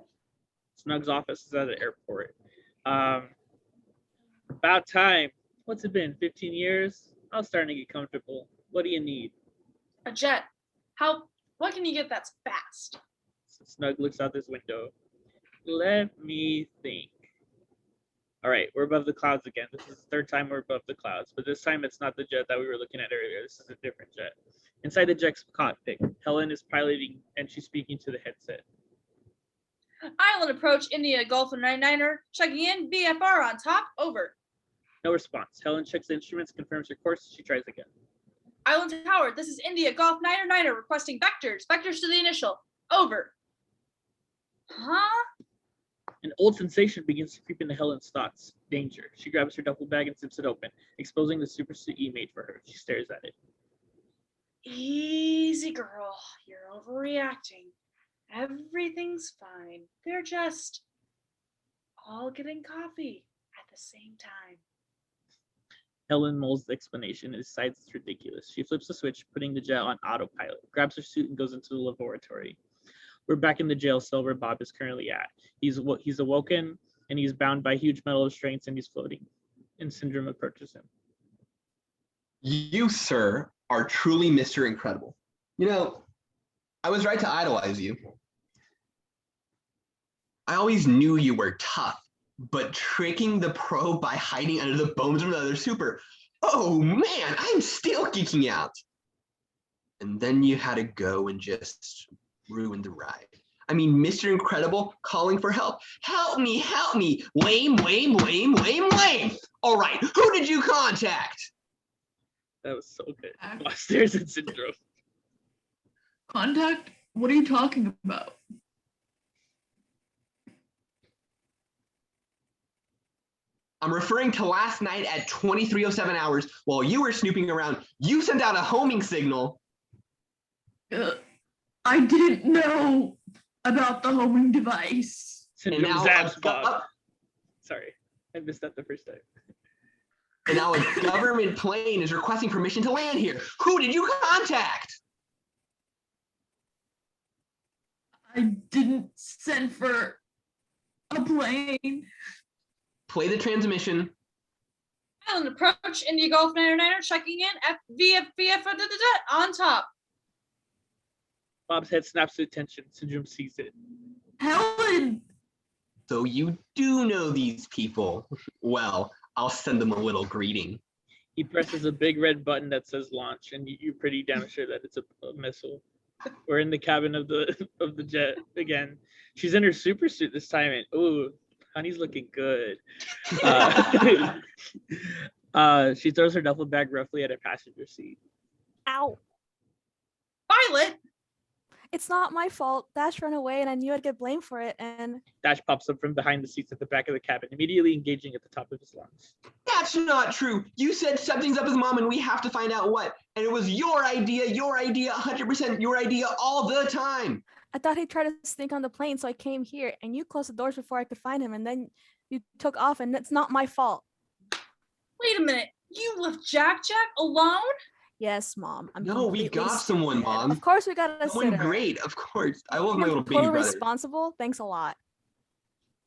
Snug's office is at the airport. About time. What's it been, 15 years? I was starting to get comfortable. What do you need? A jet. What can you get that's fast? Snug looks out this window. Let me think. All right, we're above the clouds again. This is the third time we're above the clouds, but this time it's not the jet that we were looking at earlier. This is a different jet. Inside the jet's cockpit, Helen is piloting and she's speaking to the headset. Island approach, India Golf 99er, checking in, VFR on top, over. No response. Helen checks the instruments, confirms her course. She tries again. Island Tower, this is India Golf 99er requesting vectors to the initial, over. Huh? An old sensation begins to creep into Helen's thoughts. Danger. She grabs her duffel bag and zips it open, exposing the super suit E made for her. She stares at it. Easy, girl. You're overreacting. Everything's fine. They're just all getting coffee at the same time. Helen mulls the explanation and decides it's ridiculous. She flips the switch, putting the jet on autopilot, grabs her suit, and goes into the laboratory. We're back in the jail cell where Bob is currently at. He's awoken, and he's bound by huge metal restraints, and he's floating. And Syndrome approaches him. You, sir, are truly Mr. Incredible. You know, I was right to idolize you. I always knew you were tough, but tricking the pro by hiding under the bones of another super, oh man, I'm still geeking out. And then you had to go and just ruin the ride. I mean, Mr. Incredible calling for help. Help me, lame. All right, who did you contact? That was so good. Bob stares at Syndrome. Contact? What are you talking about? I'm referring to last night at 23:07 hours while you were snooping around. You sent out a homing signal. I didn't know about the homing device. Syndrome now zaps Bob. Sorry, I missed that the first time. And now a government plane is requesting permission to land here. Who did you contact? I didn't send for a plane. Play the transmission. Island approach, India Golf 99er, checking in, VF on top. Bob's head snaps to attention. Syndrome sees it. Helen! So you do know these people. Well, I'll send them a little greeting. He presses a big red button that says launch, and you're pretty damn sure that it's a missile. We're in the cabin of the jet again. She's in her super suit this time, and ooh, honey's looking good. She throws her duffel bag roughly at a passenger seat. Ow. Violet! It's not my fault. Dash ran away and I knew I'd get blamed for it, and Dash pops up from behind the seats at the back of the cabin, immediately engaging at the top of his lungs. That's not true. You said something's up with Mom and we have to find out what. And it was your idea, 100% your idea all the time. I thought he'd try to sneak on the plane, so I came here, and you closed the doors before I could find him, and then you took off, and it's not my fault. Wait a minute. You left Jack alone? Yes, Mom. No, we got someone, Mom. Of course we got a Someone sitter. great, of course. I love my You're little baby totally brother. responsible. Thanks a lot.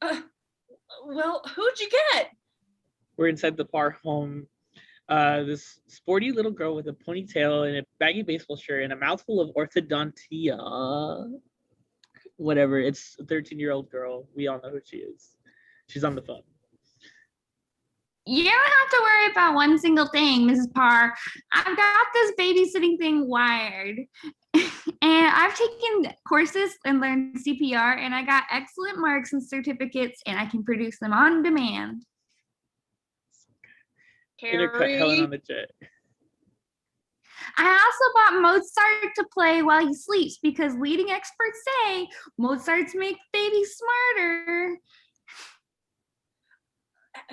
Well, who'd you get? We're inside the bar home. This sporty little girl with a ponytail and a baggy baseball shirt and a mouthful of orthodontia. Whatever, it's a 13-year-old girl. We all know who she is. She's on the phone. You don't have to worry about one single thing, Mrs. Parr. I've got this babysitting thing wired. And I've taken courses and learned CPR, and I got excellent marks and certificates, and I can produce them on demand. Intercut Helen on the jet. I also bought Mozart to play while he sleeps because leading experts say Mozart's make babies smarter.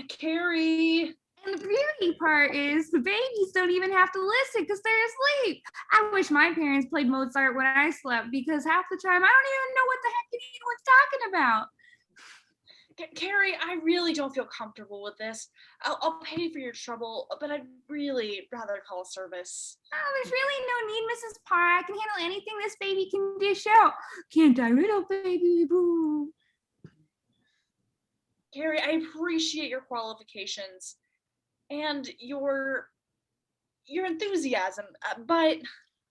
Carrie. And And the beauty part is the babies don't even have to listen because they're asleep. I wish my parents played Mozart when I slept because half the time I don't even know what the heck anyone's talking about. Carrie, I really don't feel comfortable with this. I'll pay for your trouble, but I'd really rather call a service. Oh, there's really no need, Mrs. Parr. I can handle anything this baby can dish out. Can't I, little baby boo? Carrie, I appreciate your qualifications and your enthusiasm, but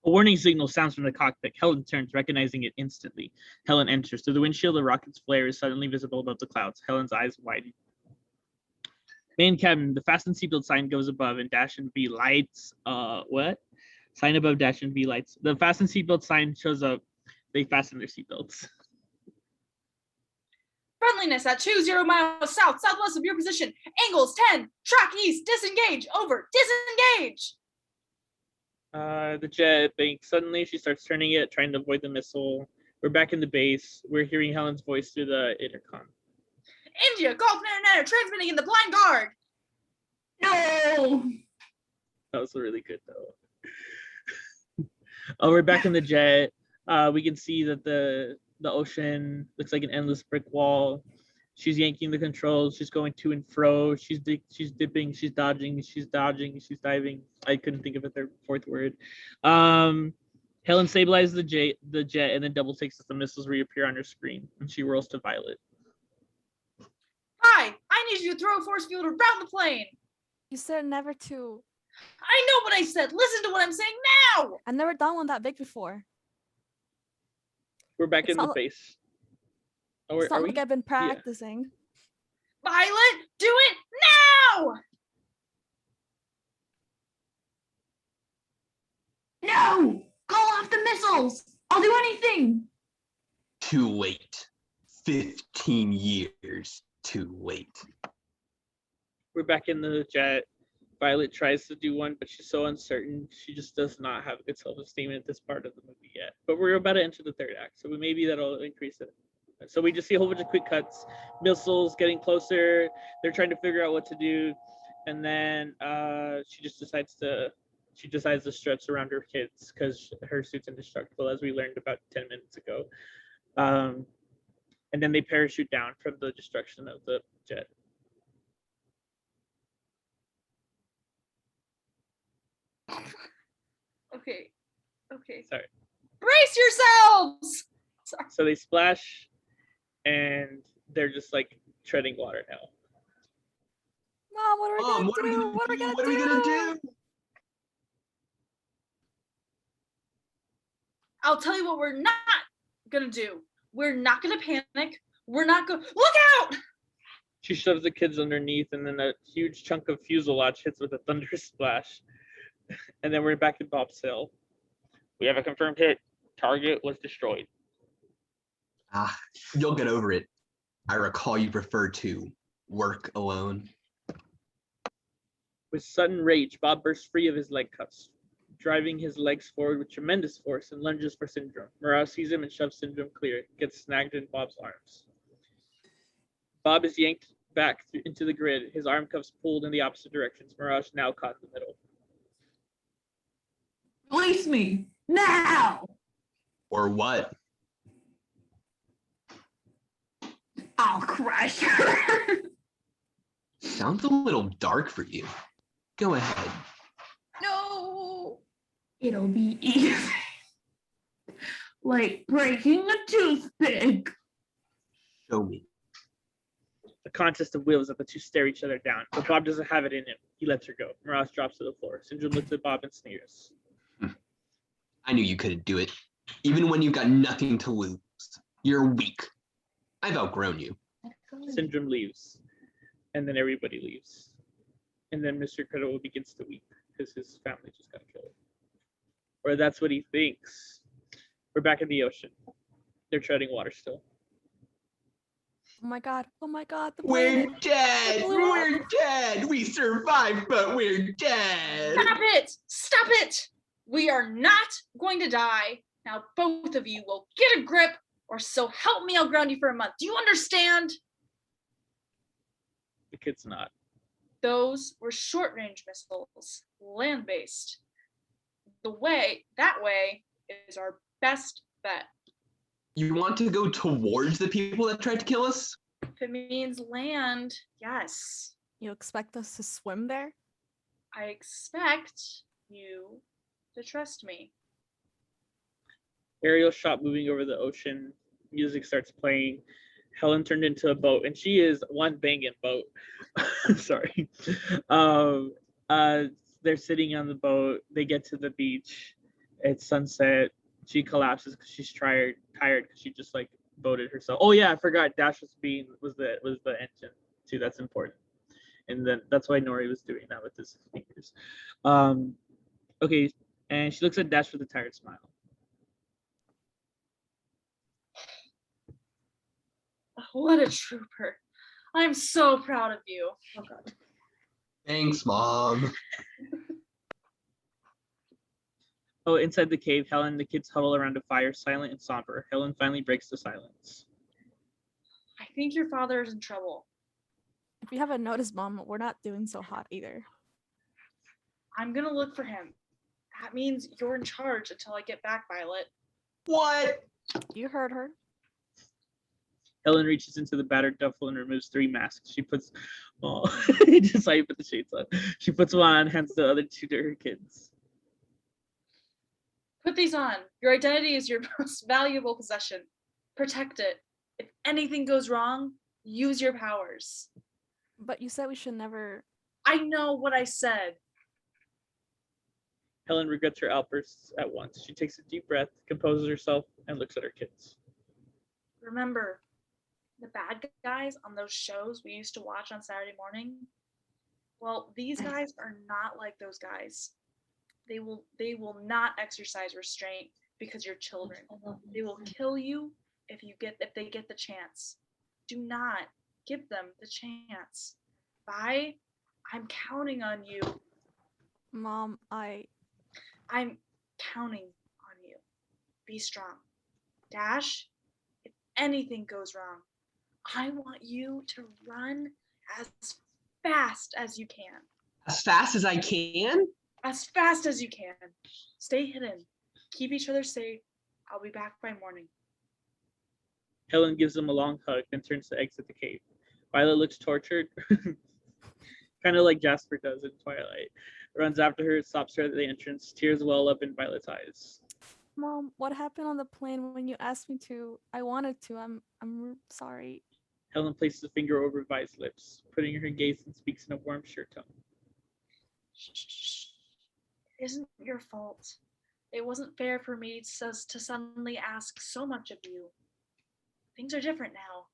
A warning signal sounds from the cockpit. Helen turns, recognizing it instantly. Helen enters. Through the windshield, the rocket's flare is suddenly visible above the clouds. Helen's eyes widen. Main cabin, the fasten seatbelt sign goes above and dash and V lights. What? Sign above dash and V lights. The fasten seatbelt sign shows up. They fasten their seatbelts. friendliness at 20 miles south, southwest of your position. Angles 10, track east, disengage, over, disengage. The jet banks. Suddenly, she starts turning it, trying to avoid the missile. We're back in the base. We're hearing Helen's voice through the intercom. India, Golf Internet are transmitting in the blind guard. No. That was really good, though. Oh, we're back in the jet. We can see that the ocean looks like an endless brick wall. She's yanking the controls. She's going to and fro. She's dipping. She's dodging. She's dodging. She's diving. I couldn't think of a fourth word. Helen stabilizes the jet and then double takes as the missiles reappear on her screen. And she whirls to Violet. Hi, I need you to throw a force field around the plane. You said never to. I know what I said. Listen to what I'm saying now. I've never done one that big before. We're back in the base. Oh, It's not are like we? I've been practicing. Violet, do it now. No! Call off the missiles! I'll do anything! Too late. 15 years too late. We're back in the jet. Violet tries to do one, but she's so uncertain. She just does not have a good self-esteem at this part of the movie yet. But we're about to enter the third act, so maybe that'll increase it. So we just see a whole bunch of quick cuts, missiles getting closer. They're trying to figure out what to do, and then she decides to stretch around her kids because her suit's indestructible, as we learned about 10 minutes ago. And then they parachute down from the destruction of the jet. Okay. Sorry. Brace yourselves. Sorry. So they splash, and they're just like treading water now. Mom, what are we gonna do? What are we gonna do? I'll tell you what we're not gonna do. We're not gonna panic. We're not going. Look out! She shoves the kids underneath, and then a huge chunk of fuselage hits with a thunderous splash. And then we're back in Bob's cell. We have a confirmed hit. Target was destroyed. You'll get over it. I recall you prefer to work alone. With sudden rage, Bob bursts free of his leg cuffs, driving his legs forward with tremendous force and lunges for Syndrome. Mirage sees him and shoves Syndrome clear, gets snagged in Bob's arms. Bob is yanked back into the grid, his arm cuffs pulled in the opposite directions. Mirage now caught in the middle. Release me! Now! Or what? I'll crush her! Sounds a little dark for you. Go ahead. No! It'll be easy. Like breaking a toothpick. Show me. A contest of wills that the two stare each other down, but Bob doesn't have it in him. He lets her go. Mirage drops to the floor. Syndrome looks at Bob and sneers. I knew you couldn't do it. Even when you've got nothing to lose. You're weak. I've outgrown you. Syndrome leaves. And then everybody leaves. And then Mr. Incredible begins to weep because his family just got killed. Or that's what he thinks. We're back in the ocean. They're treading water still. Oh my god. We're dead. We're dead. We survived, but we're dead. Stop it. We are not going to die. Now both of you will get a grip, or so help me, I'll ground you for a month. Do you understand? The kid's not. Those were short-range missiles, land-based. That way is our best bet. You want to go towards the people that tried to kill us? If it means land, yes. You expect us to swim there? I expect you to trust me. Aerial shot moving over the ocean. Music starts playing. Helen turned into a boat, and she is one banging boat. Sorry. Um, uh, they're sitting on the boat. They get to the beach. It's sunset. She collapses because she's tired because she just like boated herself. Oh yeah, I forgot. Dash was the engine too. That's important. And then that's why Nori was doing that with his fingers. Okay, and she looks at Dash with a tired smile. What a trooper. I'm so proud of you. Oh God. Thanks, Mom. Oh, inside the cave, Helen and the kids huddle around a fire, silent and somber. Helen finally breaks the silence. I think your father is in trouble. If you haven't noticed, Mom, we're not doing so hot either. I'm gonna look for him. That means you're in charge until I get back, Violet. What? You heard her. Helen reaches into the battered duffel and removes 3 masks. She puts, just how you put the shades on. She puts one on and hands the other 2 to her kids. Put these on. Your identity is your most valuable possession. Protect it. If anything goes wrong, use your powers. But you said we should never. I know what I said. Helen regrets her outbursts at once. She takes a deep breath, composes herself, and looks at her kids. Remember, the bad guys on those shows we used to watch on Saturday morning? Well, these guys are not like those guys. They will not exercise restraint because you're children. They will kill you if they get the chance. Do not give them the chance. Vi, I'm counting on you. Mom, I'm counting on you. Be strong. Dash, if anything goes wrong, I want you to run as fast as you can. As fast as I can? As fast as you can. Stay hidden. Keep each other safe. I'll be back by morning. Helen gives them a long hug and turns to exit the cave. Violet looks tortured, kind of like Jasper does in Twilight. Runs after her, stops her at the entrance. Tears well up in Violet's eyes. Mom, what happened on the plane when you asked me to? I wanted to. I'm sorry. Helen places a finger over Vi's lips, putting her gaze and speaks in a warm, sure tone. Shh. It isn't your fault. It wasn't fair for me to suddenly ask so much of you. Things are different now.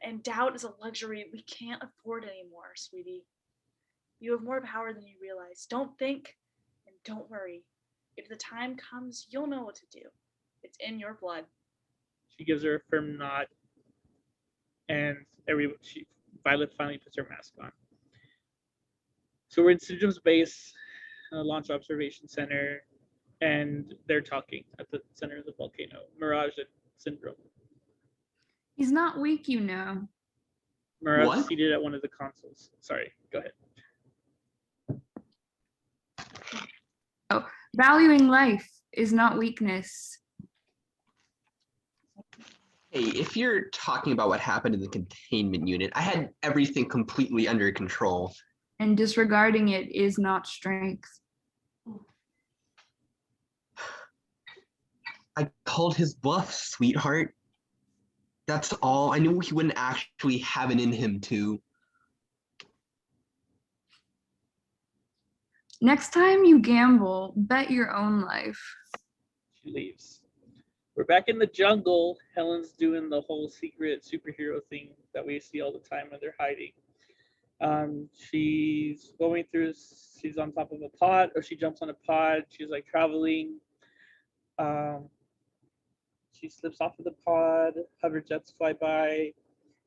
And doubt is a luxury we can't afford anymore, sweetie. You have more power than you realize. Don't think and don't worry. If the time comes, you'll know what to do. It's in your blood. She gives her a firm nod, and Violet finally puts her mask on. So we're in Syndrome's base, launch observation center, and they're talking at the center of the volcano. Mirage and Syndrome. He's not weak, you know. Mirage is seated at one of the consoles. Sorry, go ahead. Oh, valuing life is not weakness. Hey, if you're talking about what happened in the containment unit, I had everything completely under control. And disregarding it is not strength. I called his bluff, sweetheart. That's all. I knew he wouldn't actually have it in him to. Next time you gamble, bet your own life. She leaves. We're back in the jungle. Helen's doing the whole secret superhero thing that we see all the time when they're hiding. She's going through, she's on top of a pod, or she jumps on a pod. She's like traveling. She slips off of the pod, hover jets fly by.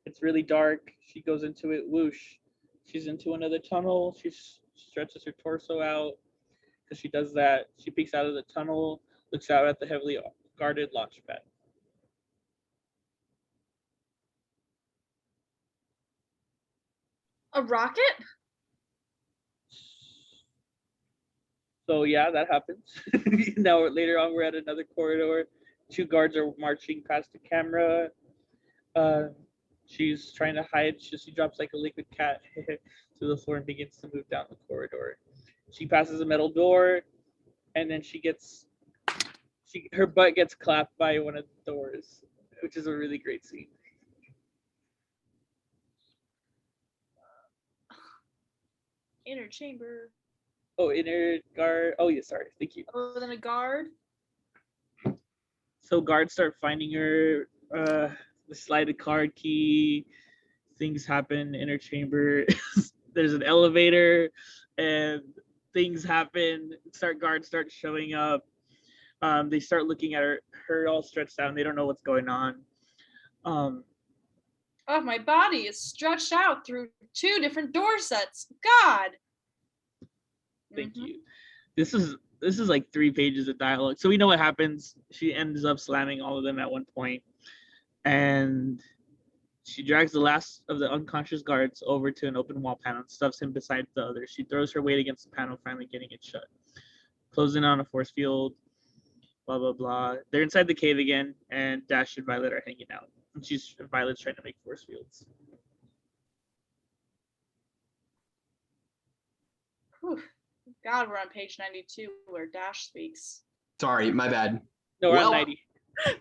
It's really dark. She goes into it, whoosh. She's into another tunnel. She stretches her torso out. As she does that, she peeks out of the tunnel, looks out at the heavily guarded launch pad. A rocket? So yeah, that happens. Now later on, we're at another corridor. Two guards are marching past the camera. She's trying to hide. She drops like a liquid cat to the floor and begins to move down the corridor. She passes a metal door, and then her butt gets clapped by one of the doors, which is a really great scene. Inner chamber. Oh, inner guard. Oh yeah, sorry. Thank you. Oh, then a guard. So guards start finding her. The slide a card key. Things happen. Inner chamber. There's an elevator, and things happen. Guards start showing up. They start looking at her all stretched out, and they don't know what's going on. Oh, my body is stretched out through 2 different door sets. God. Thank you. This is like 3 pages of dialogue. So we know what happens. She ends up slamming all of them at one point, and she drags the last of the unconscious guards over to an open wall panel and stuffs him beside the others. She throws her weight against the panel, finally getting it shut. Closing on a force field. Blah blah blah. They're inside the cave again, and Dash and Violet are hanging out. And Violet's trying to make force fields. Whew. God, we're on page 92 where Dash speaks. Sorry, my bad. No, we're Well- on 90.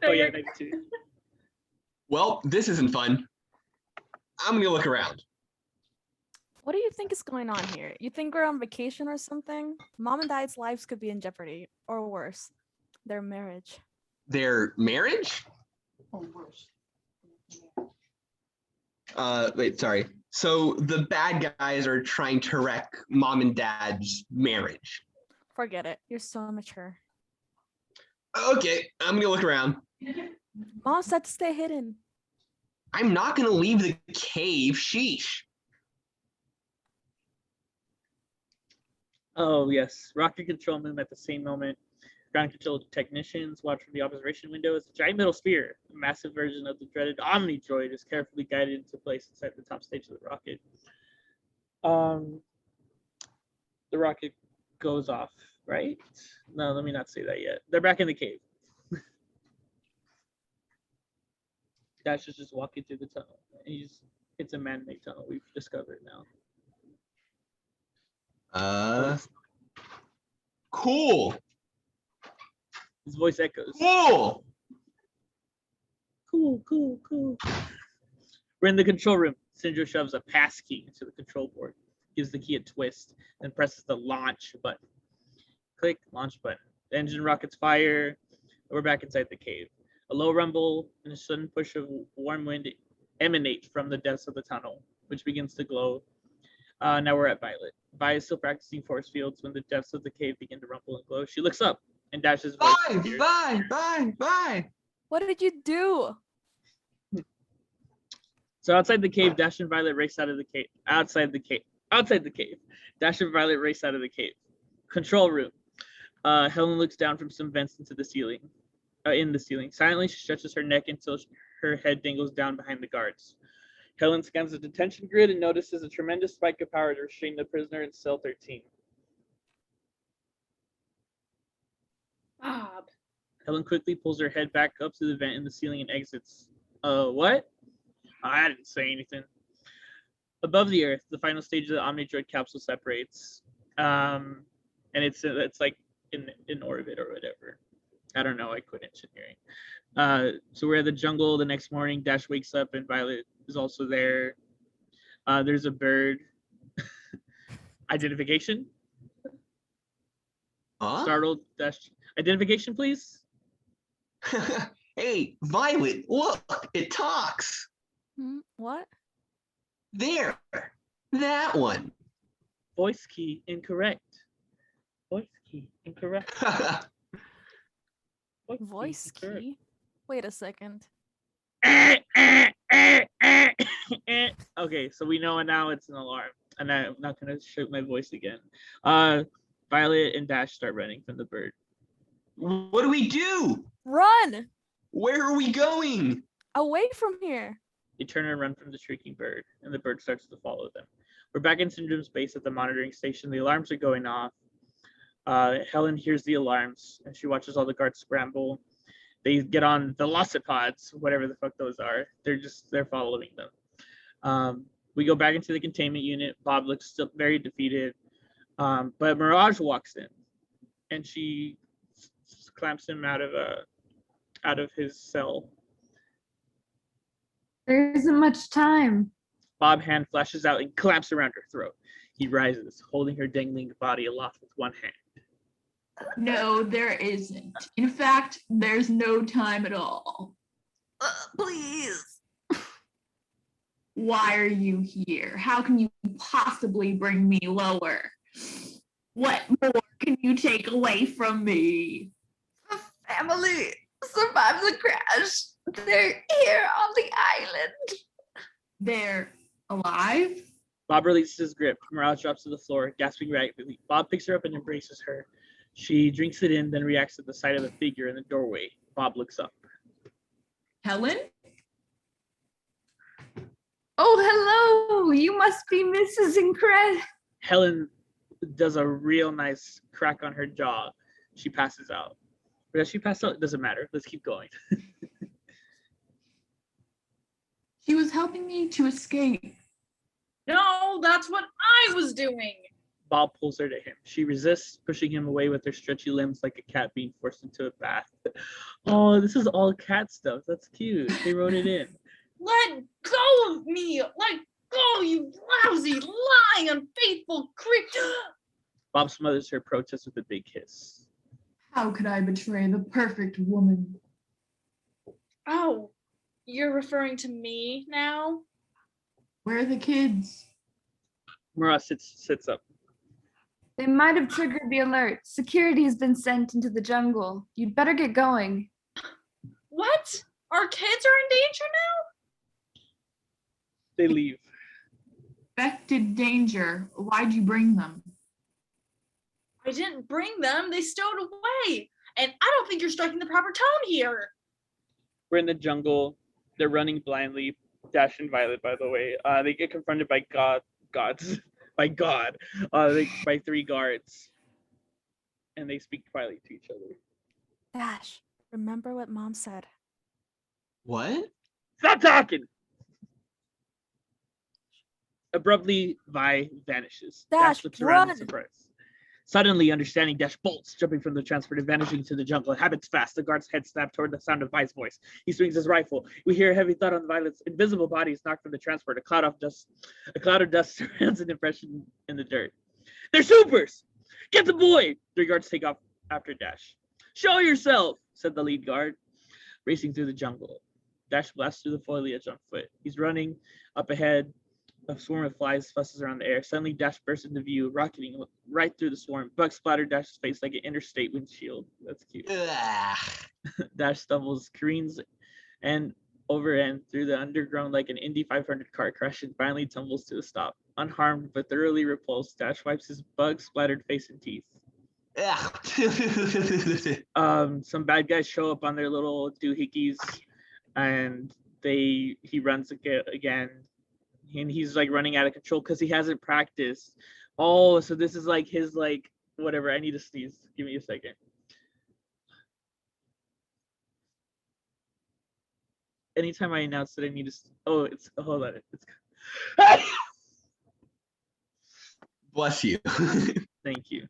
Oh yeah, 92. Well, this isn't fun. I'm gonna look around. What do you think is going on here? You think we're on vacation or something? Mom and Dad's lives could be in jeopardy, or worse, their marriage. Their marriage? Or worse. Wait, sorry. So the bad guys are trying to wreck mom and dad's marriage. Forget it. You're so mature. Okay, I'm gonna look around. Mom said to stay hidden. I'm not gonna leave the cave. Sheesh. Oh yes, rocket control room at the same moment. Ground control technicians watch from the observation window as a giant metal sphere, a massive version of the dreaded Omni droid, is carefully guided into place inside the top stage of the rocket. The rocket goes off, right? No, let me not say that yet. They're back in the cave. Dash is just walking through the tunnel. It's a man-made tunnel, we've discovered now. Cool. His voice echoes. Cool. Cool. We're in the control room. Syndra shoves a pass key into the control board, gives the key a twist, then presses the launch button. Click, launch button. The engine rockets fire. We're back inside the cave. A low rumble and a sudden push of warm wind emanate from the depths of the tunnel, which begins to glow. Now we're at Violet. Vi is still practicing force fields when the depths of the cave begin to rumble and glow. She looks up and Dash's voice appears. Bye. What did you do? So outside the cave, Dash and Violet race out of the cave. Outside the cave. Dash and Violet race out of the cave. Control room. Helen looks down from some vents into the ceiling. In the ceiling. Silently, she stretches her neck until her head dangles down behind the guards. Helen scans the detention grid and notices a tremendous spike of power to restrain the prisoner in cell 13. Bob. Helen quickly pulls her head back up to the vent in the ceiling and exits. What? I didn't say anything. Above the Earth, the final stage of the Omnidroid capsule separates. And it's like in orbit or whatever. I don't know, I quit engineering. So we're at the jungle the next morning. Dash wakes up and Violet is also there. There's a bird. Identification? Startled, Dash. Identification, please? Hey, Violet, look, it talks. What? There, that one. Voice key incorrect. Voice key incorrect. Voice key? Wait a second. Okay, so we know now it's an alarm, and I'm not gonna shoot my voice again. Violet and Dash start running from the bird. What do we do? Run! Where are we going? Away from here. They turn and run from the shrieking bird, and the bird starts to follow them. We're back in Syndra's base at the monitoring station. The alarms are going off. Helen hears the alarms and she watches all the guards scramble. They get on velocipods, whatever the fuck those are. They're following them. We go back into the containment unit. Bob looks still very defeated. But Mirage walks in and she clamps him out of his cell. There isn't much time. Bob hand flashes out and clamps around her throat. He rises, holding her dangling body aloft with one hand. No, there isn't. In fact, there's no time at all. Please. Why are you here? How can you possibly bring me lower? What more can you take away from me? The family survived the crash. They're here on the island. They're alive? Bob releases his grip. Mirage drops to the floor, gasping rapidly. Bob picks her up and embraces her. She drinks it in, then reacts to the sight of a figure in the doorway. Bob looks up. Helen? Oh, hello. You must be Mrs. Incred. Helen does a real nice crack on her jaw. She passes out. But as she passes out, it doesn't matter. Let's keep going. She was helping me to escape. No, that's what I was doing. Bob pulls her to him. She resists, pushing him away with her stretchy limbs like a cat being forced into a bath. Oh, this is all cat stuff. That's cute. They wrote it in. Let go of me! Let go, you lousy, lying, unfaithful creature! Bob smothers her protest with a big kiss. How could I betray the perfect woman? Oh, you're referring to me now? Where are the kids? Mara sits up. They might have triggered the alert. Security has been sent into the jungle. You'd better get going. What? Our kids are in danger now? They leave. Expected danger. Why'd you bring them? I didn't bring them. They stowed away. And I don't think you're striking the proper tone here. We're in the jungle. They're running blindly. Dash and Violet, by the way. They get confronted by by 3 guards. And they speak quietly to each other. Dash, remember what Mom said. What? Stop talking! Abruptly, Vi vanishes. Dash, looks around in run! surprise. Suddenly, understanding, Dash bolts, jumping from the transport and vanishing to the jungle. It happens fast. The guard's head snapped toward the sound of Vi's voice. He swings his rifle. We hear a heavy thud on Violet's invisible body is knocked from the transport. A cloud of dust surrounds an impression in the dirt. They're supers! Get the boy! 3 guards take off after Dash. Show yourself, said the lead guard, racing through the jungle. Dash blasts through the foliage on foot. He's running up ahead. A swarm of flies fusses around the air. Suddenly, Dash bursts into view, rocketing right through the swarm. Bugs splatter Dash's face like an interstate windshield. That's cute. Dash stumbles, careens, and over and through the underground like an Indy 500 car crash and finally tumbles to a stop. Unharmed but thoroughly repulsed, Dash wipes his bug-splattered face and teeth. Some bad guys show up on their little doohickeys, and he runs again. And he's like running out of control because he hasn't practiced. Oh, so this is like his whatever. I need to sneeze. Give me a second. Anytime I announce that I need to, hold on. Bless you. Thank you.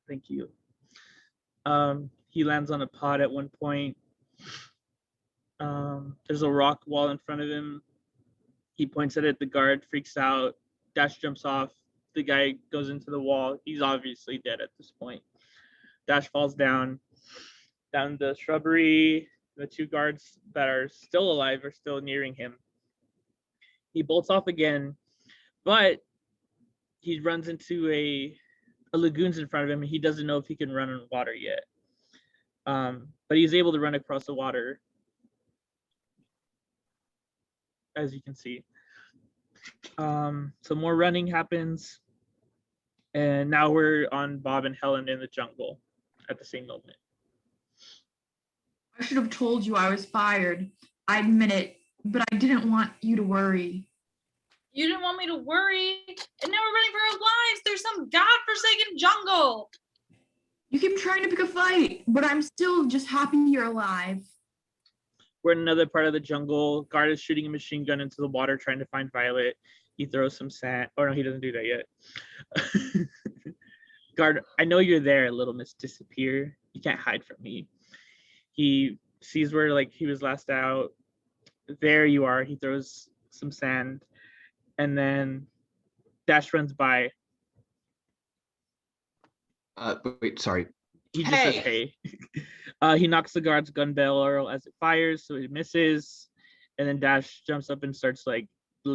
Thank you. He lands on a pod at one point. There's a rock wall in front of him. He points it at the guard, freaks out. Dash jumps off. The guy goes into the wall. He's obviously dead at this point. Dash falls down the shrubbery. The 2 guards that are still alive are still nearing him. He bolts off again, but he runs into a lagoon's in front of him, and he doesn't know if he can run on water yet. But he's able to run across the water, as you can see. So more running happens, and now we're on Bob and Helen in the jungle at the same moment. I should have told you I was fired. I admit it, but I didn't want you to worry. You didn't want me to worry. And now we're running for our lives. There's some godforsaken jungle. You keep trying to pick a fight, but I'm still just happy you're alive. We're in another part of the jungle. Guard is shooting a machine gun into the water trying to find Violet. He throws some sand. Oh, no, he doesn't do that yet. Guard, I know you're there, little Miss Disappear. You can't hide from me. He sees where like he was last out. There you are. He throws some sand. And then Dash runs by. Wait, sorry. He just says, hey. He knocks the guard's gun barrel as it fires, so he misses. And then Dash jumps up and starts like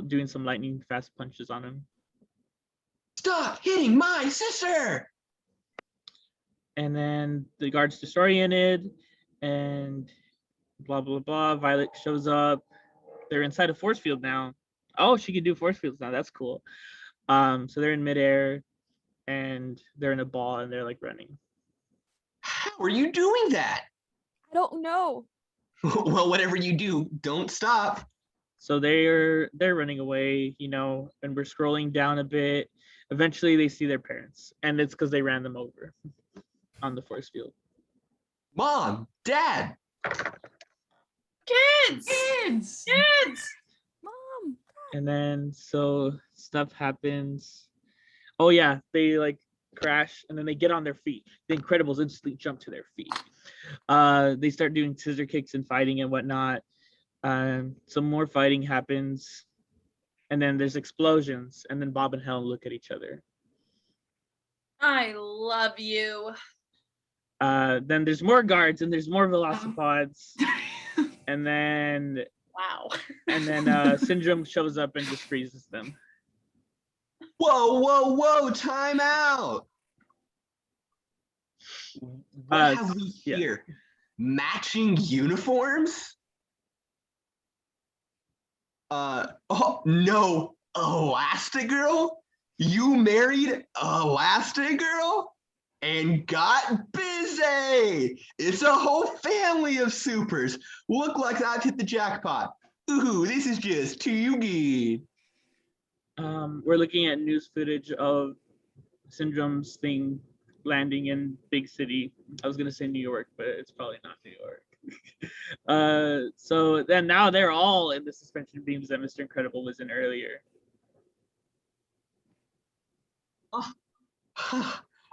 doing some lightning fast punches on him. Stop hitting my sister! And then the guard's disoriented and blah, blah, blah. Violet shows up. They're inside a force field now. Oh, she can do force fields now. That's cool. So they're in midair and they're in a ball and they're like running. How are you doing that? I don't know. Well, whatever you do, don't stop. So they're running away, you know, and we're scrolling down a bit. Eventually they see their parents, and it's because they ran them over on the force field. Mom, Dad. Kids! Mom. And then so stuff happens. Oh yeah, they like crash and then they get on their feet. The Incredibles instantly jump to their feet. They start doing scissor kicks and fighting and whatnot. Some more fighting happens, and then there's explosions, and then Bob and Helen look at each other. I love you. Then there's more guards and there's more velocipods. And then Wow. Syndrome shows up and just freezes them. Whoa, time out. What have we here? Yeah. Matching uniforms? Oh no, Elastigirl? You married Elastigirl? And got busy! It's a whole family of supers. Look like I've hit the jackpot. Ooh, this is just too good. We're looking at news footage of Syndrome's thing landing in big city. I was gonna say New York, but it's probably not New York. So then now they're all in the suspension beams that Mr. Incredible was in earlier.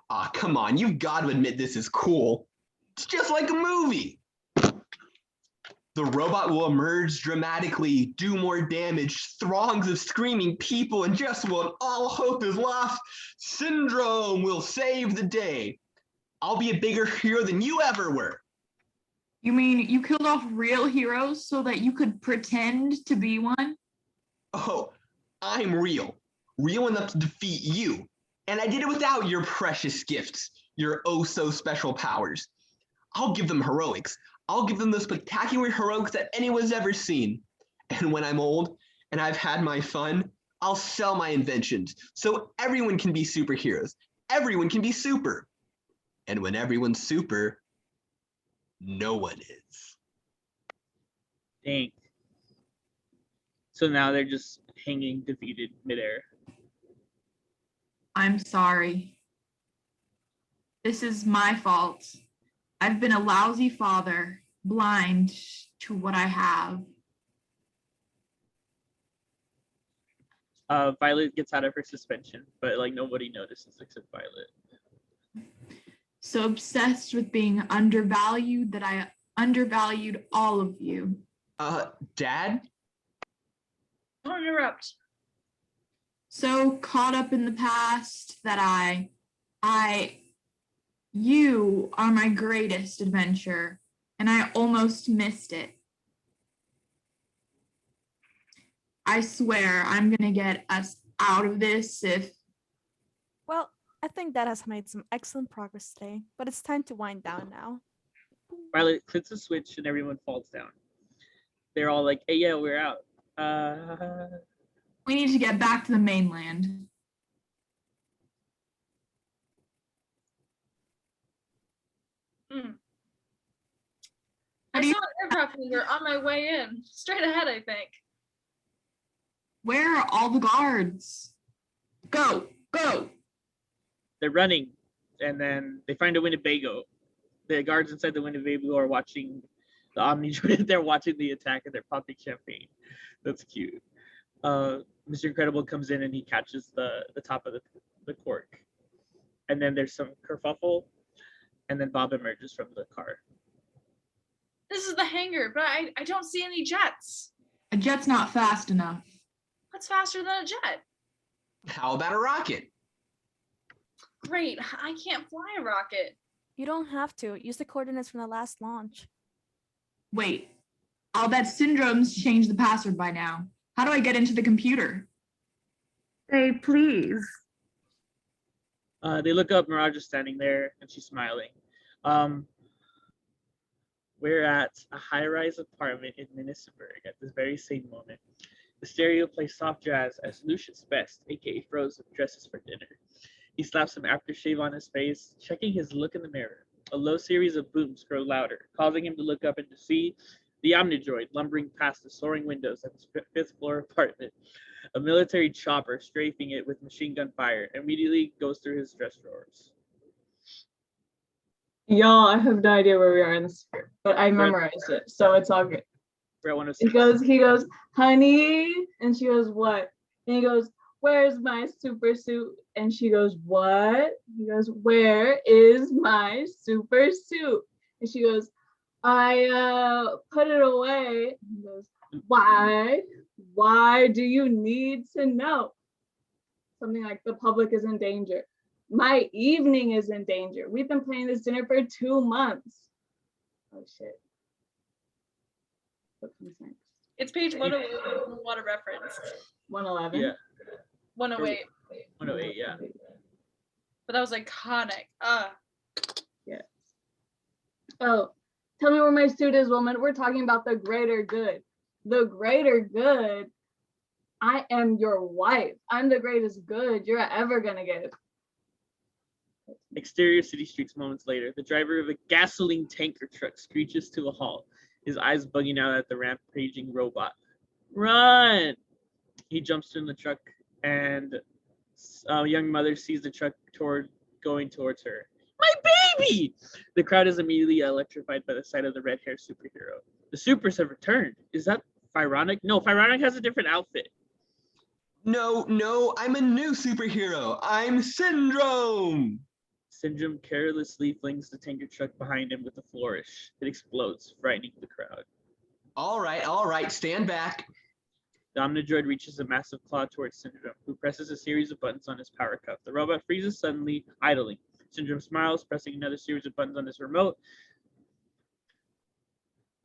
Aw, come on, you've got to admit this is cool. It's just like a movie. The robot will emerge dramatically, do more damage, throngs of screaming people, and just when all hope is lost, Syndrome will save the day. I'll be a bigger hero than you ever were. You mean you killed off real heroes so that you could pretend to be one? Oh, I'm real. Real enough to defeat you. And I did it without your precious gifts, your oh-so-special powers. I'll give them heroics. I'll give them the spectacular heroics that anyone's ever seen. And when I'm old and I've had my fun, I'll sell my inventions so everyone can be superheroes. Everyone can be super. And when everyone's super, no one is. Dang. So now they're just hanging defeated midair. I'm sorry. This is my fault. I've been a lousy father, blind to what I have. Violet gets out of her suspension, but like nobody notices except Violet. So obsessed with being undervalued that I undervalued all of you. Dad? Don't interrupt. So caught up in the past that you are my greatest adventure, and I almost missed it. I swear I'm gonna get us out of this if... Well, I think Dad has made some excellent progress today, but it's time to wind down now. Violet clicks a switch and everyone falls down. They're all like, hey, yeah, we're out. We need to get back to the mainland. I saw an improv finger on my way in. Straight ahead, I think. Where are all the guards? Go, go. They're running, and then they find a Winnebago. The guards inside the Winnebago are watching the Omnidroid. They're watching the attack, and they're popping champagne. That's cute. Mr. Incredible comes in and he catches the top of the cork, and then there's some kerfuffle, and then Bob emerges from the car. This is the hangar, but I don't see any jets. A jet's not fast enough. What's faster than a jet? How about a rocket? Great, I can't fly a rocket. You don't have to. Use the coordinates from the last launch. Wait, I'll bet Syndrome's changed the password by now. How do I get into the computer? Say please. They look up. Mirage is standing there, and she's smiling. We're at a high-rise apartment in Minnesburg at this very same moment. The stereo plays soft jazz as Lucius Best, aka Frozen, dresses for dinner. He slaps some aftershave on his face, checking his look in the mirror. A low series of booms grow louder, causing him to look up and to see the Omnidroid lumbering past the soaring windows of his fifth-floor apartment. A military chopper strafing it with machine gun fire immediately goes through his dress drawers. Y'all, I have no idea where we are in the script, but I memorized it, so it's all good. We're at 106. He goes, honey, and she goes, what? And he goes, where's my super suit? And she goes, what? He goes, where is my super suit? And she goes, I put it away. He goes, why? Why do you need to know? Something like the public is in danger. My evening is in danger. We've been planning this dinner for 2 months. Oh shit. What comes next? It's page 108. What a reference. 111? Yeah. 108. 108, yeah. But that was iconic. Yes. Oh, tell me where my suit is, woman. We're talking about the greater good. The greater good. I am your wife. I'm the greatest good you're ever gonna give. Exterior city streets moments later. The driver of a gasoline tanker truck screeches to a halt, his eyes bugging out at the rampaging robot. Run! He jumps in the truck, and a young mother sees the truck going towards her. My baby! The crowd is immediately electrified by the sight of the red-haired superhero. The supers have returned. Is that Phyronic? No, Phyronic has a different outfit. No, I'm a new superhero. I'm Syndrome. Syndrome carelessly flings the tanker truck behind him with a flourish. It explodes, frightening the crowd. All right, stand back. The Omnidroid reaches a massive claw towards Syndrome, who presses a series of buttons on his power cuff. The robot freezes suddenly, idling. Syndrome smiles, pressing another series of buttons on his remote.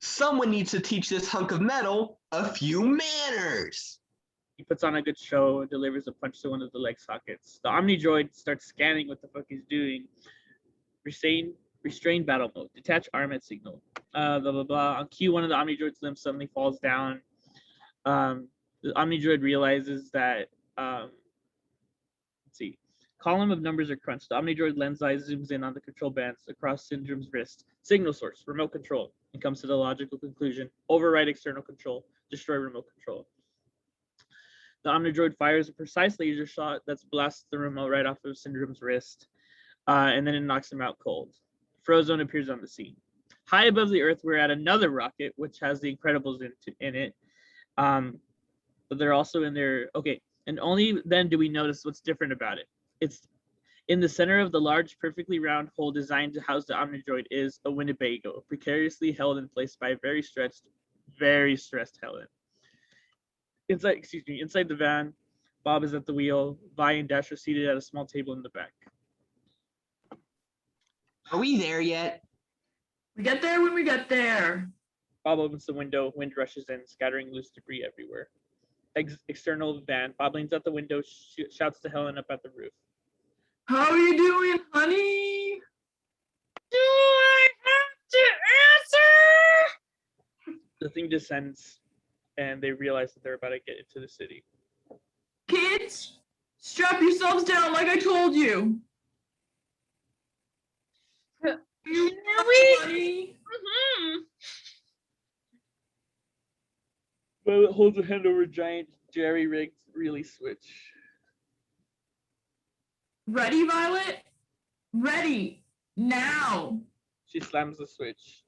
Someone needs to teach this hunk of metal a few manners. He puts on a good show and delivers a punch to one of the leg sockets. The Omnidroid starts scanning what the fuck he's doing. Restrain battle mode. Detach arm at signal. Blah, blah, blah. On cue, one of the Omnidroid's limbs suddenly falls down. The Omnidroid realizes that, let's see. Column of numbers are crunched. The Omnidroid lens eye zooms in on the control bands across Syndrome's wrist. Signal source, remote control, and comes to the logical conclusion. Override external control. Destroy remote control. The Omnidroid fires a precise laser shot that blasts the remote right off of Syndrome's wrist, and then it knocks him out cold. Frozone appears on the scene. High above the Earth, we're at another rocket, which has the Incredibles in it. But they're also in there. Okay, and only then do we notice what's different about it. It's in the center of the large, perfectly round hole designed to house the Omnidroid is a Winnebago, precariously held in place by a very stressed Helen. Inside the van, Bob is at the wheel. Vi and Dash are seated at a small table in the back. Are we there yet? We get there when we get there. Bob opens the window. Wind rushes in, scattering loose debris everywhere. External van. Bob leans out the window, shouts to Helen up at the roof. How are you doing, honey? Do I have to answer? The thing descends, and they realize that they're about to get into the city. Kids, strap yourselves down like I told you. Really? Violet holds her hand over a giant jerry-rigged relay switch. Ready, Violet? Ready. Now. She slams the switch.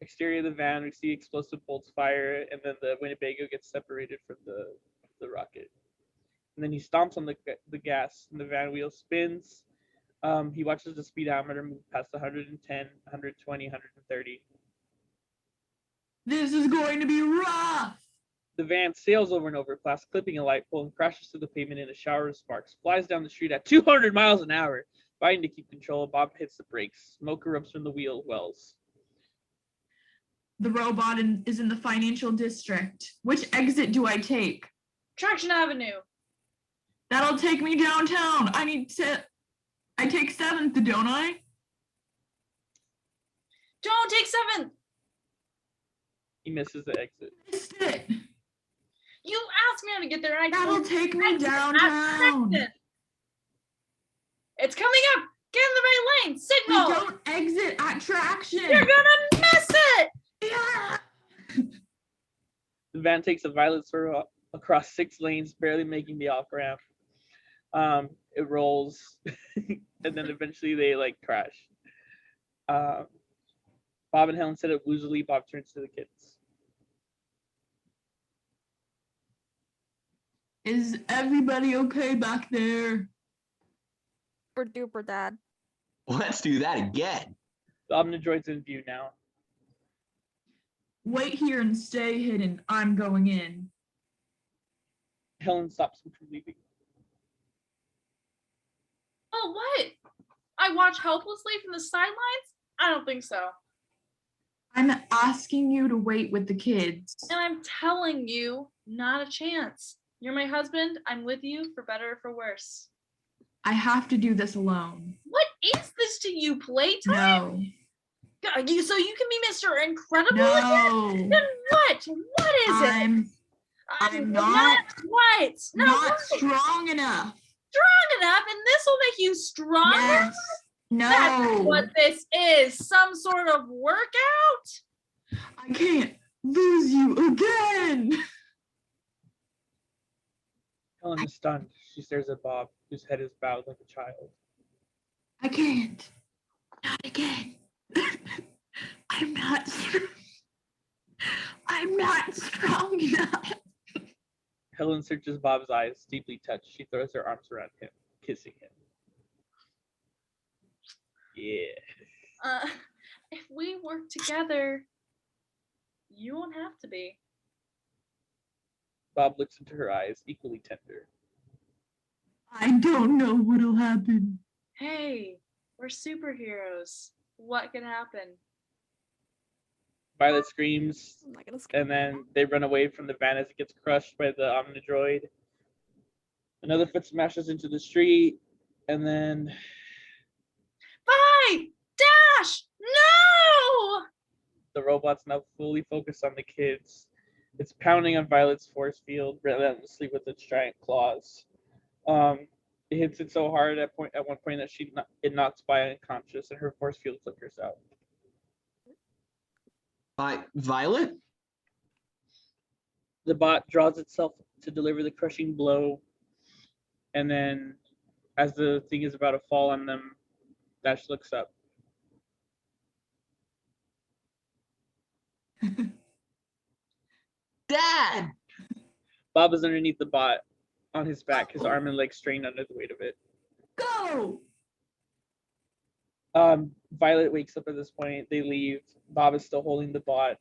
Exterior of the van, we see explosive bolts fire, and then the Winnebago gets separated from the rocket. And then he stomps on the gas, and the van wheel spins. He watches the speedometer move past 110, 120, 130. This is going to be rough. The van sails over and over, glass clipping a light pole, and crashes to the pavement in a shower of sparks. Flies down the street at 200 miles an hour. Fighting to keep control, Bob hits the brakes. Smoke erupts from the wheel wells. The robot is in the financial district. Which exit do I take? Traction Avenue. That'll take me downtown. I take 7th, don't I? Don't take 7th. He misses the exit. Missed it. You asked me how to get there. And I That'll told you take me exit at downtown. 2nd. It's coming up. Get in the right lane. We Signal. don't exit at traction. You're gonna miss it. Yeah. The van takes a violent swerve across 6 lanes, barely making the off-ramp. It rolls, and then eventually they crash. Bob and Helen set up woozily. Bob turns to the kids. Is everybody okay back there? Super duper, Dad. Let's do that again. The Omnidroid's in view now. Wait here and stay hidden. I'm going in. Helen stops him from leaving. Oh, what? I watch helplessly from the sidelines? I don't think so. I'm asking you to wait with the kids. And I'm telling you, not a chance. You're my husband. I'm with you for better or for worse. I have to do this alone. What is this to you, playtime? No. So you can be Mr. Incredible No. again? Then what? What is it? I'm not What? not strong enough. Strong enough, and this will make you stronger? Yes. No. That's what this is. Some sort of workout? I can't lose you again. Helen is stunned. She stares at Bob, whose head is bowed like a child. I can't. Not again. I'm not strong enough. Helen searches Bob's eyes, deeply touched. She throws her arms around him, kissing him. Yeah. If we work together, you won't have to be. Bob looks into her eyes, equally tender. I don't know what'll happen. Hey, we're superheroes. What could happen? Violet screams, I'm not gonna scream. and then they run away from the van as it gets crushed by the Omnidroid. Another foot smashes into the street, and then... Bye! Dash! No! The robot's now fully focused on the kids. It's pounding on Violet's force field relentlessly with its giant claws. It hits it so hard at one point that it knocks by unconscious, and her force field flickers out. Violet? The bot draws itself to deliver the crushing blow, and then as the thing is about to fall on them, Dash looks up. Dad! Bob is underneath the bot on his back, his arm and leg strained under the weight of it. Go! Violet wakes up at this point. They leave. Bob is still holding the bot.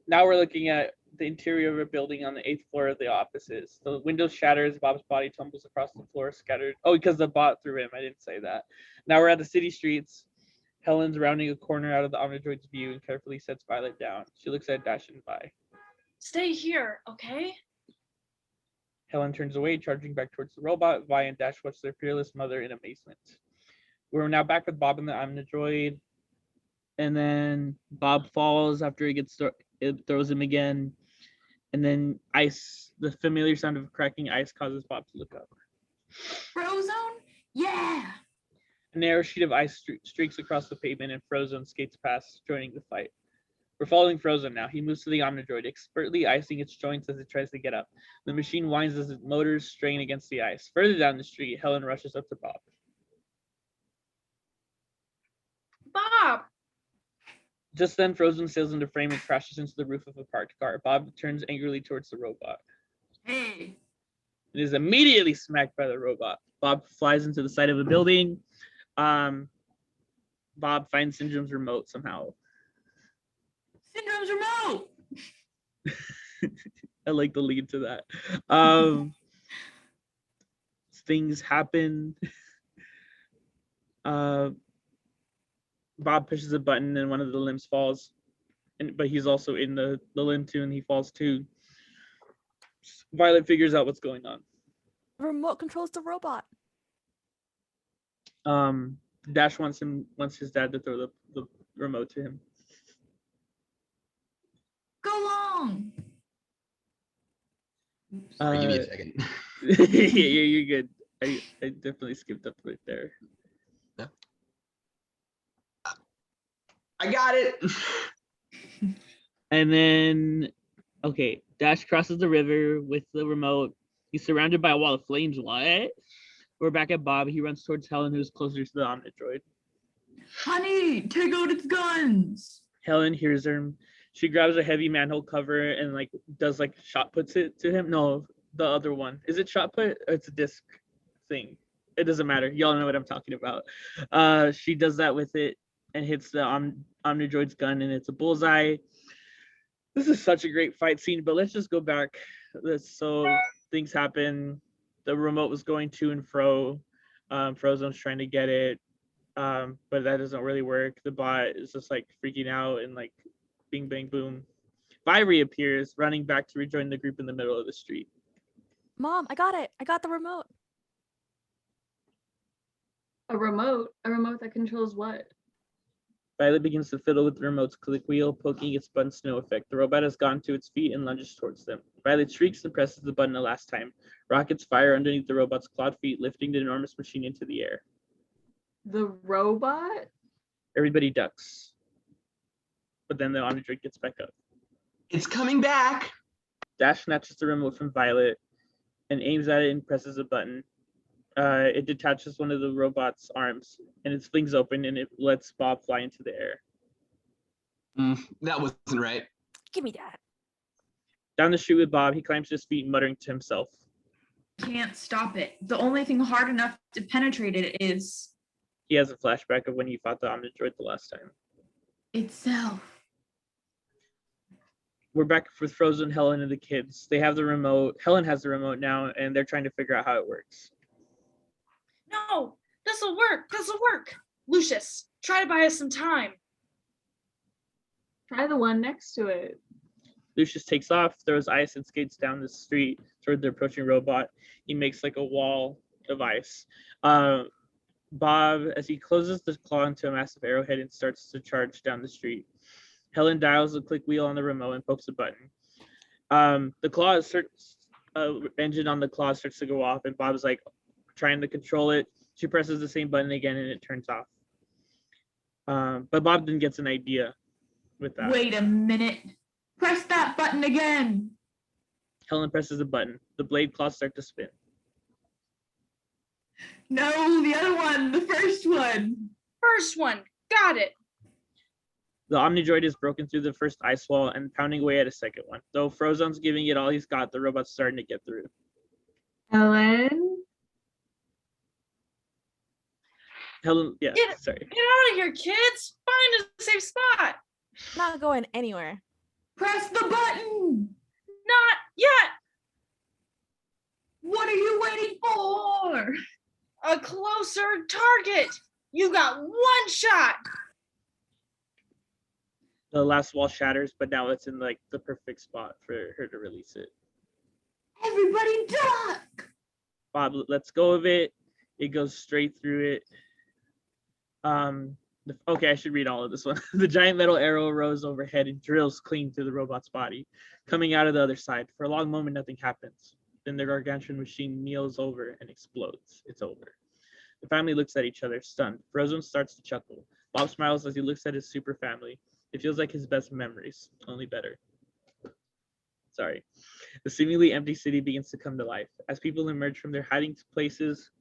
Now we're looking at the interior of a building on the 8th floor of the offices. The window shatters. Bob's body tumbles across the floor, scattered. Oh, because the bot threw him. I didn't say that. Now we're at the city streets. Helen's rounding a corner out of the Omnidroid's view and carefully sets Violet down. She looks at Dash and Vi. Stay here, okay? Helen turns away, charging back towards the robot. Vi and Dash watch their fearless mother in amazement. We're now back with Bob and the Omnidroid. And then Bob falls after it throws him again. And then ice, the familiar sound of cracking ice causes Bob to look up. Frozone? Yeah! A narrow sheet of ice streaks across the pavement, and Frozone skates past, joining the fight. We're following Frozen now. He moves to the Omnidroid, expertly icing its joints as it tries to get up. The machine whines as its motors strain against the ice. Further down the street, Helen rushes up to Bob. Bob! Just then, Frozen sails into frame and crashes into the roof of a parked car. Bob turns angrily towards the robot. Hey. It is immediately smacked by the robot. Bob flies into the side of a building. Bob finds Syndrome's remote somehow. Syndrome's remote. I like the lead to that. Things happen. Bob pushes a button and one of the limbs falls, but he's also in the limb too, and he falls too. Violet figures out what's going on. The remote controls the robot. Dash wants his dad to throw the remote to him. Go long. Sorry, give me a second. Yeah, you're good. I definitely skipped up right there. No. I got it. And then, okay, Dash crosses the river with the remote. He's surrounded by a wall of flames. What? We're back at Bob. He runs towards Helen, who's closer to the Omnidroid. Honey, take out its guns. Helen hears him. She grabs a heavy manhole cover and does shot puts it to him. No, the other one. Is it shot put? Or it's a disc thing. It doesn't matter. Y'all know what I'm talking about. She does that with it and hits the Omnidroid's gun, and it's a bullseye. This is such a great fight scene, but let's just go back. So things happen. The remote was going to and fro. Frozen's trying to get it, but that doesn't really work. The bot is just freaking out and bing, bang, boom. Vi reappears, running back to rejoin the group in the middle of the street. Mom, I got it. I got the remote. A remote? A remote that controls what? Violet begins to fiddle with the remote's click wheel, poking its buttons to no effect. The robot has gotten to its feet and lunges towards them. Violet shrieks and presses the button a last time. Rockets fire underneath the robot's clawed feet, lifting the enormous machine into the air. The robot? Everybody ducks. But then the Omnidroid gets back up. It's coming back. Dash snatches the remote from Violet and aims at it and presses a button. It detaches one of the robot's arms and it flings open and it lets Bob fly into the air. That wasn't right. Give me that. Down the street with Bob, he climbs to his feet, muttering to himself. Can't stop it. The only thing hard enough to penetrate it is He has a flashback of when he fought the Omnidroid the last time. itself. We're back with Frozen, Helen, and the kids. They have the remote. Helen has the remote now, and they're trying to figure out how it works. No, this'll work. This'll work. Lucius, try to buy us some time. Try the one next to it. Lucius takes off, throws ice, and skates down the street toward the approaching robot. He makes a wall of ice. Bob, as he closes the claw into a massive arrowhead and starts to charge down the street. Helen dials the click wheel on the remote and pokes a button. The claw engine on the claw starts to go off, and Bob's trying to control it. She presses the same button again, and it turns off. But Bob then gets an idea with that. Wait a minute. Press that button again. Helen presses a button. The blade claws start to spin. No, the other one, the first one. First one. Got it. The Omnidroid is broken through the first ice wall and pounding away at a second one. Though Frozen's giving it all he's got, the robot's starting to get through. Helen? Helen, yeah, sorry. Get out of here, kids. Find a safe spot. Not going anywhere. Press the button. Not yet. What are you waiting for? A closer target. You got one shot. The last wall shatters, but now it's in the perfect spot for her to release it. Everybody duck. Bob lets go of it. It goes straight through it. Okay, I should read all of this one. The giant metal arrow rose overhead and drills clean through the robot's body. Coming out of the other side, for a long moment, nothing happens. Then the gargantuan machine kneels over and explodes. It's over. The family looks at each other, stunned. Frozen starts to chuckle. Bob smiles as he looks at his super family. It feels like his best memories, only better. Sorry. The seemingly empty city begins to come to life. As people emerge from their hiding places,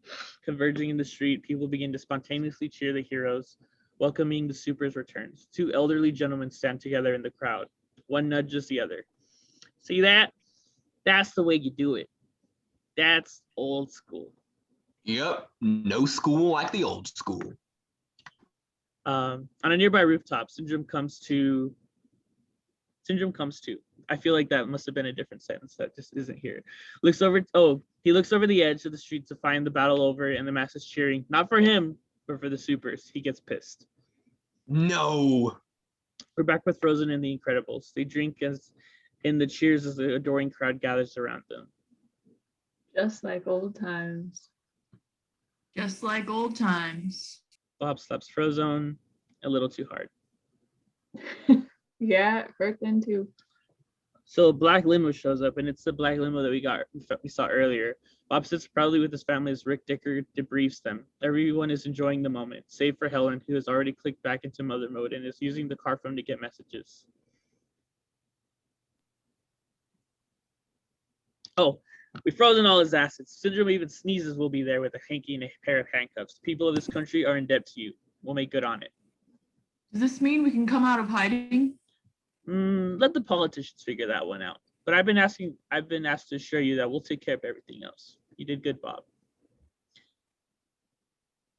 converging in the street, people begin to spontaneously cheer the heroes, welcoming the super's returns. Two elderly gentlemen stand together in the crowd. One nudges the other. See that? That's the way you do it. That's old school. Yep, no school like the old school. On a nearby rooftop, Syndrome comes to. I feel like that must have been a different sentence that just isn't here. He looks over the edge of the street to find the battle over and the masses cheering, not for him, but for the supers. He gets pissed. No. We're back with Frozen and the Incredibles. They drink as in the cheers as the adoring crowd gathers around them. Just like old times. Just like old times. Bob slaps Frozone a little too hard. Yeah, it hurt then too. So a black limo shows up, and it's the black limo that we saw earlier. Bob sits proudly with his family as Rick Dicker debriefs them. Everyone is enjoying the moment, save for Helen, who has already clicked back into mother mode and is using the car phone to get messages. Oh, we've frozen all his assets. Syndrome even sneezes will be there with a hanky and a pair of handcuffs. The people of this country are in debt to you. We'll make good on it. Does this mean we can come out of hiding? Let the politicians figure that one out. But I've been asked to assure you that we'll take care of everything else. You did good, Bob.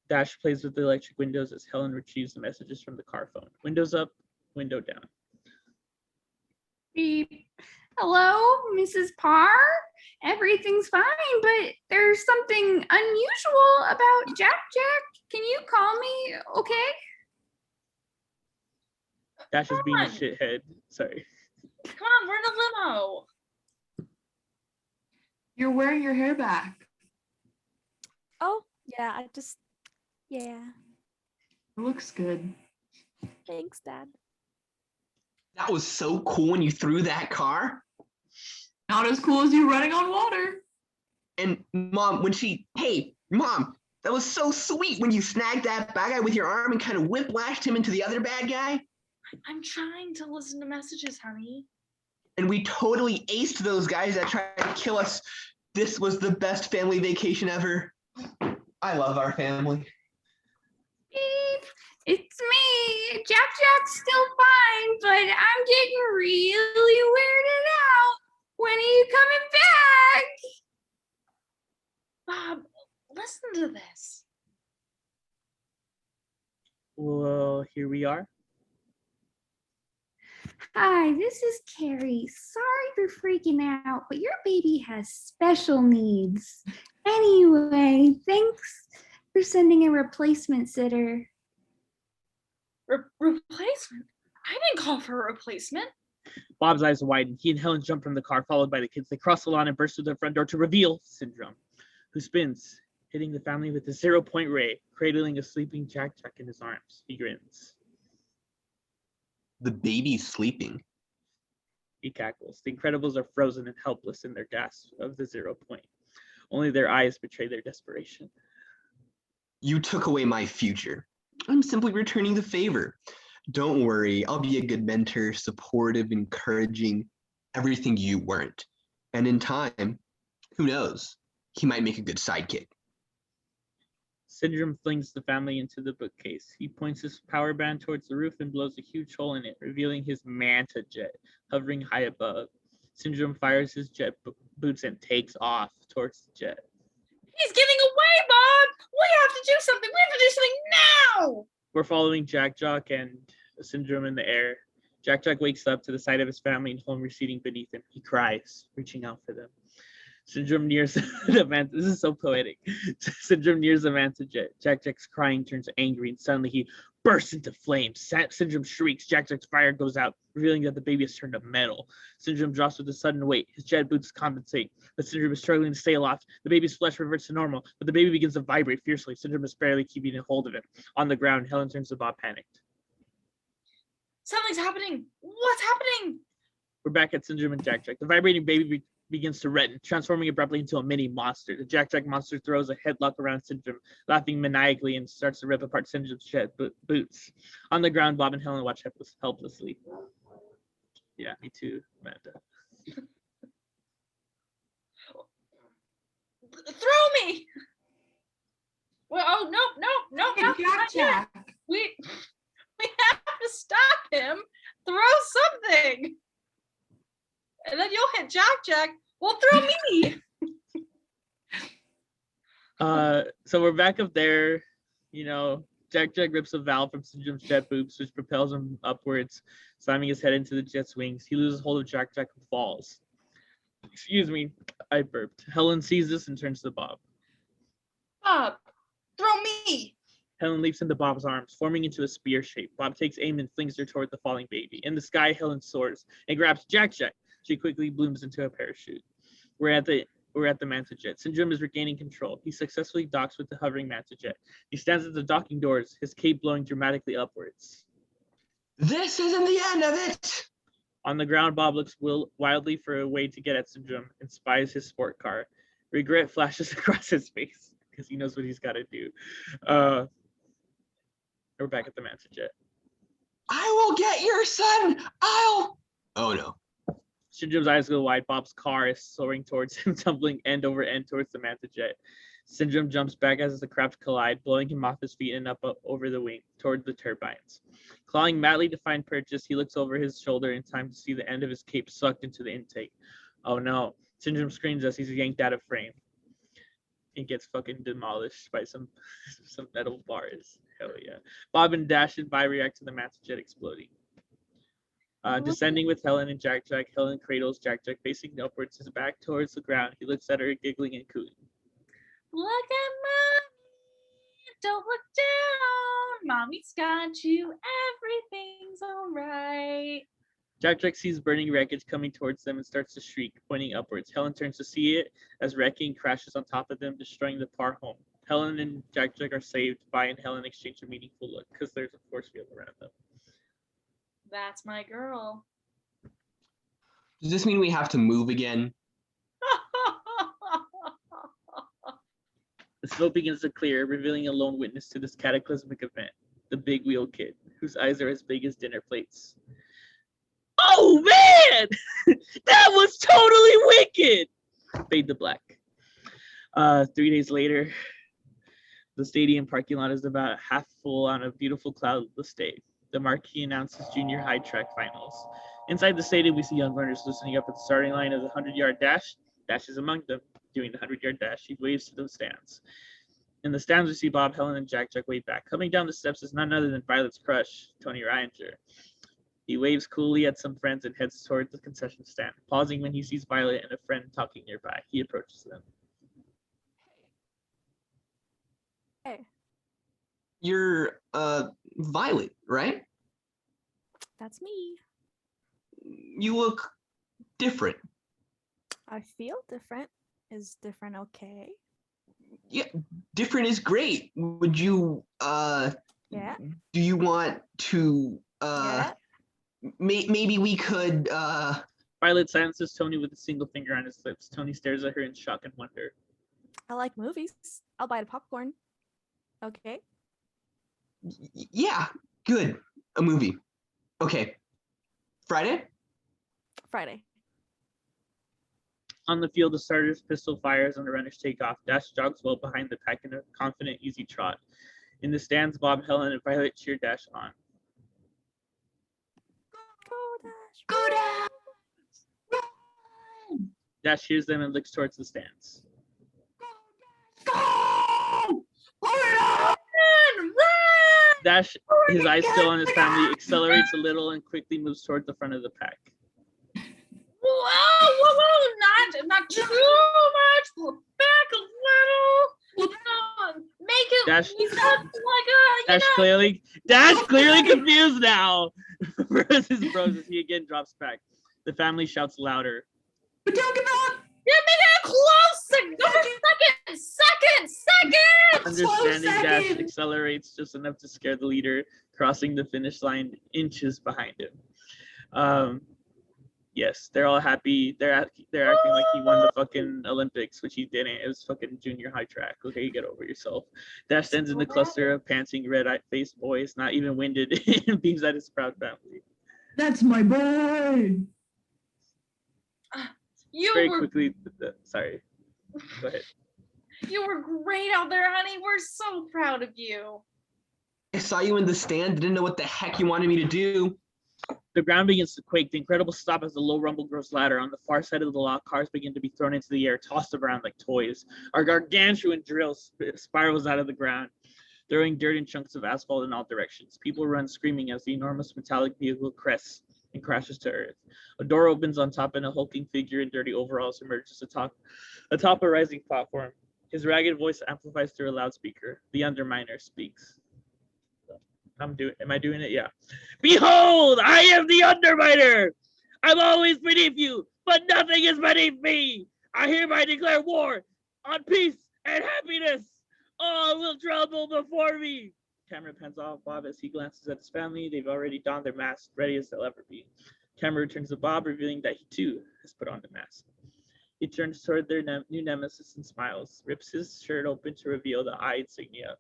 Dash plays with the electric windows as Helen retrieves the messages from the car phone. Windows up, window down. Beep. Hello, Mrs. Parr. Everything's fine, but there's something unusual about Jack. Can you call me, okay? Dash is being a shithead. Sorry. Come on, we're in a limo. You're wearing your hair back. Oh, yeah, yeah. It looks good. Thanks, Dad. That was so cool when you threw that car. Not as cool as you running on water. And Mom, Mom, that was so sweet when you snagged that bad guy with your arm and kind of whiplashed him into the other bad guy. I'm trying to listen to messages, honey. And we totally aced those guys that tried to kill us. This was the best family vacation ever. I love our family. Beep. It's me. Jack's still fine, but I'm getting really weirded out. When are you coming back? Bob, listen to this. Well, here we are. Hi, this is Carrie. Sorry for freaking out, but your baby has special needs. Anyway, thanks for sending a replacement sitter. Replacement? I didn't call for a replacement. Bob's eyes widen. He and Helen jump from the car, followed by the kids. They cross the lawn and burst through the front door to reveal Syndrome, who spins, hitting the family with a 0-point ray, cradling a sleeping Jack in his arms. He grins. The baby's sleeping. He cackles. The Incredibles are frozen and helpless in their gasp of the 0 point. Only their eyes betray their desperation. You took away my future. I'm simply returning the favor. Don't worry, I'll be a good mentor, supportive, encouraging, everything you weren't. And in time, who knows? He might make a good sidekick. Syndrome flings the family into the bookcase. He points his power band towards the roof and blows a huge hole in it, revealing his manta jet hovering high above. Syndrome fires his jet boots and takes off towards the jet. He's getting away, Bob! We have to do something! We have to do something now! We're following Jack and Syndrome in the air. Jack wakes up to the sight of his family and home receding beneath him. He cries, reaching out for them. Syndrome nears the manta. This is so poetic. Syndrome nears the manta jet. Jack's crying turns angry, and suddenly he bursts into flames. Syndrome shrieks. Jack's fire goes out, revealing that the baby has turned to metal. Syndrome drops with a sudden weight. His jet boots compensate, but Syndrome is struggling to stay aloft. The baby's flesh reverts to normal, but the baby begins to vibrate fiercely. Syndrome is barely keeping a hold of him. On the ground, Helen turns to Bob, panicked. Something's happening. What's happening? We're back at Syndrome and Jack. The vibrating baby begins to redden, transforming abruptly into a mini monster. The Jack Jack monster throws a headlock around Syndrome, laughing maniacally, and starts to rip apart Syndrome's shed boots. On the ground, Bob and Helen watch helplessly. Yeah, me too, Amanda. Throw me! Well, oh no, Hey, not Jack yet. Jack. We have to stop him. Throw something, and then you'll hit Jack Jack. Well, throw me. So we're back up there. You know, Jack Jack rips a valve from Syndrome's jet boobs, which propels him upwards, slamming his head into the jet's wings. He loses hold of Jack Jack and falls. Excuse me, I burped. Helen sees this and turns to Bob. Bob, throw me. Helen leaps into Bob's arms, forming into a spear shape. Bob takes aim and flings her toward the falling baby. In the sky, Helen soars and grabs Jack Jack. She quickly blooms into a parachute. We're at the Manta Jet. Syndrome is regaining control. He successfully docks with the hovering Manta Jet. He stands at the docking doors, his cape blowing dramatically upwards. This isn't the end of it! On the ground, Bob looks wildly for a way to get at Syndrome and spies his sport car. Regret flashes across his face because he knows what he's got to do. We're back at the Manta Jet. I will get your son! Oh no. Syndrome's eyes go wide. Bob's car is soaring towards him, tumbling end over end towards the Manta Jet. Syndrome jumps back as the craft collide, blowing him off his feet and up over the wing, toward the turbines. Clawing madly to find purchase, he looks over his shoulder in time to see the end of his cape sucked into the intake. Oh no. Syndrome screams as he's yanked out of frame. He gets fucking demolished by some metal bars. Hell yeah. Bob and Dash and Vi react to the Manta Jet exploding. Descending with Helen and Jack Jack, Helen cradles Jack Jack facing upwards, his back towards the ground. He looks at her, giggling and cooing. Look at mommy. Don't look down. Mommy's got you. Everything's all right. Jack Jack sees burning wreckage coming towards them and starts to shriek, pointing upwards. Helen turns to see it as wrecking crashes on top of them, destroying the par home. Helen and Jack Jack are saved. Vi and Helen exchange a meaningful look because there's a force field around them. That's my girl. Does this mean we have to move again? The smoke begins to clear, revealing a lone witness to this cataclysmic event, the big wheel kid, whose eyes are as big as dinner plates. Oh man! That was totally wicked! Fade to black. 3 days later, the stadium parking lot is about half full on a beautiful cloudless day. The marquee announces junior high track finals. Inside the stadium, we see young runners loosening up at the starting line of the 100-yard dash. Dash is among them, doing the 100-yard dash. He waves to the stands. In the stands, we see Bob, Helen, and Jack Jack wave back. Coming down the steps is none other than Violet's crush, Tony Reininger. He waves coolly at some friends and heads toward the concession stand. Pausing when he sees Violet and a friend talking nearby, he approaches them. Hey, You're Violet, right? that's me. You look different. I feel different. Is different okay? Yeah, different is great. Would you Yeah. do you want to Yeah. maybe we could Violet silences Tony with a single finger on his lips. Tony stares at her in shock and wonder. I like movies. I'll buy the popcorn. Okay. yeah, good. A movie. Okay. Friday? Friday. On the field, the starter's pistol fires and the runners take off. Dash jogs well behind the pack in a confident, easy trot. In the stands, Bob, Helen, and Violet cheer Dash on. Go Dash. Go Dash. Dash hears them and looks towards the stands. Go! Run! Dash, his eyes still on his family, accelerates a little and quickly moves toward the front of the pack. Whoa, not too much. Back a little. Make it Dash, like Dash clearly confused now. Versus Bros as he again drops back. The family shouts louder. But don't give up! Yeah, make it close. Second. Understanding Slow Dash second. accelerates just enough to scare the leader, crossing the finish line inches behind him. Yes, they're all happy. They're acting like he won the fucking Olympics, which he didn't. It was fucking junior high track. Okay, you get over yourself. Dash stands in the cluster of panting, red-eyed faced boys, not even winded, and beams at his proud family. That's my boy. You Very were quickly, sorry. Go ahead. you were great out there, honey. We're so proud of you. I saw you in the stand, didn't know what the heck you wanted me to do. The ground begins to quake. The Incredibles stop as the low rumble grows louder. On the far side of the lot, cars begin to be thrown into the air, tossed around like toys. Our gargantuan drill spirals out of the ground, throwing dirt and chunks of asphalt in all directions. People run screaming as the enormous metallic vehicle crests and crashes to earth. A door opens on top and a hulking figure in dirty overalls emerges atop a rising platform. His ragged voice amplifies through a loudspeaker. The Underminer speaks. Am I doing it? Yeah. Behold, I am the Underminer. I'm always beneath you, but nothing is beneath me. I hereby declare war on peace and happiness. All will tremble before me. Camera pans off Bob as he glances at his family. They've already donned their masks, ready as they'll ever be. Camera returns to Bob, revealing that he too has put on the mask. He turns toward their new nemesis and smiles, rips his shirt open to reveal the eye insignia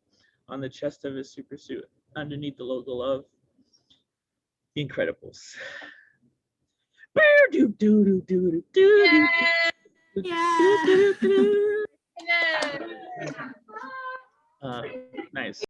on the chest of his super suit. Underneath the logo of The Incredibles. Yeah. Yeah. Nice.